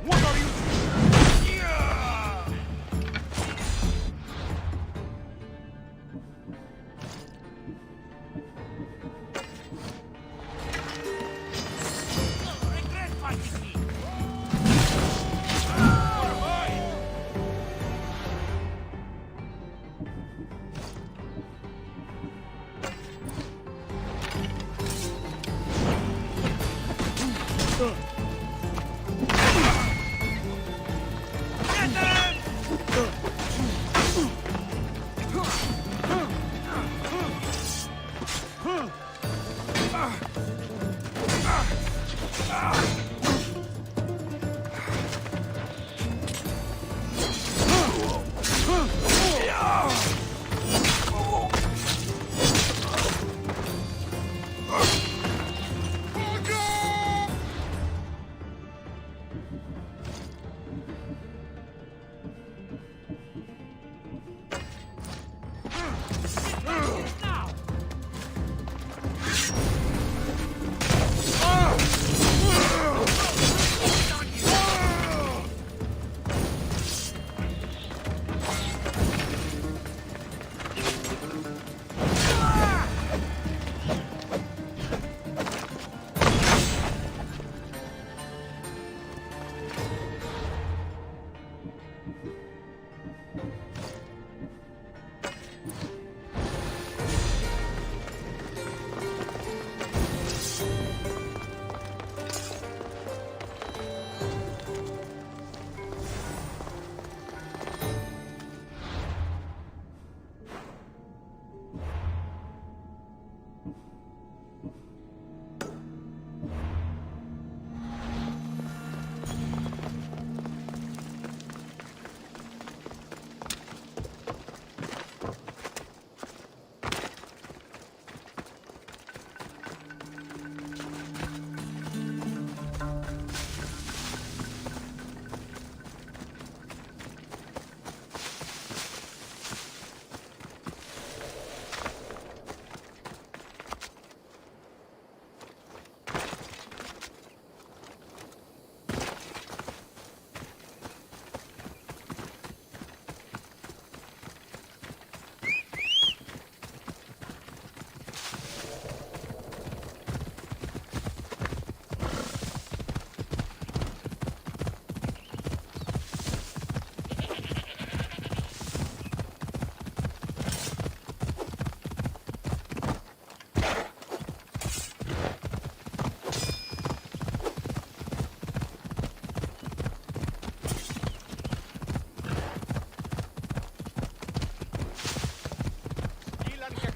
What are you doing? Yeah!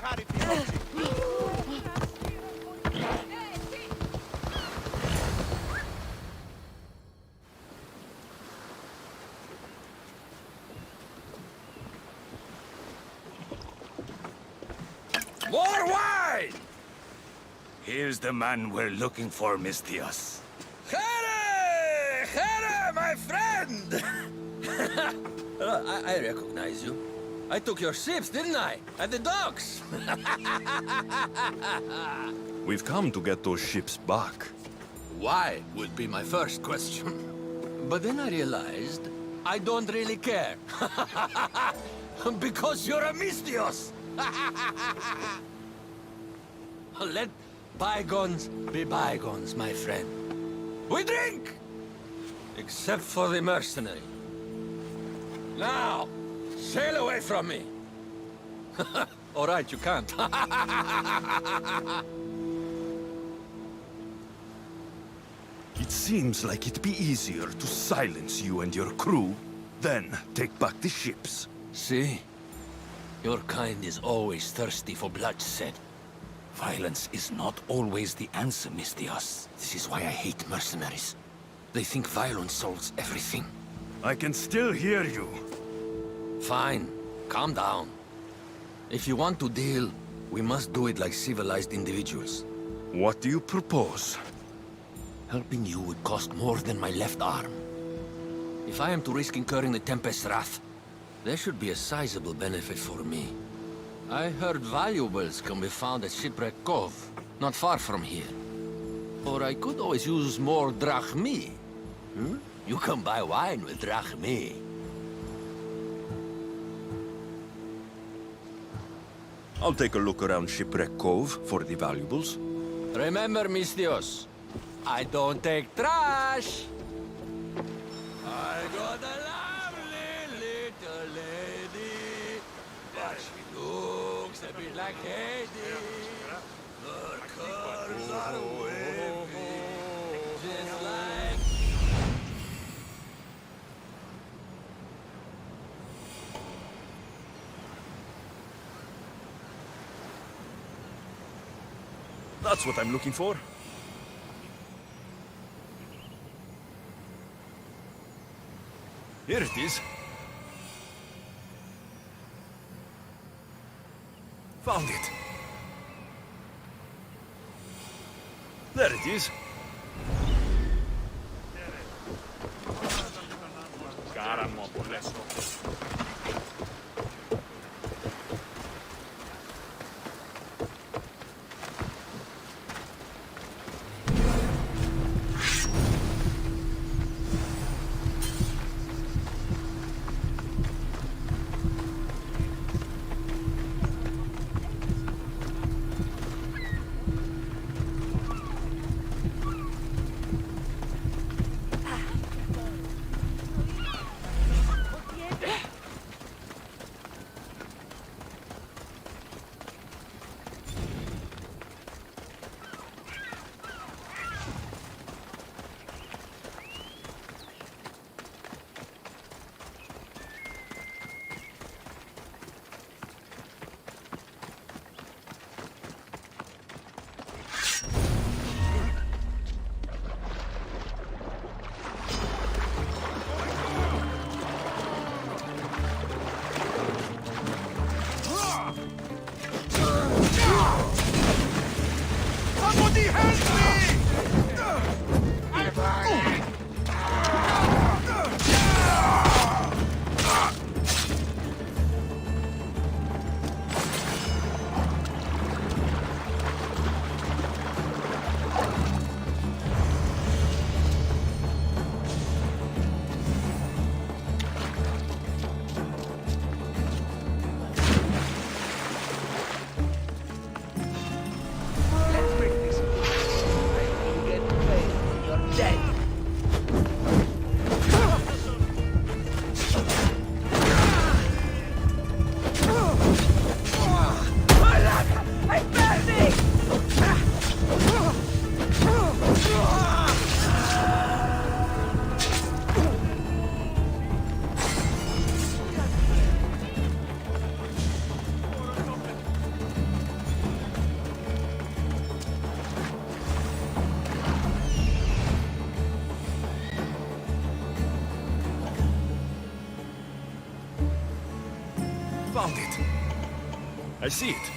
More wine! Here's the man we're looking for, Misthios. Here! Here, my friend! I recognize you. I took your ships, didn't I? At the docks! We've come to get those ships back. Why would be my first question. But then I realized I don't really care. Because you're a Misthios! Let bygones be bygones, my friend. We drink! Except for the mercenary. Now, sail away from me. All right, you can't. It seems like it'd be easier to silence you and your crew, then take back the ships. See? Your kind is always thirsty for bloodshed. Violence is not always the answer, Misthios. This is why I hate mercenaries. They think violence solves everything. I can still hear you. Fine. Calm down. If you want to deal, we must do it like civilized individuals. What do you propose? Helping you would cost more than my left arm. If I am to risk incurring the Tempest's wrath, there should be a sizable benefit for me. I heard valuables can be found at Shipwreck Cove, not far from here. Or I could always use more drachmi. Hmm? You can buy wine with drachmi. I'll take a look around Shipwreck Cove for the valuables. Remember, Misthios, I don't take trash! I got a lovely little lady, but she looks a bit like Hades. Her curves are wavy, just like... That's what I'm looking for. Here it is. Found it. There it is. Caramba, adesso. Found it. I see it.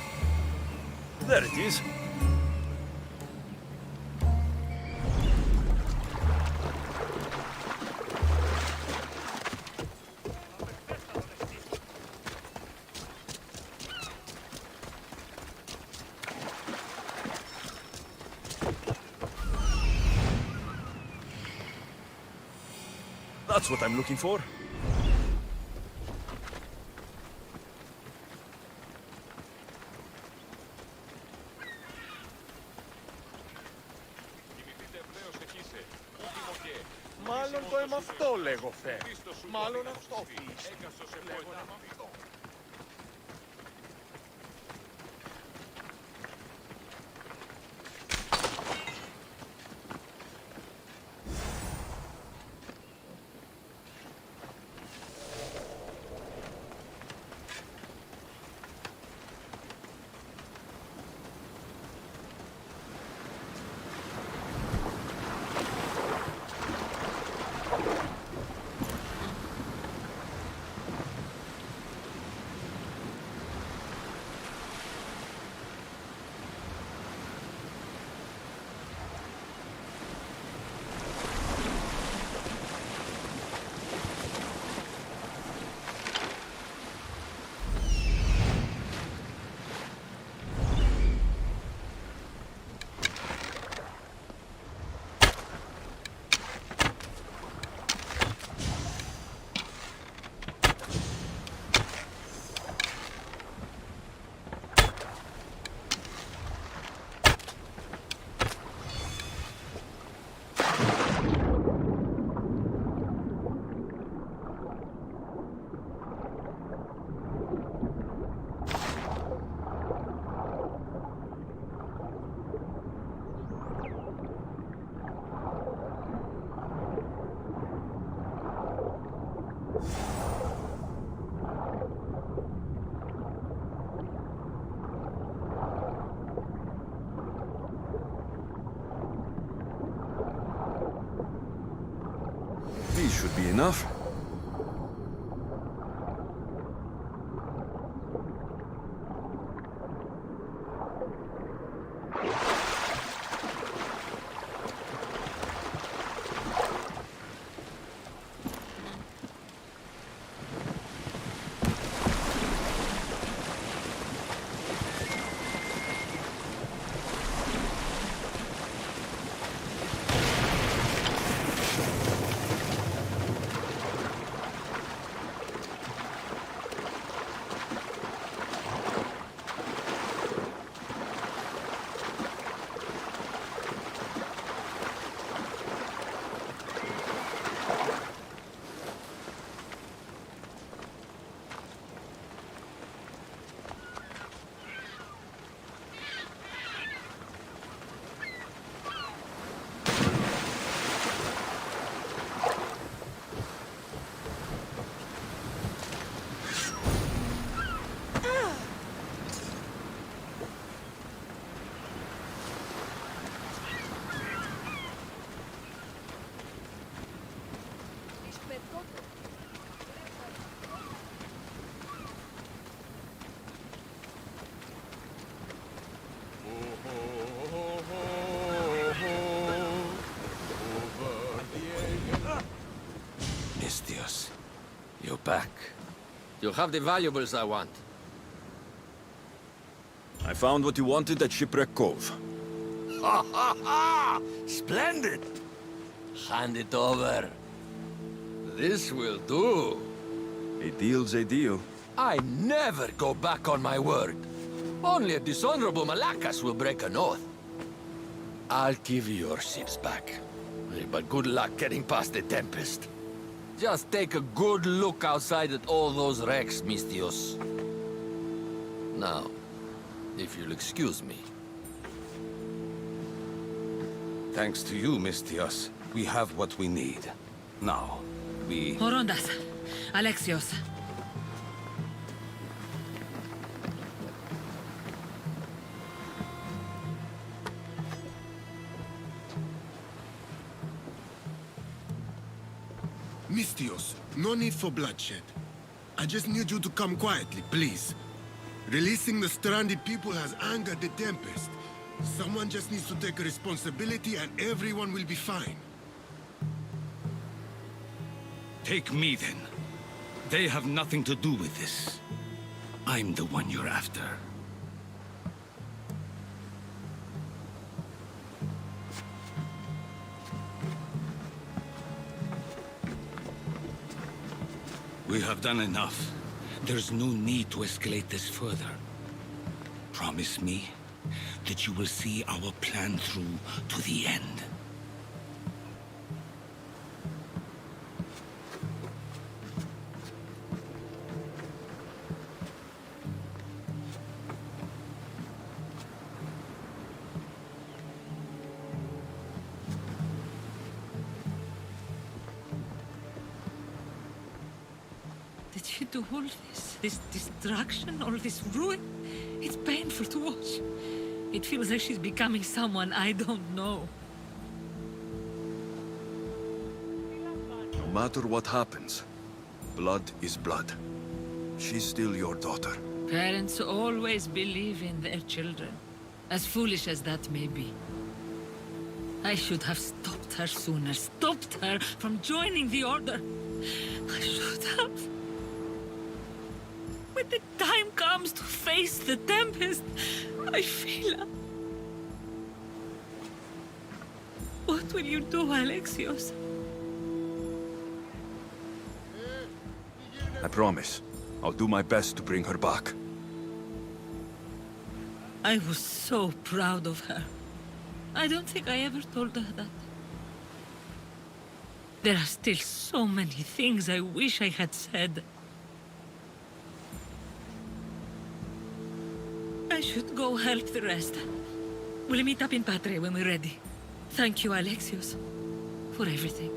There it is. That's what I'm looking for. Μάλλον το εμαυτό λέγω, Θε. Μάλλον αυτό πεις. These should be enough. Mistios, you're back. You have the valuables I want. I found what you wanted at Shipwreck Cove. Ha ha ha! Splendid! Hand it over. This will do. A deal's a deal. I never go back on my word. Only a dishonorable Malakas will break an oath. I'll give you your ships back. But good luck getting past the Tempest. Just take a good look outside at all those wrecks, Mistios. Now, if you'll excuse me. Thanks to you, Mistios, we have what we need. Now, we... Horondas, Alexios. Mistios, no need for bloodshed. I just need you to come quietly, please. Releasing the stranded people has angered the Tempest. Someone just needs to take responsibility and everyone will be fine. Take me, then. They have nothing to do with this. I'm the one you're after. We have done enough. There's no need to escalate this further. Promise me that you will see our plan through to the end. Did you do all this? This destruction, all this ruin? It's painful to watch. It feels like she's becoming someone I don't know. No matter what happens, blood is blood. She's still your daughter. Parents always believe in their children, as foolish as that may be. I should have stopped her sooner, stopped her from joining the Order. I should have. When the time comes to face the Tempest, I feel... What will you do, Alexios? I promise. I'll do my best to bring her back. I was so proud of her. I don't think I ever told her that. There are still so many things I wish I had said. I should go help the rest. We'll meet up in Patre when we're ready. Thank you, Alexios, for everything.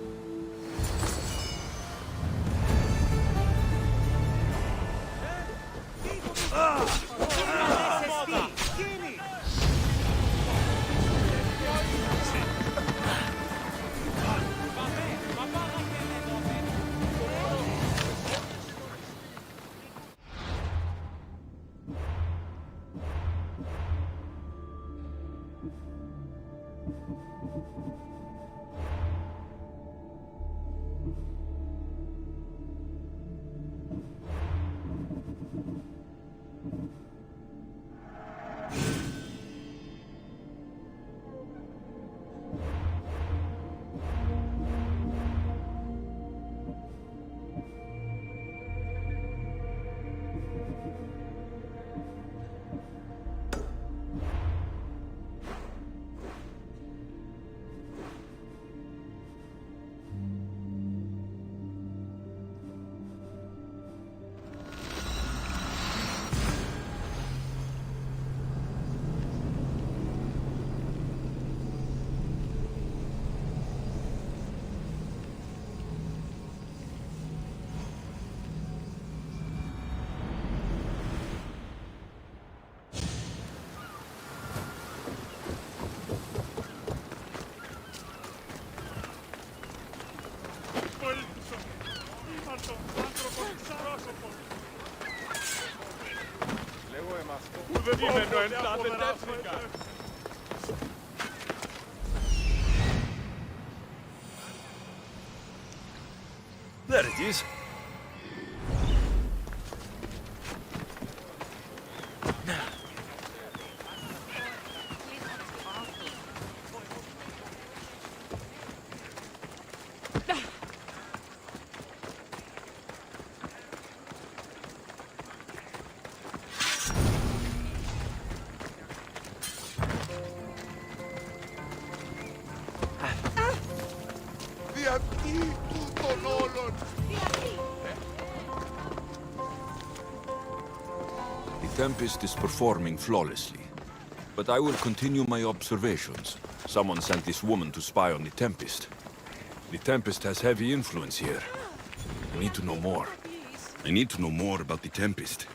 There it is. The Tempest is performing flawlessly, but I will continue my observations. Someone sent this woman to spy on the Tempest. The Tempest has heavy influence here. I need to know more. I need to know more about the Tempest.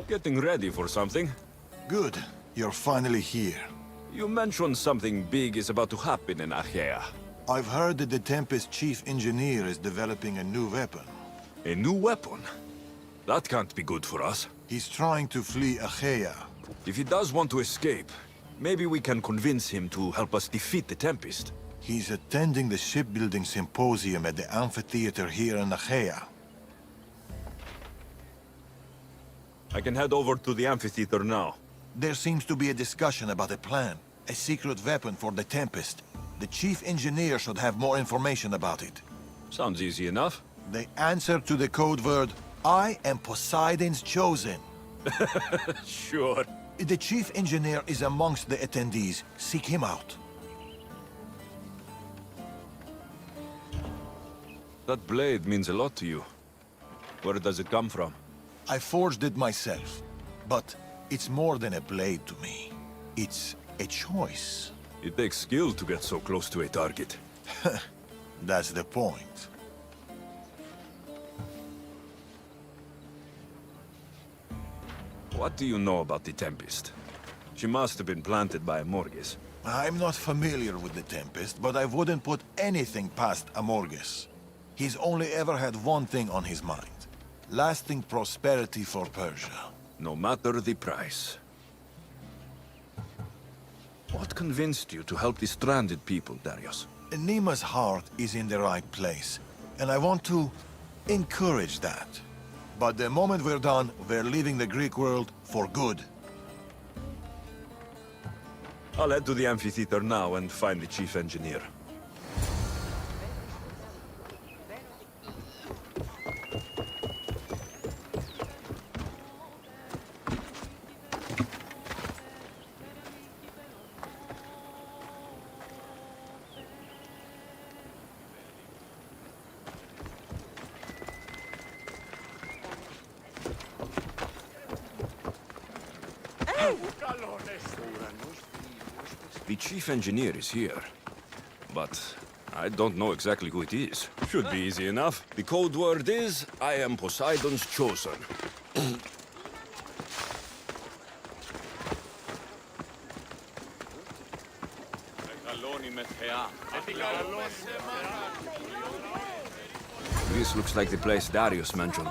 Getting ready for something? Good. You're finally here. You mentioned something big is about to happen in Achaea. I've heard that the Tempest chief engineer is developing a new weapon. A new weapon? That can't be good for us. He's trying to flee Achaea. If he does want to escape, maybe we can convince him to help us defeat the Tempest. He's attending the shipbuilding symposium at the amphitheater here in Achaea. I can head over to the amphitheater now. There seems to be a discussion about a plan. A secret weapon for the Tempest. The chief engineer should have more information about it. Sounds easy enough. The answer to the code word, I am Poseidon's chosen. Sure. The chief engineer is amongst the attendees. Seek him out. That blade means a lot to you. Where does it come from? I forged it myself. But it's more than a blade to me. It's a choice. It takes skill to get so close to a target. That's the point. What do you know about the Tempest? She must have been planted by Amorges. I'm not familiar with the Tempest, but I wouldn't put anything past Amorges. He's only ever had one thing on his mind. Lasting prosperity for Persia. No matter the price. What convinced you to help the stranded people, Darius? Nima's heart is in the right place, and I want to encourage that. But the moment we're done, we're leaving the Greek world for good. I'll head to the amphitheater now and find the chief engineer. The chief engineer is here, but I don't know exactly who it is. Should be easy enough. The code word is, I am Poseidon's chosen. This looks like the place Darius mentioned.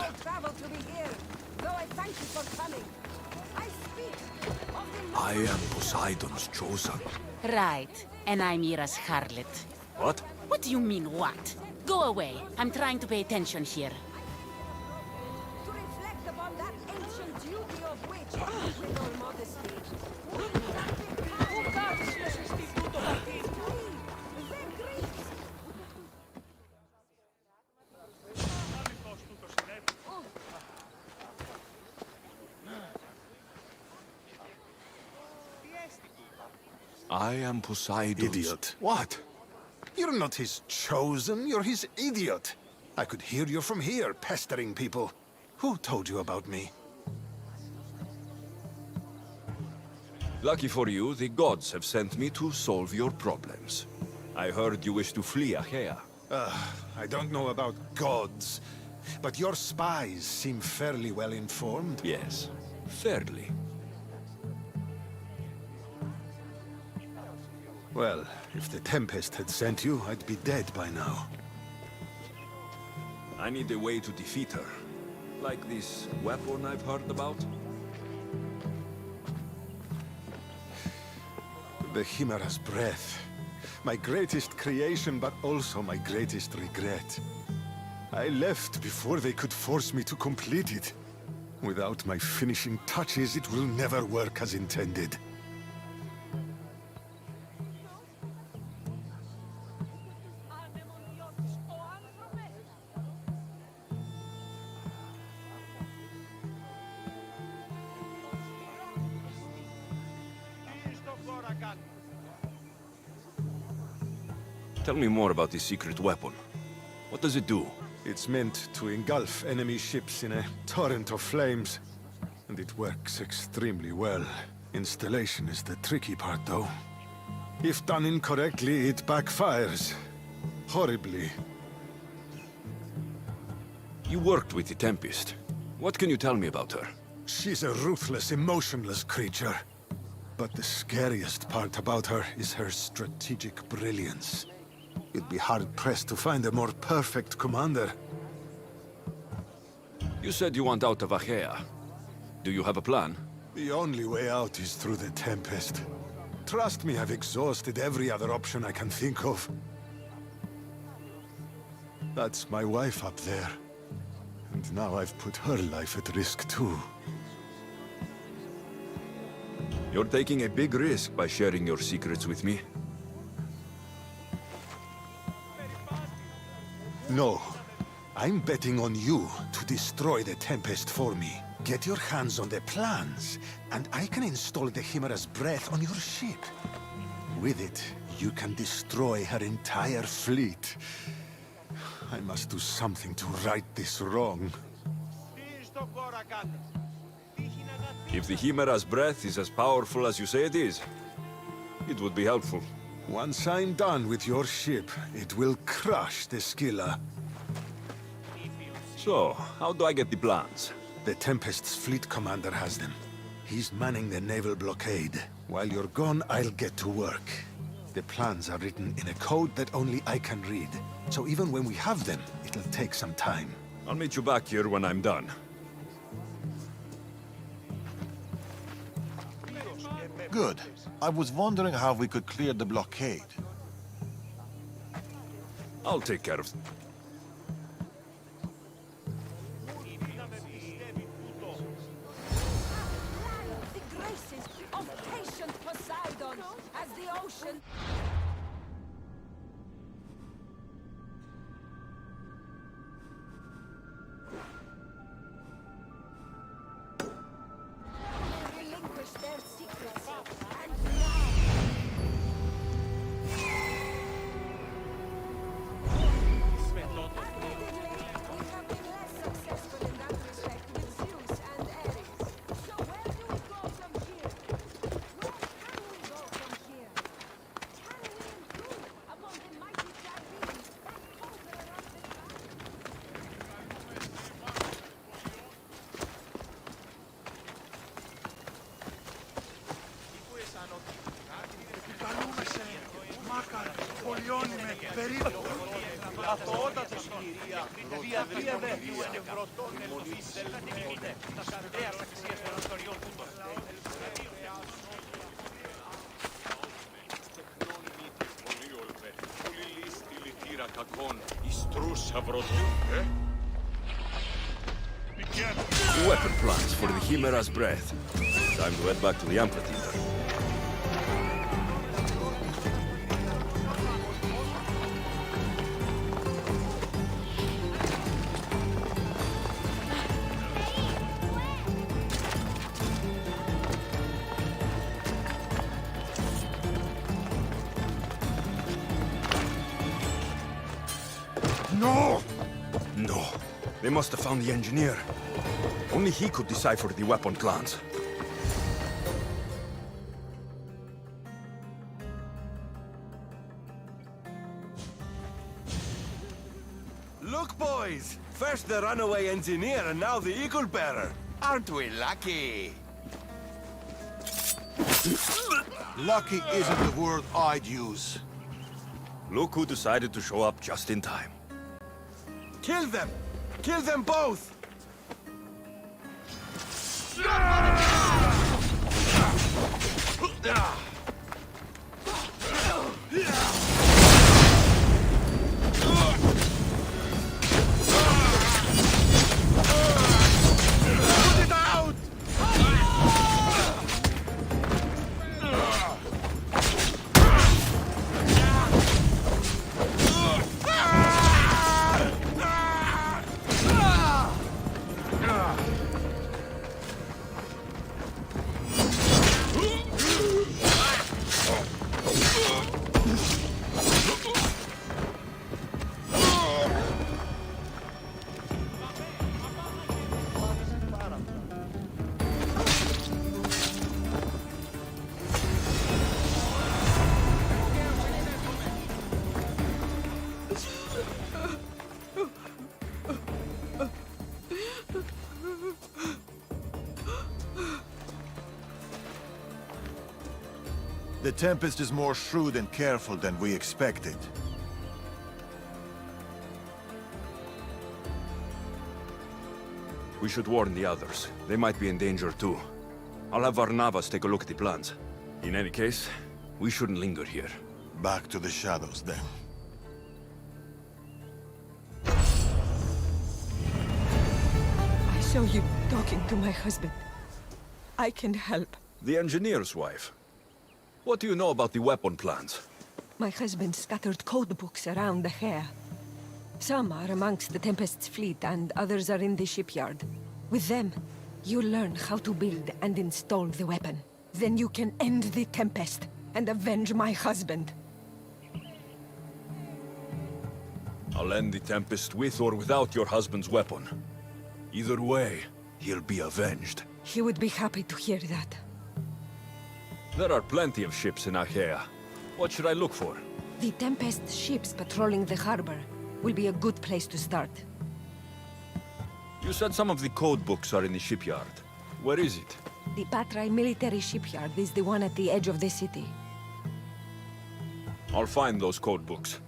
I am Poseidon's chosen. Right. And I'm Mira's harlot. What? What do you mean, what? Go away. I'm trying to pay attention here. To reflect upon that ancient duty of which, with all modesty, I am Poseidon's... Idiot. What? You're not his chosen, you're his idiot. I could hear you from here, pestering people. Who told you about me? Lucky for you, the gods have sent me to solve your problems. I heard you wish to flee Achaea. I don't know about gods, but your spies seem fairly well informed. Yes, fairly. Well, if the Tempest had sent you, I'd be dead by now. I need a way to defeat her. Like this weapon I've heard about? The Chimera's breath. My greatest creation, but also my greatest regret. I left before they could force me to complete it. Without my finishing touches, it will never work as intended. Tell me more about this secret weapon. What does it do? It's meant to engulf enemy ships in a torrent of flames. And it works extremely well. Installation is the tricky part, though. If done incorrectly, it backfires. Horribly. You worked with the Tempest. What can you tell me about her? She's a ruthless, emotionless creature. But the scariest part about her is her strategic brilliance. You'd be hard-pressed to find a more perfect commander. You said you want out of Achaea. Do you have a plan? The only way out is through the Tempest. Trust me, I've exhausted every other option I can think of. That's my wife up there. And now I've put her life at risk too. You're taking a big risk by sharing your secrets with me. No. I'm betting on you to destroy the Tempest for me. Get your hands on the plans, and I can install the Chimera's breath on your ship. With it, you can destroy her entire fleet. I must do something to right this wrong. If the Chimera's breath is as powerful as you say it is, it would be helpful. Once I'm done with your ship, it will crush the Scylla. So, how do I get the plans? The Tempest's fleet commander has them. He's manning the naval blockade. While you're gone, I'll get to work. The plans are written in a code that only I can read. So even when we have them, it'll take some time. I'll meet you back here when I'm done. Good. I was wondering how we could clear the blockade. I'll take care of it. The graces of patient Poseidon as the ocean... relinquish their secrets, and now... Weapon plans for the Chimera's breath. Time to head back to the amphitheater. No! No. They must have found the engineer. Only he could decipher the weapon clans. Look, boys! First the runaway engineer and now the eagle bearer. Aren't we lucky? Lucky isn't the word I'd use. Look who decided to show up just in time. Kill them! Kill them both! Put it out! The Tempest is more shrewd and careful than we expected. We should warn the others. They might be in danger too. I'll have Varnavas take a look at the plans. In any case, we shouldn't linger here. Back to the shadows, then. I saw you talking to my husband. I can help. The engineer's wife. What do you know about the weapon plans? My husband scattered code books around the Hair. Some are amongst the Tempest's fleet, and others are in the shipyard. With them, you learn how to build and install the weapon. Then you can end the Tempest and avenge my husband. I'll end the Tempest with or without your husband's weapon. Either way, he'll be avenged. He would be happy to hear that. There are plenty of ships in Achaea. What should I look for? The Tempest ships patrolling the harbor will be a good place to start. You said some of the code books are in the shipyard. Where is it? The Patrai military shipyard is the one at the edge of the city. I'll find those code books.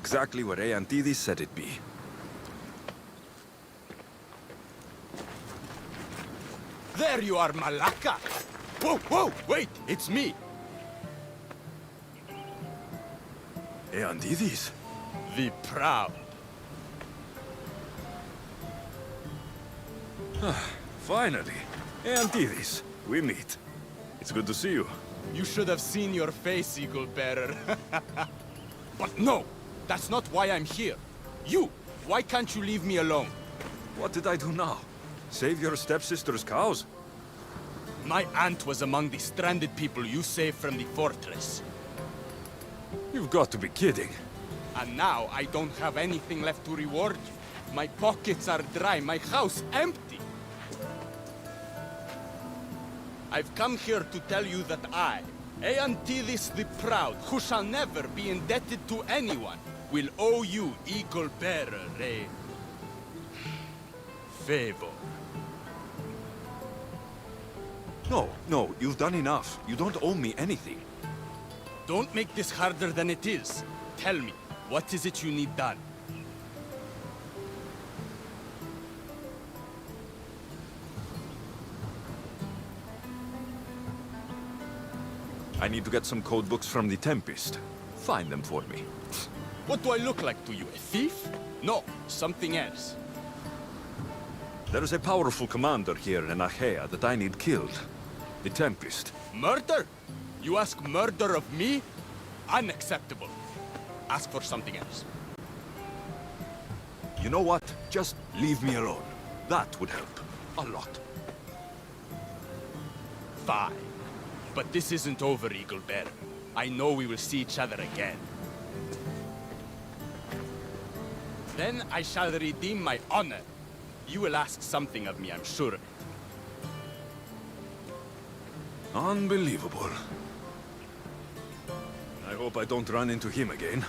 exactly where Aeantides said it'd be. There you are, Malaka! Whoa, whoa, wait, it's me! Aeantides? The proud. Finally. Aeantides, we meet. It's good to see you. You should have seen your face, Eagle Bearer. But no! That's not why I'm here. You! Why can't you leave me alone? What did I do now? Save your stepsister's cows? My aunt was among the stranded people you saved from the fortress. You've got to be kidding. And now I don't have anything left to reward you. My pockets are dry, my house empty. I've come here to tell you that I, Aeantides the Proud, who shall never be indebted to anyone, will owe you, Eagle Bearer, a favor. No, you've done enough. You don't owe me anything. Don't make this harder than it is. Tell me, what is it you need done? I need to get some code books from the Tempest. Find them for me. What do I look like to you, a thief? No, something else. There is a powerful commander here in Achaea that I need killed. The Tempest. Murder? You ask murder of me? Unacceptable. Ask for something else. You know what? Just leave me alone. That would help. A lot. Fine. But this isn't over, Eagle Bearer. I know we will see each other again. Then I shall redeem my honor. You will ask something of me, I'm sure of it. Unbelievable. I hope I don't run into him again.